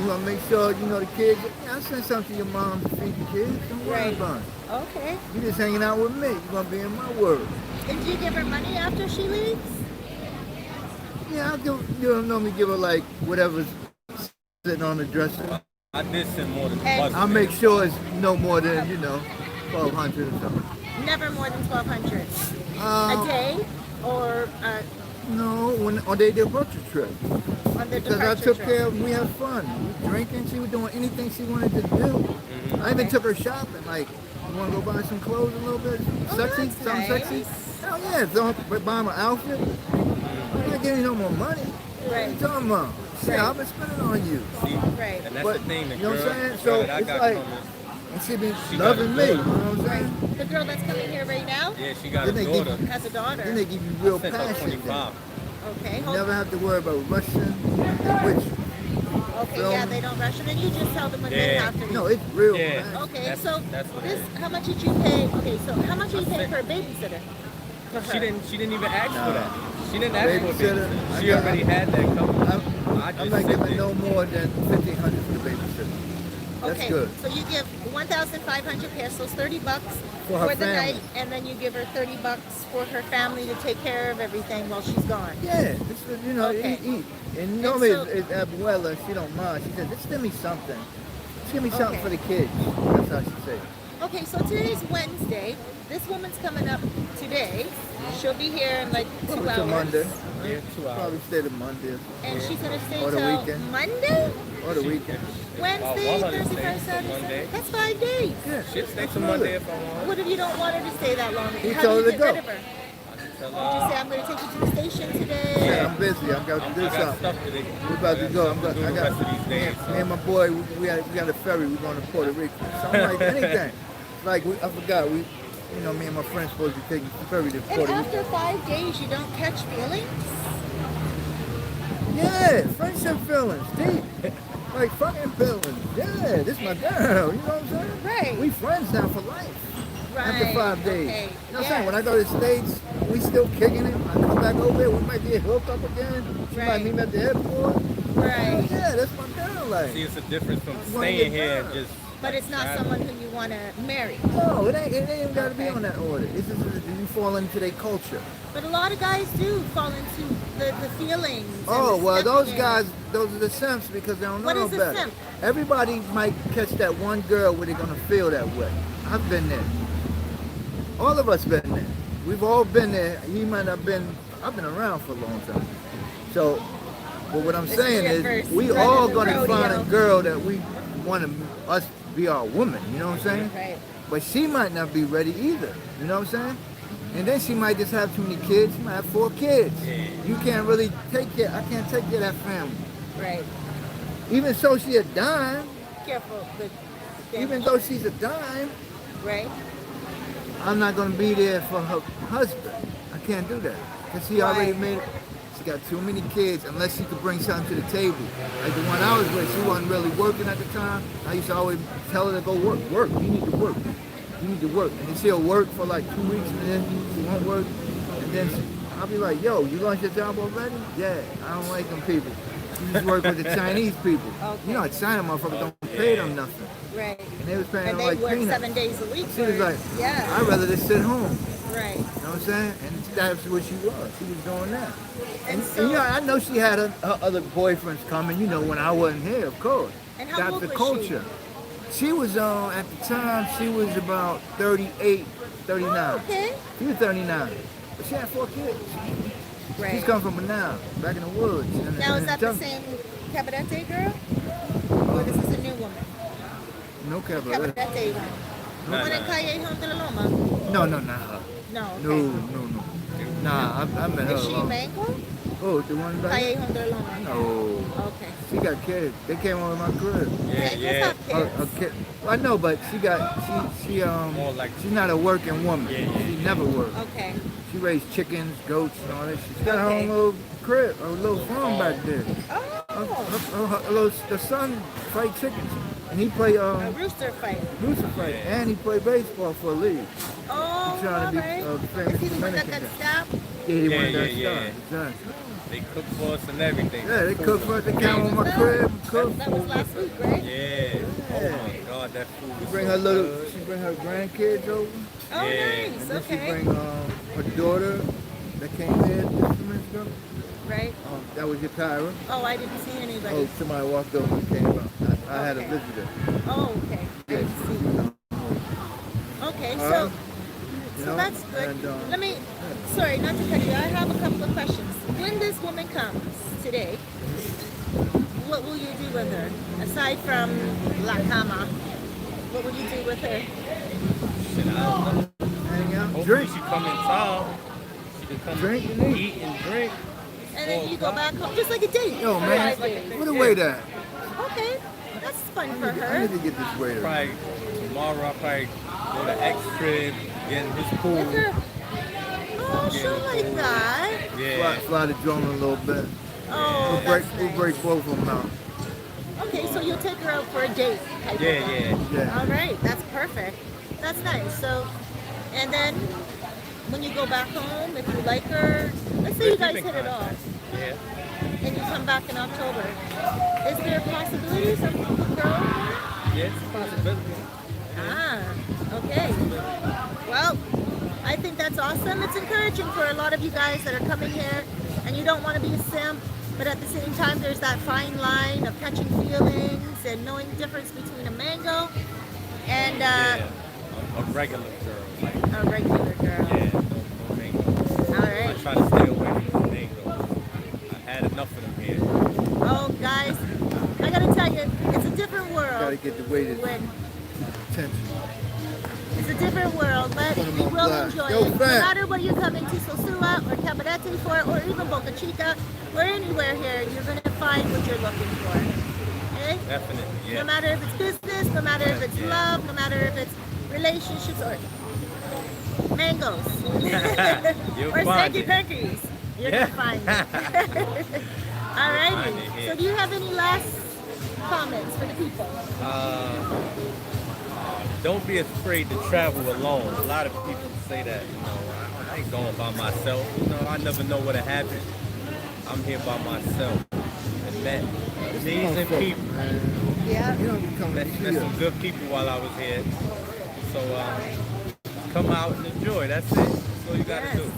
You want to make sure, you know, the kids, yeah, I send something to your mom to feed the kids. Don't worry Right. about it. Okay. You just hanging out with me. You're going to be in my world. And do you give her money after she leaves? Yeah, I'll normally give her like whatever's sitting on the dresser. I did send more than And- bus I'll make sure it's no more than, 1,200 or something. Never more than 1,200 a day or No, on their departure trip. on the Because I departure took trip? care of, we had fun. We drinking, she was doing anything she wanted to do. I even took her shopping, like, you want to go buy some clothes a little bit? Sexy? that's Something sexy? nice. Hell yeah, don't buy my outfit. I'm not giving you no more money. What are you Right. talking about? Shit, I've been spending on you. See, Right. and that's But, the thing. The you know what I'm girl, saying? the So girl that I it's got like- coming, And she been She got loving a me, you daughter. know what I'm saying? The girl that's coming here right now yeah, she got Then a they give- daughter. has a daughter. Then they give you real Sent her passion. 25. Okay. You Hold never have to worry about Russian, which, Okay, yeah, they don't rush it, and you just tell them when they Yeah. have to leave. no, it's real Yeah. passion. Okay, That's- so that's what it this, is. how much did you pay? Okay, so how much are you I paying said- for a babysitter? For her? She didn't even ask No. for that. She didn't ask for a Babysitter, babysitter. I She got- already had that covered. I I'm just not sent giving it. no more than $1,500 for the babysitter. That's Okay, good. so you give 1,500 pesos, $30 For her the family. night, and then you give her $30 for her family to take care of everything while she's gone. Yeah, you know, Okay. eat. And normally so- it's Abuela, she don't mind. She said, just give me something. Just give me something Okay. for the kids. That's how she said. Okay, so today's Wednesday. This woman's coming up today. She'll be here in like 2 Probably hours. till Monday. Yeah, 2 hours. Probably stay to Monday And she's gonna stay Or the till weekend. Monday, or the weekend. Wednesday, Well, Thursday, Monday, Friday, Saturday, Monday. Sunday. That's 5 days. Yeah. She'll stay that's till good. Monday if I want. What if you don't want her to stay that long? He How told do her you to get rid go. of her? Tell Did you say I'm gonna take you to the station today? Yeah, I'm busy. I'm going to do I got something. stuff to do. We're about to go. I got the rest of these days. Me and my boy, we got a ferry. We're going to Puerto Rico. Something like anything. Like I forgot. Me and my friends supposed to be taking the ferry to And Puerto Rico. after 5 days, you don't catch feelings? Yeah, friendship feelings, deep. Like fucking feelings. Yeah, this my girl. You know what I'm saying? Right. We friends now for life. After Right, 5 days. okay, You know what I'm saying? yes. When I go to the States, we still kicking it. I come back over there, we might get hooked up again. She might Right. meet me at the airport. Right. Yeah, that's my girl. Like, See, it's a difference from wanna staying get here and married. just. But it's not traveling. someone who you want to marry. no, it ain't even got to be Okay. on that order. It's just you fall into their culture. But a lot of guys do fall into the feelings. and Oh, the well, those stepping in. guys, those are the simps because they don't know What no is a better. simp? Everybody might catch that one girl where they're going to feel that way. I've been there. All of us been there. We've all been there. You might have been, I've been around for a long time. So, but what I'm This is saying your is, first we run all in the going to find a rodeo. girl that we want us be our woman. You know what I'm saying? Right. But she might not be ready either. You know what I'm saying? And then she might just have too many kids. She might have 4 kids. Yeah. You can't really take care. I can't take care of that family. Right. Even though she a dime, Careful. even though she's a dime, Right. I'm not gonna be there for her husband. I can't do that. Cause she already Right. made it. She got too many kids unless she could bring something to the table. Like the one I was with, she wasn't really working at the time. I used to always tell her to go work. You need to work. You need to work. And then she'll work for like 2 weeks and then she won't work. And then I'll be like, yo, you lost your job already? Yeah, I don't like them people. You just work with the Chinese people. Okay. You know, China motherfuckers don't pay them nothing. Right. And they was paying And them they like work peanuts. 7 days a week. She was for- like, yeah. I'd rather just sit home. Right. You know what I'm saying? And that's what she was. She was doing that. And And so, I know she had her other boyfriends coming, when I wasn't here, of course. And how That's old the was culture. She was at the time, she was about 38, 39. oh, okay. She was 39. But she had 4 kids. She's Right. come from Manal, back in the woods. Now, is that the same Cabarete girl? Or this is a new woman? No Cabarete. Cabarete one. The Nah, one in nah. Callejon de la Loma? No, not her. No. No, Okay. no. Nah, I met her. Is she Mango? Oh, the one back? Callejon de la Loma. No. Okay. She got kids. They came over my crib. Yeah, Mango's yeah. have kids. Her kid. I know, but More like- she's not a working woman. Yeah, yeah. She never worked. Okay. She raised chickens, goats, and all that. She's got her Okay. own little crib, a little farm back there. Oh. The son fight chickens, and he play A rooster fight. rooster fight, and he play baseball for a league. Oh, He's trying to be alright. famous Is he the one that Dominican got guy. stabbed? Yeah, he Yeah, wanted that yeah, star. yeah. Exactly. They cook for us and everything. Yeah, they cook for us. They came on my crib, cook. That was last week, right? Yeah. Oh my God, that food She was bring so her good. she bring her grandkids over. Oh, Yeah. nice. And then she Okay. bring her daughter that came here just a minute ago. Right. That was your Tyra. Oh, I didn't see anybody. Oh, somebody walked over and came up. I had a Okay. visitor. Oh, okay. I Yeah, didn't see. Okay, so you so know, that's good. and, Let me. Sorry, not to cut you. I have a couple of questions. When this woman comes today, what will you do with her aside from La Cama? What will you do with her? Shit, I don't know. hang out, Hopefully drink. she come in town. She can come Drink and eat and drink. And then you go back home, just like a date. Yo, for man, 5 days. where the weight at? Okay, that's fun for I her. need to get this weight at. Probably tomorrow I'll probably go to X Crib, get in his pool. With her. Oh, she'll like that. Yeah. Fly the drone a little bit. Oh, We'll break, that's we'll nice. break both of them out. Okay, so you'll take her out for a date. type of Yeah, thing. yeah. Yeah. All right, that's perfect. That's nice. So, and then when you go back home, if you like her, let's say you guys Keep in hit it off, contact. Yeah. and you come back in October, is there a possibility some girl? Yeah, it's a possibility. Okay. Well, I think that's awesome. It's encouraging for a lot of you guys that are coming here and you don't want to be a simp, but at the same time there's that fine line of catching feelings and knowing the difference between a mango and Yeah, a regular girl. Like, a regular girl. yeah, no mango. All I right. try to stay away from the mangoes. I had enough of them here. Oh, guys, I gotta tell you, it's a different world. Gotta get the weighted When attention. it's a different world, but Put 'em you on will blast. enjoy Yo, it. No Frank. matter what you're coming to Sosua or Cabarete for, or even Boca Chica, or anywhere here, you're gonna find what you're looking for. Okay? Definitely, No yeah. matter if it's business, no matter if it's love, no matter if it's relationships or mangoes You'll or find stanky it. pankies, you're Yeah. gonna find it. Find Alrighty. it here. So do you have any last comments for the people? Don't be afraid to travel alone. A lot of people say that, I ain't going by myself. I never know what'll happen. I'm here by myself. And met amazing people. Yeah. You don't become Met some good people while I was here. So come out and enjoy. That's it. That's all you gotta Yes. do.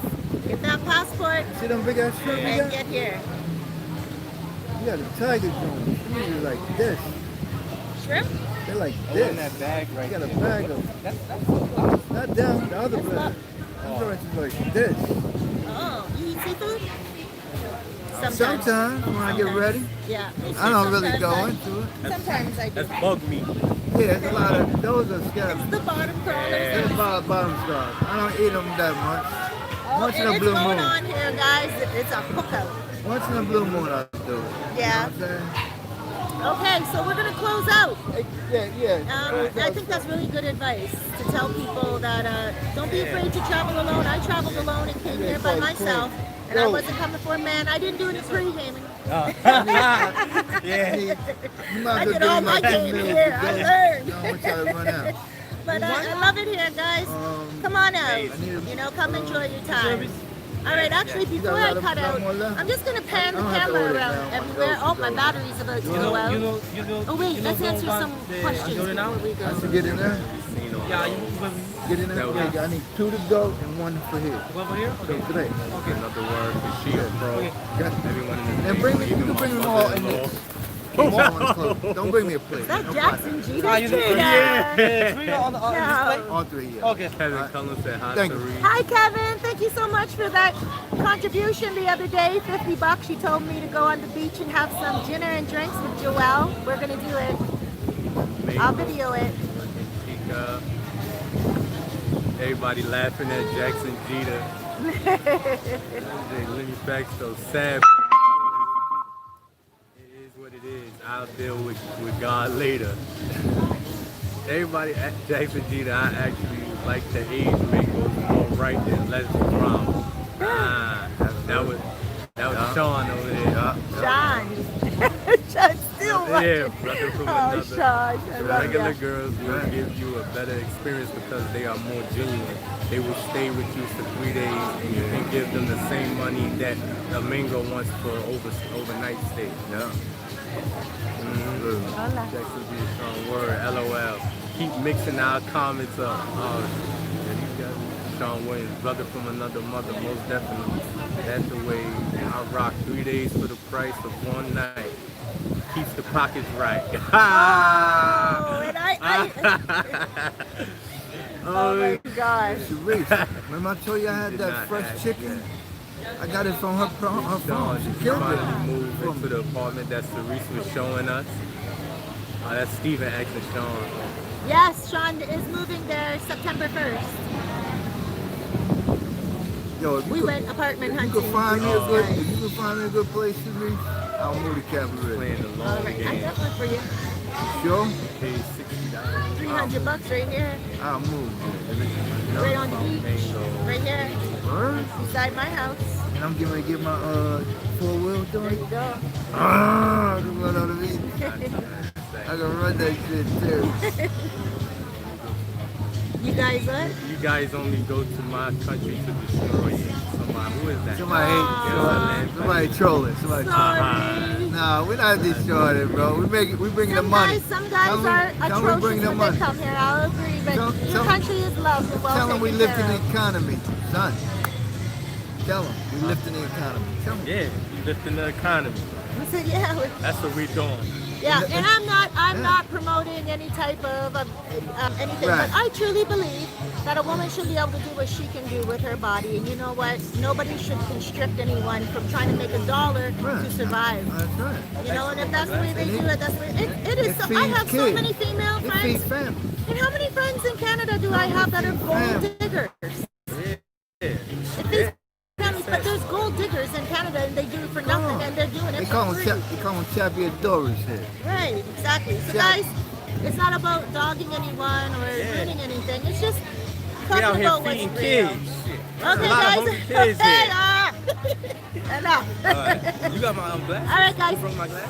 Get that passport See them big ass shrimp we and got? get here. You got a tiger joint. These are like this. Shrimp? They're like Oh, this. in that bag right You got a there. bag of That's not them, the other bag. I'm going to like this. Oh, you eat seafood? Sometimes when I get ready, Yeah. I don't really Sometimes go I- into it. Sometimes I do. that's bug meat. Yeah, there's a lot of those are It's scabs. the bottom crawlers. They're bottom stars. I don't eat them that much. Oh, Once in and a it's blue going moon. on here, guys. It's a cookout. Once in a blue moon I do it. You Yeah. know what I'm Okay, so we're gonna close out. saying? Yeah. I think that's really good advice to tell people that don't be afraid to travel alone. I traveled alone and came here by myself, and I wasn't coming for a man. I didn't do any pre-gaming. Yeah. I did all my game here. I learned. No, I want y'all to run out. But I love it here, guys. Come on out. Amazing. Come enjoy your time. All right, actually, before I cut out, I'm just going to pan the camera around everywhere. Oh, my battery's about to go out. Oh, wait, let's answer some questions before we I go. should get in there. Yeah, Get in there. That would Okay, I need 2 to go and 1 for here. over here? So 3. Another word for shield, bro. Got it. Everyone in the And bring me, you can bring them all in this. Keep all on the clothes. Don't bring me a plate. Is that No Jackson G? Ah, you know- No. All 3, yeah. Okay. Kevin Cullen said hi, Thank you. Cerise. Hi, Kevin. Thank you so much for that contribution the other day. $50. She told me to go on the beach and have some dinner and drinks with Joelle. We're going to do it. I'll video it. Chica. Everybody laughing at Jackson Jeter. Lenny back so sad. It is what it is. I'll deal with God later. Everybody at Jackson Jeter, I actually like the age mangoes more right than less brown. That was Sean over there. John. John still Yeah, watching. brother from Oh, another. Sean. I love Regular that. girls will give you a better experience because they are more genuine. They will stay with you for 3 days and you can give them the same money that a mango wants for overnight stay. Yeah. Hola. Jackson B. Sean Word, LOL. Keep mixing our comments up. Oh, yeah, you got it. Sean Williams, brother from another mother, most definitely. That's the way I rock. 3 days for the price of 1 night. Keeps the pockets right. Oh, and oh my gosh. Cerise, remember I told you I had Did that not fresh ask chicken? I got it from her Sean, phone. She she killed finally it. moved into the apartment that Cerise was showing us. That's Steven asking Sean. Yes, Sean is moving there September 1st. Yo, if We you went apartment could, if you hunting. could find me a good, Nice. if you could find me a good place, Cerise, I'll move to Cabarete. Playing the All long right, I game. got one for you. Sure? Paid $60. $300 right here, I'll move. right on the beach, right here, Word? beside my house. And I'm getting ready to get my 4-wheel There joint. you go. Ah, I can run on the beach. I can run that shit too. You guys what? You guys only go to my country to destroy you. Somebody, who is that? Somebody, Aw. somebody trolling. Somebody trolling. Sorry. No, we're not distorted, bro. We bringing the money. Some guys are tell them we bring atrocious the when money. they come here. I'll agree, but Tell- your tell- country is loved and well Tell them we taken lifting care the of. economy, son. Tell them we lifting the economy. Tell them. Yeah, lifting the economy. I said, yeah, That's what we doing. yeah, and I'm not promoting any type of anything, Right. but I truly believe that a woman should be able to do what she can do with her body, and you know what? Nobody should constrict anyone from trying to make a dollar Right. to survive. That's right. You know, and if that's the way they do it, that's the way it is. It So, I feeds have so kids. many female It feeds friends. families. And how many friends in Canada do I have that are gold diggers? Yeah. It feeds families, but there's gold diggers in Canada, and they do it for nothing, and they're doing They it call for them free. chapeadores here. Right, exactly. So Yeah. guys, it's not about dogging anyone or ruining anything. It's just We out talking here about what's feeding real. kids. Shit. Okay, A lot of guys. hungry kids here. Enough. Alright. You got my glasses? All right, guys. You brought my glasses?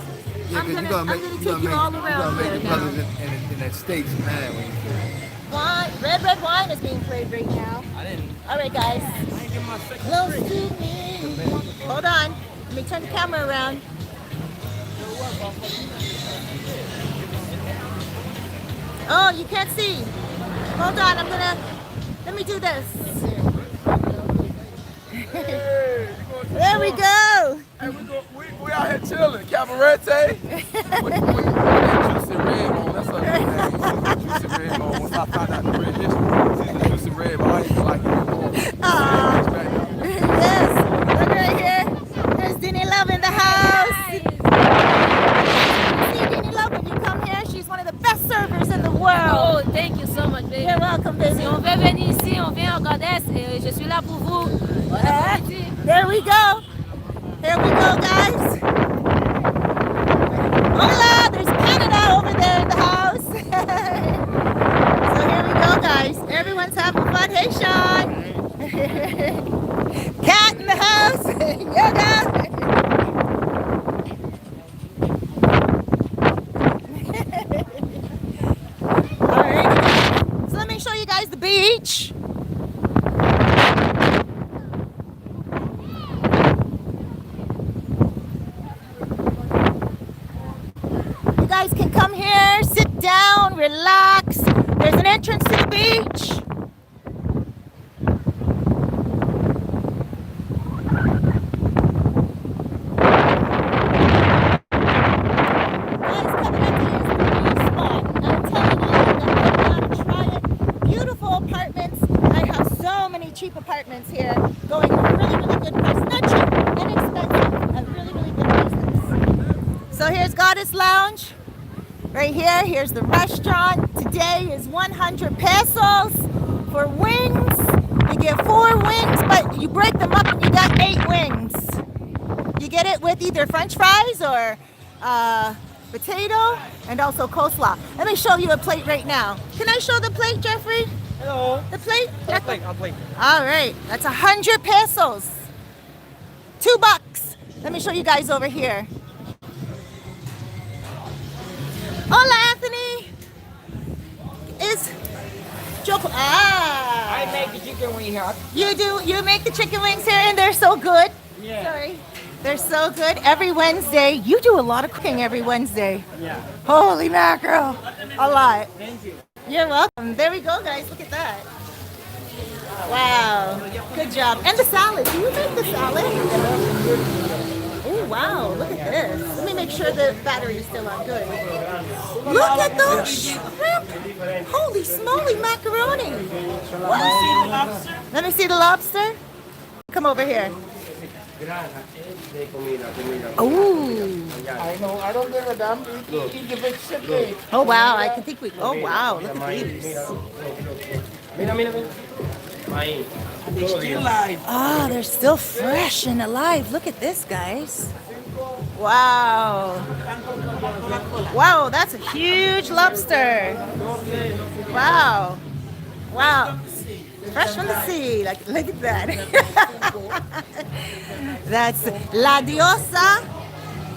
Yeah, I'm 'cause gonna take you all around make here the now. brothers in the States mad when you Wine, red wine is being played right now. I didn't. All right, guys. I didn't get my second Close drink. to me. Hold on. Let me turn the camera around. Oh, you can't see. Hold on. Let me do this. There we go. Hey, we out here chilling. Cabarete. With that juicy red on. That's her name. Juicy red on. Once I found out the red history, she's a juicy red, but I ain't like it anymore. Yes. Look right here. There's Dini Love in the house. See Dini Love when you come here. She's one of the best servers in the world. Oh, thank you so much, baby. You're welcome, baby. Si on veut venir ici, on vient en Goddess et je suis là pour vous. Bon appétit. There we go. Here we go, guys. Hola, there's Canada over there in the house. So here we go, guys. Everyone's having fun. Hey, Sean. Cat in the house. Yoga. All right. So let me show you guys the beach. You guys can come here, sit down, relax. There's an entrance to the beach. Guys, Cabarete is the new spot. I'm telling you that you gotta try it. Beautiful apartments. I have so many cheap apartments here, going for really, really good prices. Not cheap, inexpensive, at really, really good prices. So here's Goddess Lounge. Right here, here's the restaurant. Today is 100 pesos for wings. You get 4 wings, but you break them up and you got 8 wings. You get it with either French fries or potato and also coleslaw. Let me show you a plate right now. Can I show the plate, Jeffrey? Hello. The plate? I'll play. All right, that's 100 pesos. $2. Let me show you guys over here. Hola, Anthony. Is Joko? I make the chicken wing here. You do? You make the chicken wings here, and they're so good. Yeah. Sorry, they're so good. Every Wednesday, you do a lot of cooking every Wednesday. Yeah. Holy mackerel, a lot. Thank you. You're welcome. There we go, guys. Look at that. Wow, good job. And the salad. Do you make the salad? Oh wow, look at this. Let me make sure the battery is still on. Good. Look at those shrimp. Holy smoly macaroni. What? Let me see the lobster. Come over here. Ooh. I know. I don't give a damn. He give it simply. Oh wow, I can think we. Oh wow, look at these. They still live. Ah, they're still fresh and alive. Look at this, guys. Wow. Wow, that's a huge lobster. Wow. Wow. Fresh from the sea. Like, look at that. That's La Diosa.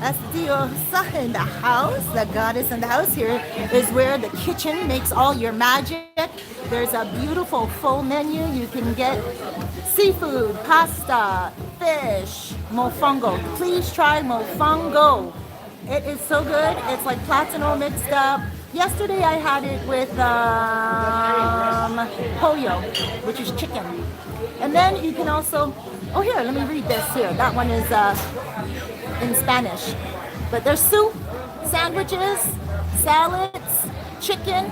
That's the Diosa in the house. The goddess in the house. Here is where the kitchen makes all your magic. There's a beautiful full menu. You can get seafood, pasta, fish, mofongo. Please try mofongo. It is so good. It's like platano mixed up. Yesterday I had it with pollo, which is chicken. And then you can also, oh here, let me read this here. That one is in Spanish. But there's soup, sandwiches, salads, chicken,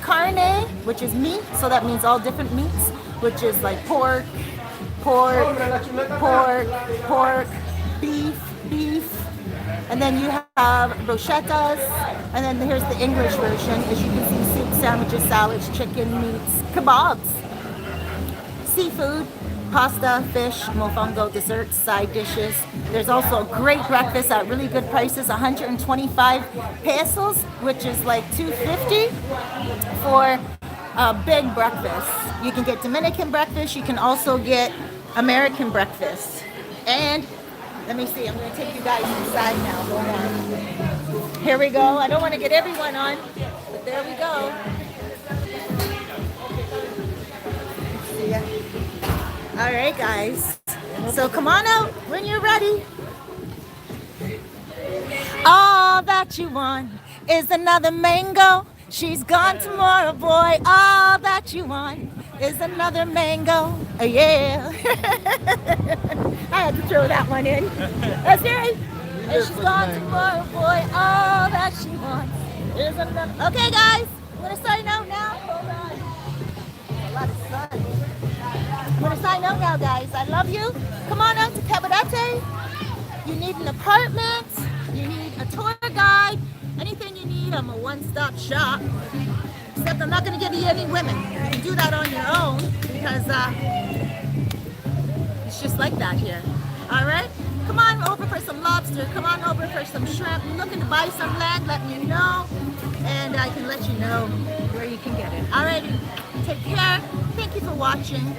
carne, which is meat, so that means all different meats, which is like pork, beef, and then you have brochetas, and then here's the English version. As you can see, soup, sandwiches, salads, chicken, meats, kebabs, seafood, pasta, fish, mofongo, desserts, side dishes. There's also a great breakfast at really good prices, 125 pesos, which is like 250 for a big breakfast. You can get Dominican breakfast. You can also get American breakfast. And let me see, I'm going to take you guys inside now. Hold on. Here we go. I don't want to get everyone on, but there we go. See ya. All right, guys. So come on out when you're ready. All that you want is another mango. She's gone tomorrow, boy. All that you want is another mango. Yeah. I had to throw that one in. That's right. And she's gone tomorrow, boy. All that she wants is another. Okay, guys. I'm going to sign out now. Hold on. A lot of sun. I'm going to sign out now, guys. I love you. Come on out to Cabarete. You need an apartment. You need a tour guide. Anything you need, I'm a one-stop shop. Except I'm not going to give you any women. You can do that on your own because it's just like that here. All right? Come on over for some lobster. Come on over for some shrimp. You're looking to buy some land, let me know. And I can let you know where you can get it. All right? Take care. Thank you for watching.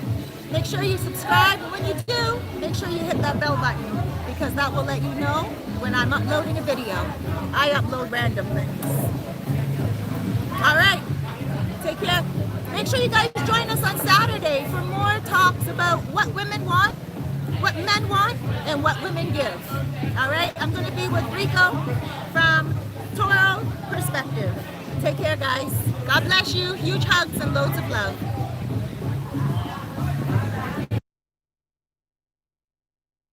Make sure you subscribe. And when you do, make sure you hit that bell button because that will let you know when I'm uploading a video. I upload random things. All right. Take care. Make sure you guys join us on Saturday for more talks about what women want, what men want, and what women give. All right? I'm going to be with Rico from Toro Perspective. Take care, guys. God bless you. Huge hugs and loads of love.